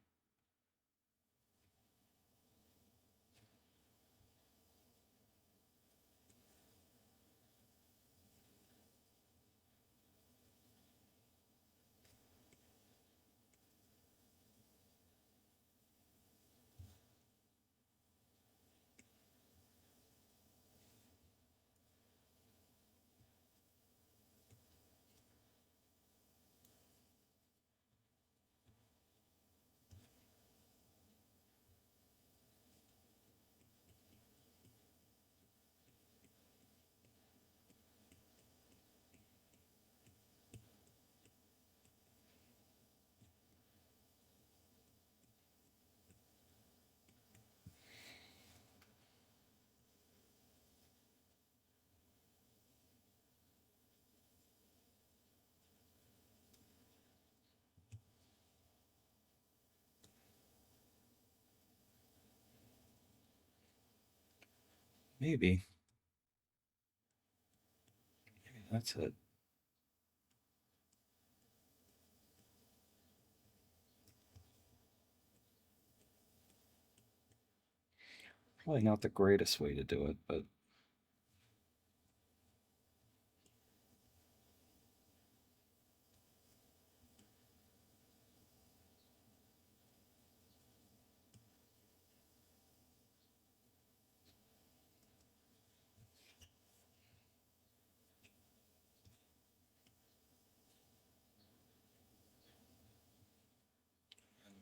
S1: Maybe. Maybe that's it. Probably not the greatest way to do it, but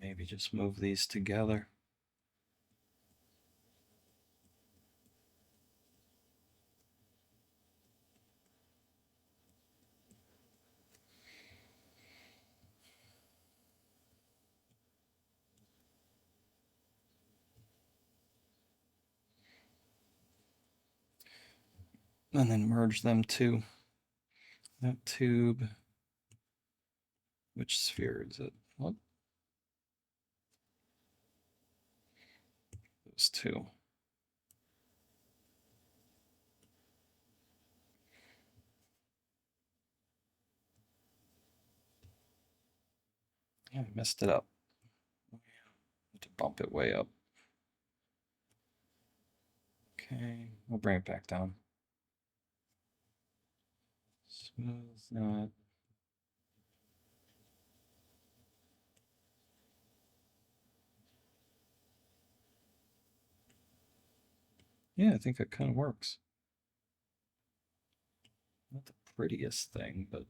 S1: maybe just move these together. And then merge them to that tube. Which sphere is it? What? Those two. Yeah, I messed it up. Need to bump it way up. Okay, we'll bring it back down. Smooth that. Yeah, I think that kind of works. Not the prettiest thing, but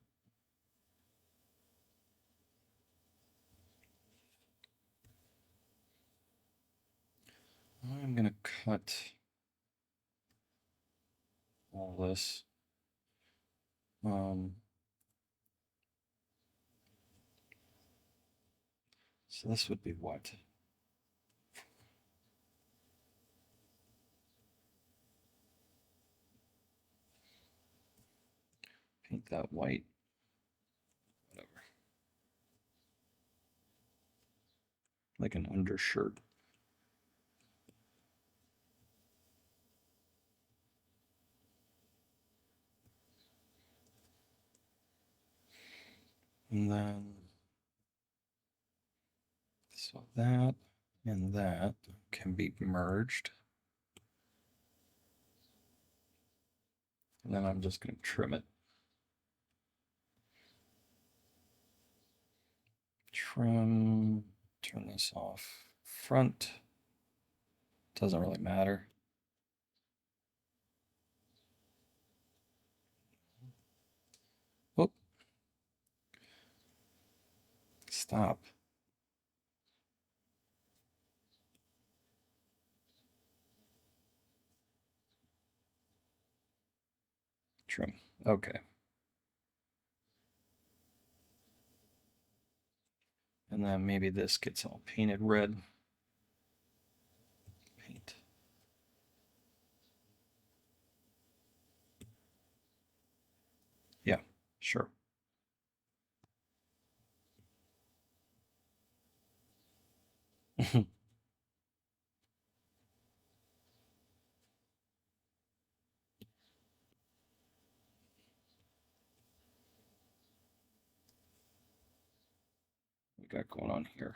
S1: I'm going to cut all this. So this would be what? Paint that white. Whatever. Like an undershirt. And then, so that and that can be merged. And then I'm just going to trim it. Trim, turn this off. Front, doesn't really matter. Whoop. Stop. Trim. Okay. And then maybe this gets all painted red. Paint. Yeah, sure. We got going on here.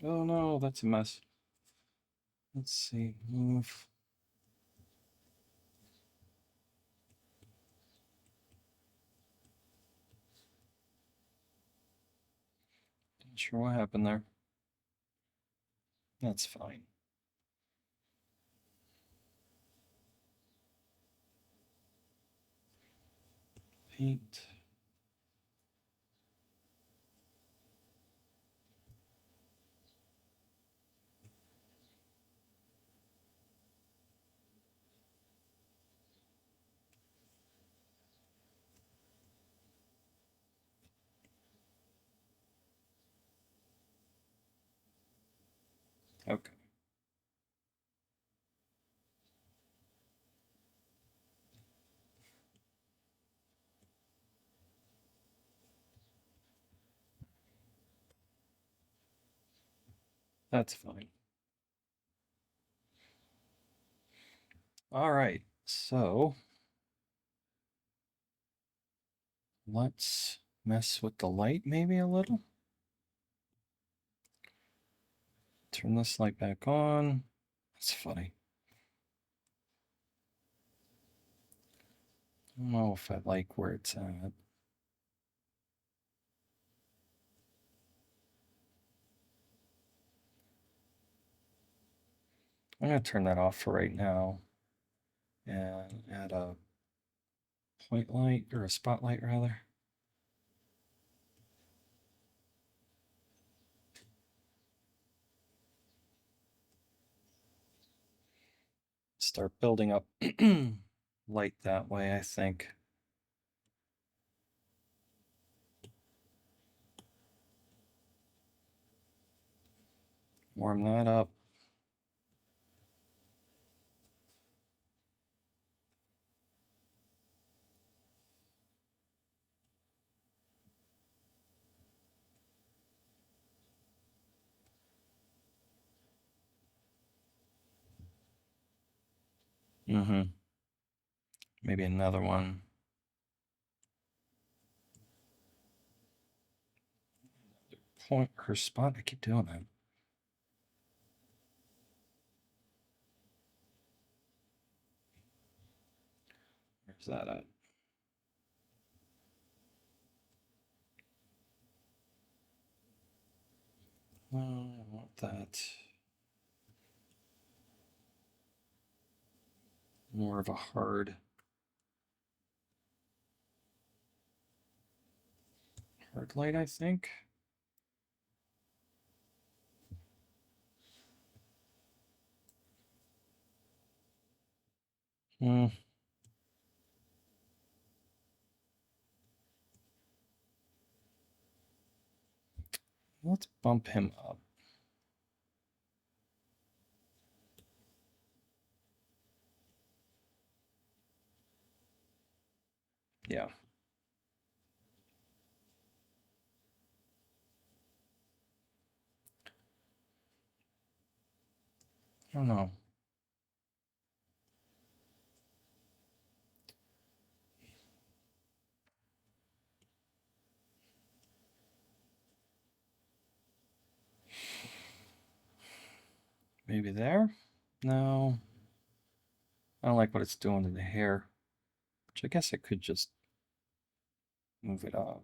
S1: Oh no, that's a mess. Let's see. Move. Not sure what happened there. That's fine. Paint. Okay. That's fine. All right. So let's mess with the light maybe a little. Turn this light back on. That's funny. I don't know if I like where it's at. I'm going to turn that off for right now and add a point light or a spotlight rather. Start building up light that way, I think. Warm that up. Maybe another one. Point her spot. I keep doing that. Where's that at? No, I want that. More of a hard. Hard light, I think. Hmm. Let's bump him up. Yeah. I don't know. Maybe there? No. I don't like what it's doing to the hair, which I guess I could just move it up.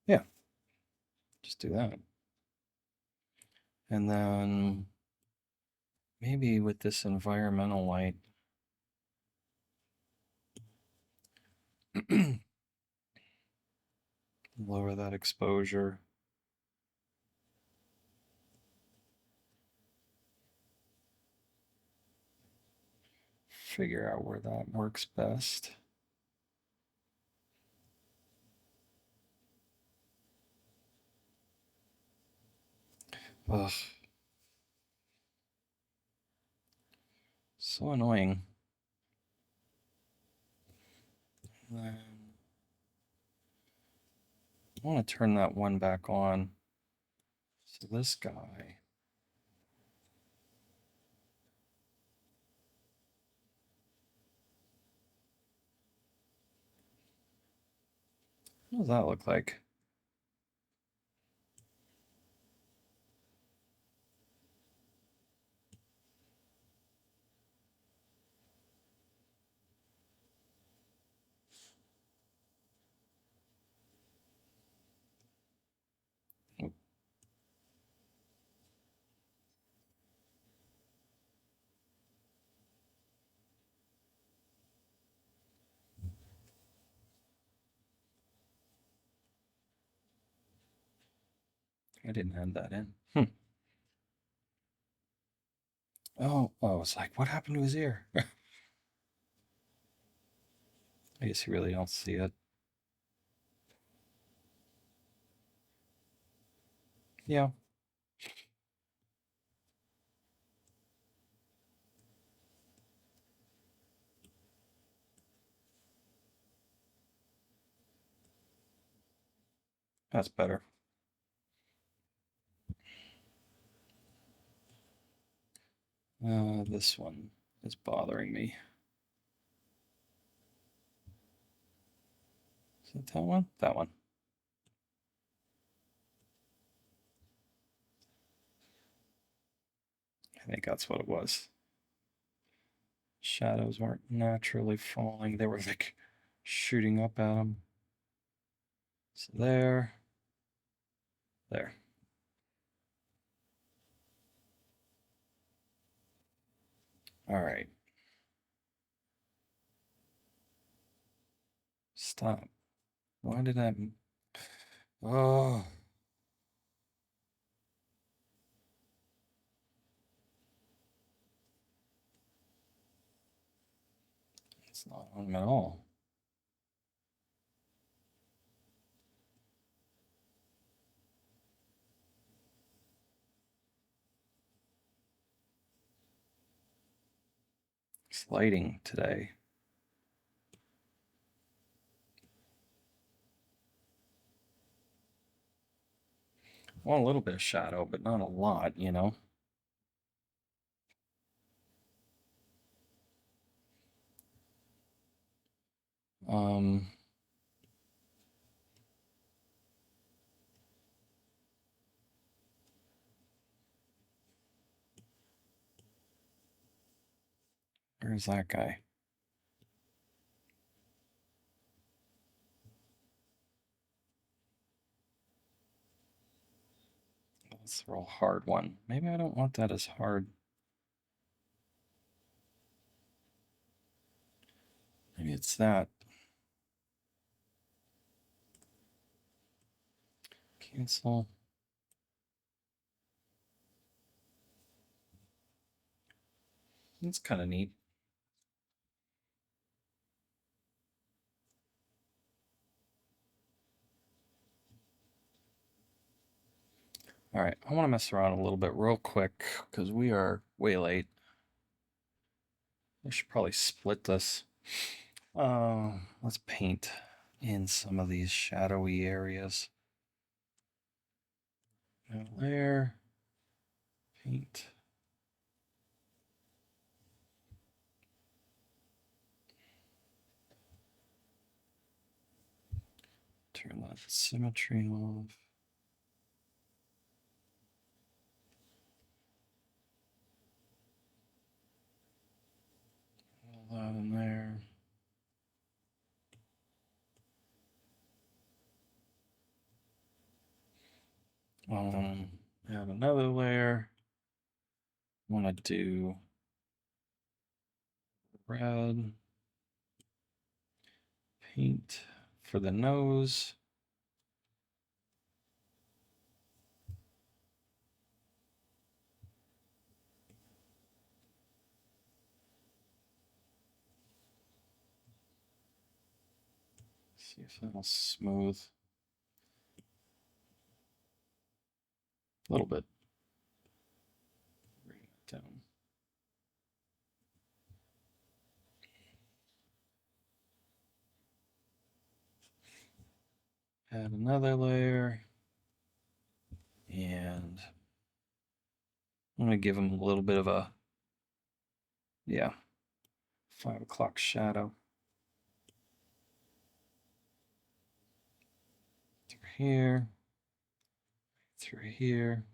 S1: Yeah, just do that. And then maybe with this environmental light, lower that exposure. Figure out where that works best. Ugh. So annoying. Then I want to turn that one back on. So this guy. What does that look like? I didn't add that in. Oh, I was like, what happened to his ear? I guess you really don't see it. Yeah. That's better. This one is bothering me. Is it that one? That one. I think that's what it was. Shadows weren't naturally falling. They were like shooting up at him. So there. There. All right. Stop. Why did I... Oh. It's not on him at all. It's lighting today. Well, a little bit of shadow, but not a lot, you know? Um, where's that guy? That's a real hard one. Maybe I don't want that as hard. Maybe it's that. Cancel. It's kind of neat. All right, I want to mess around a little bit real quick because we are way late. I should probably split this. Let's paint in some of these shadowy areas. Layer, paint. Turn that symmetry off. All that in there. Add another layer. I want to do red paint for the nose. See if that'll smooth a little bit. Bring it down. Add another layer. And I'm going to give him a little bit of a, 5 o'clock shadow. Through here. Through here.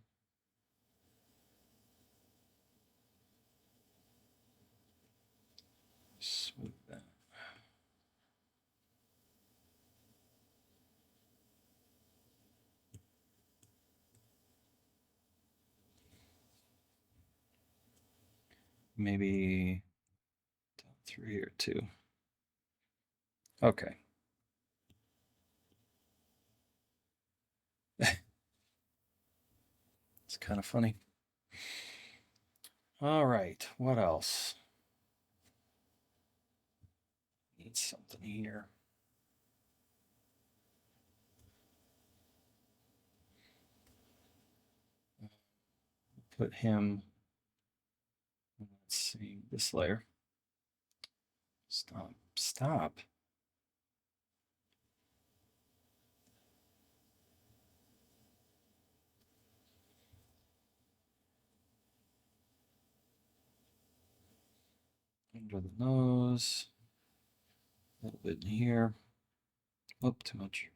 S1: Smooth that. Maybe down through here too. Okay. It's kind of funny. All right, what else? Need something here. Put him, let's see, this layer. Stop. Under the nose, a little bit in here. Oh, too much.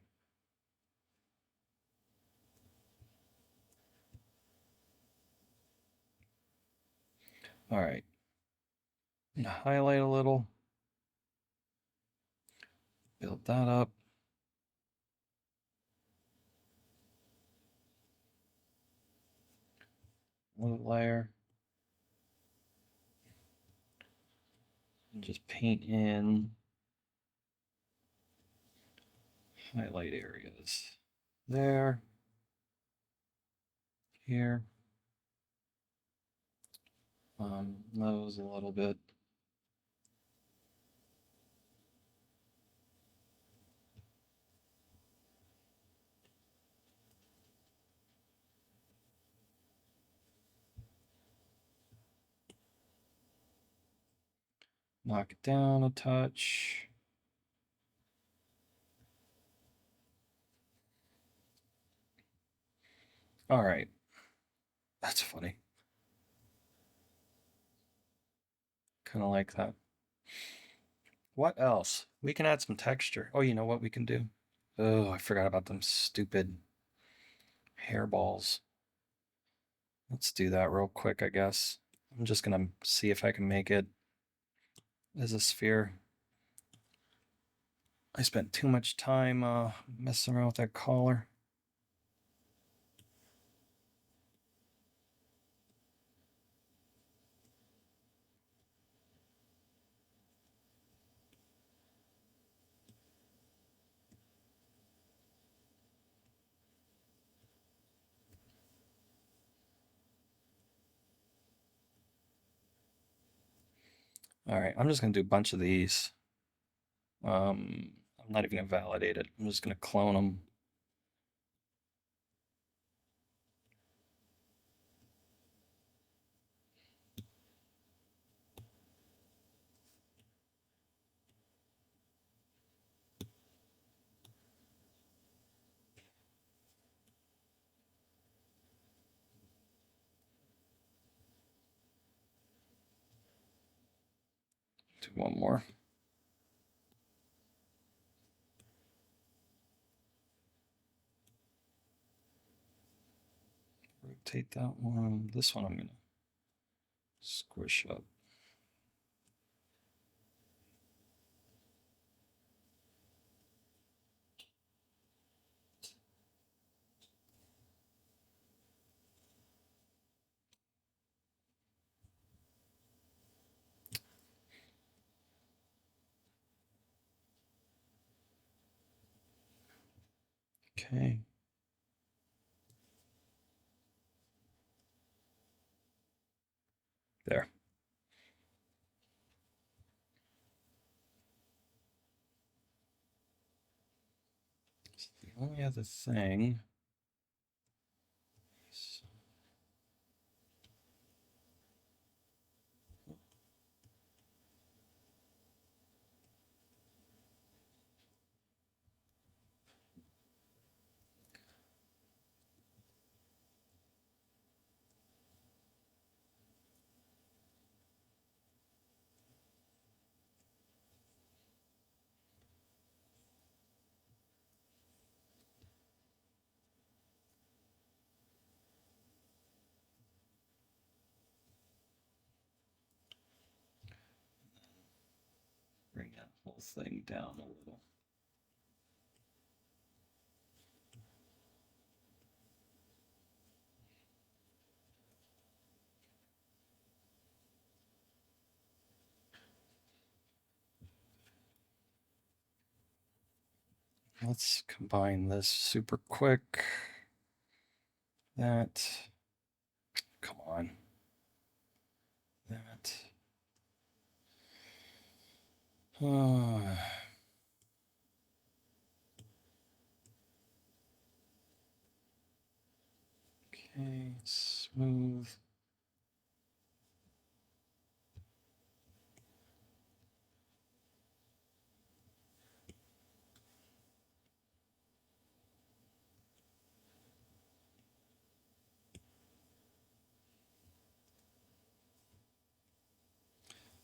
S1: All right. Highlight a little. Build that up. Another layer. And just paint in highlight areas. There. Here. Nose a little bit. Knock it down a touch. All right. That's funny. Kind of like that. What else? We can add some texture. Oh, you know what we can do? Oh, I forgot about them stupid hairballs. Let's do that real quick, I guess. I'm just gonna see if I can make it as a sphere. I spent too much time messing around with that collar. All right, I'm just gonna do a bunch of these. I'm not even gonna validate it. I'm just gonna clone them. Do one more. Rotate that one. This one I'm gonna squish up. Okay. There. So the only other thing is bring that whole thing down a little. Let's combine this super quick. That, come on. That. Okay, smooth.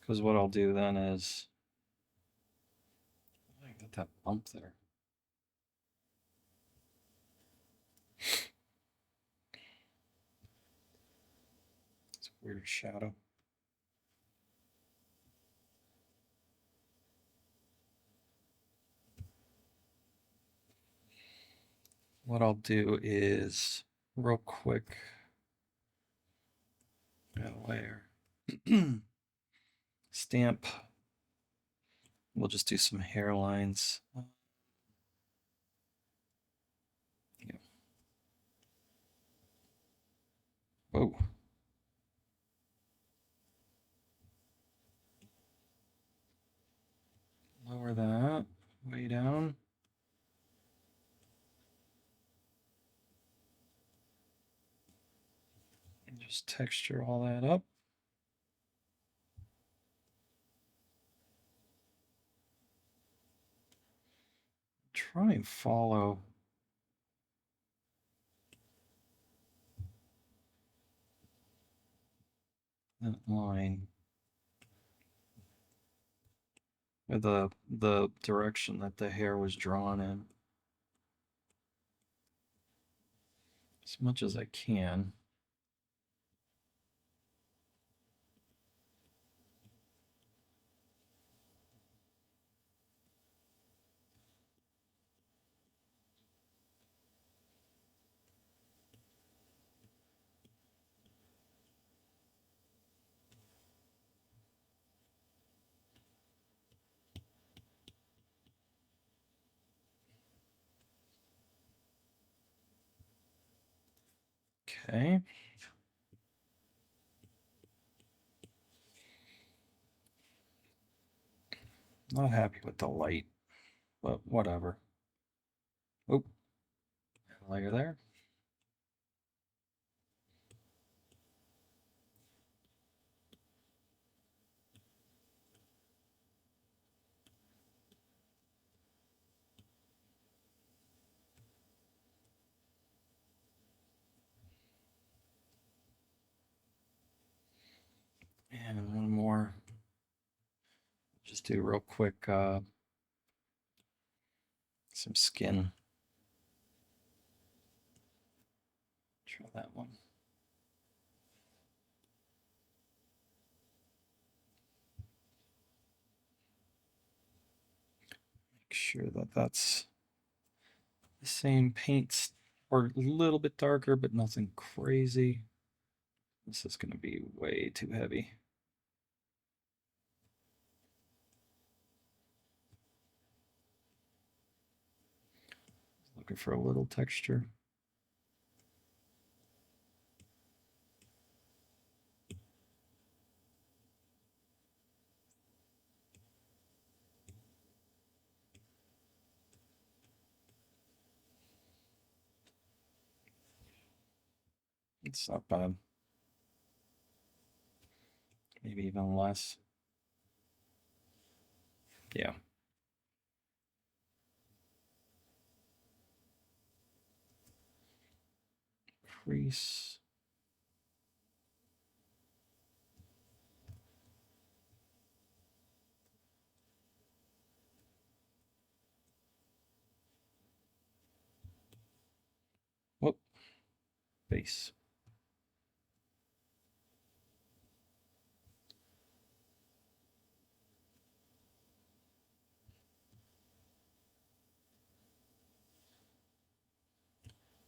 S1: Because what I'll do then is, I got that bump there. It's a weird shadow. What I'll do is, real quick, add a layer. Stamp. We'll just do some hairlines. Yeah. Whoa. Lower that way down. And just texture all that up. Try and follow that line with the direction that the hair was drawn in as much as I can. Okay. Not happy with the light, but whatever. Oop, layer there. And one more. Just do real quick some skin. Try that one. Make sure that that's the same paints, or a little bit darker, but nothing crazy. This is going to be way too heavy. Looking for a little texture. It's not bad. Maybe even less. Yeah. Crease. Whoop. Base.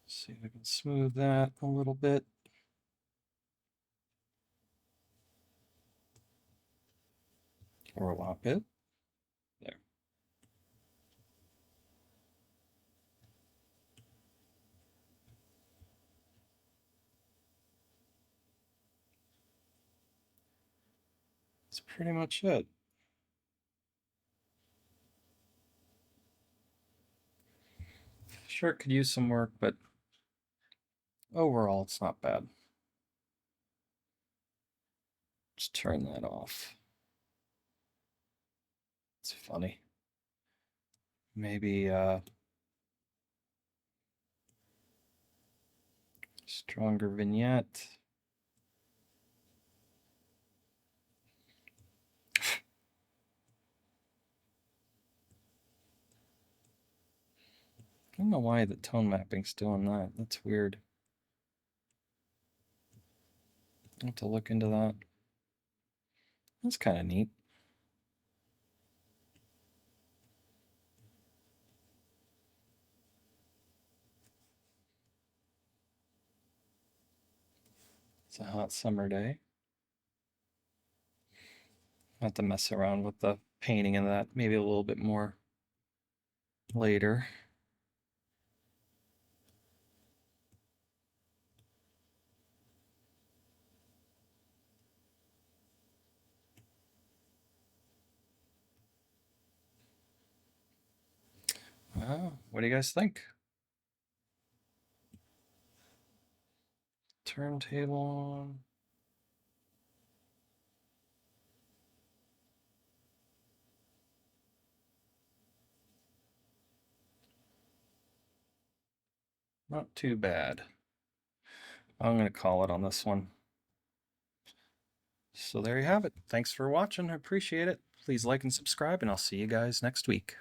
S1: See if I can smooth that a little bit. Overlap it. There. That's pretty much it. Sure, it could use some work, but overall, it's not bad. Just turn that off. It's funny. Maybe stronger vignette. I don't know why the tone mapping's doing that. That's weird. I'll have to look into that. That's kind of neat. It's a hot summer day. I'll have to mess around with the painting of that maybe a little bit more later. What do you guys think? Turntable. Not too bad. I'm going to call it on this one. So there you have it. Thanks for watching. I appreciate it. Please like and subscribe, and I'll see you guys next week.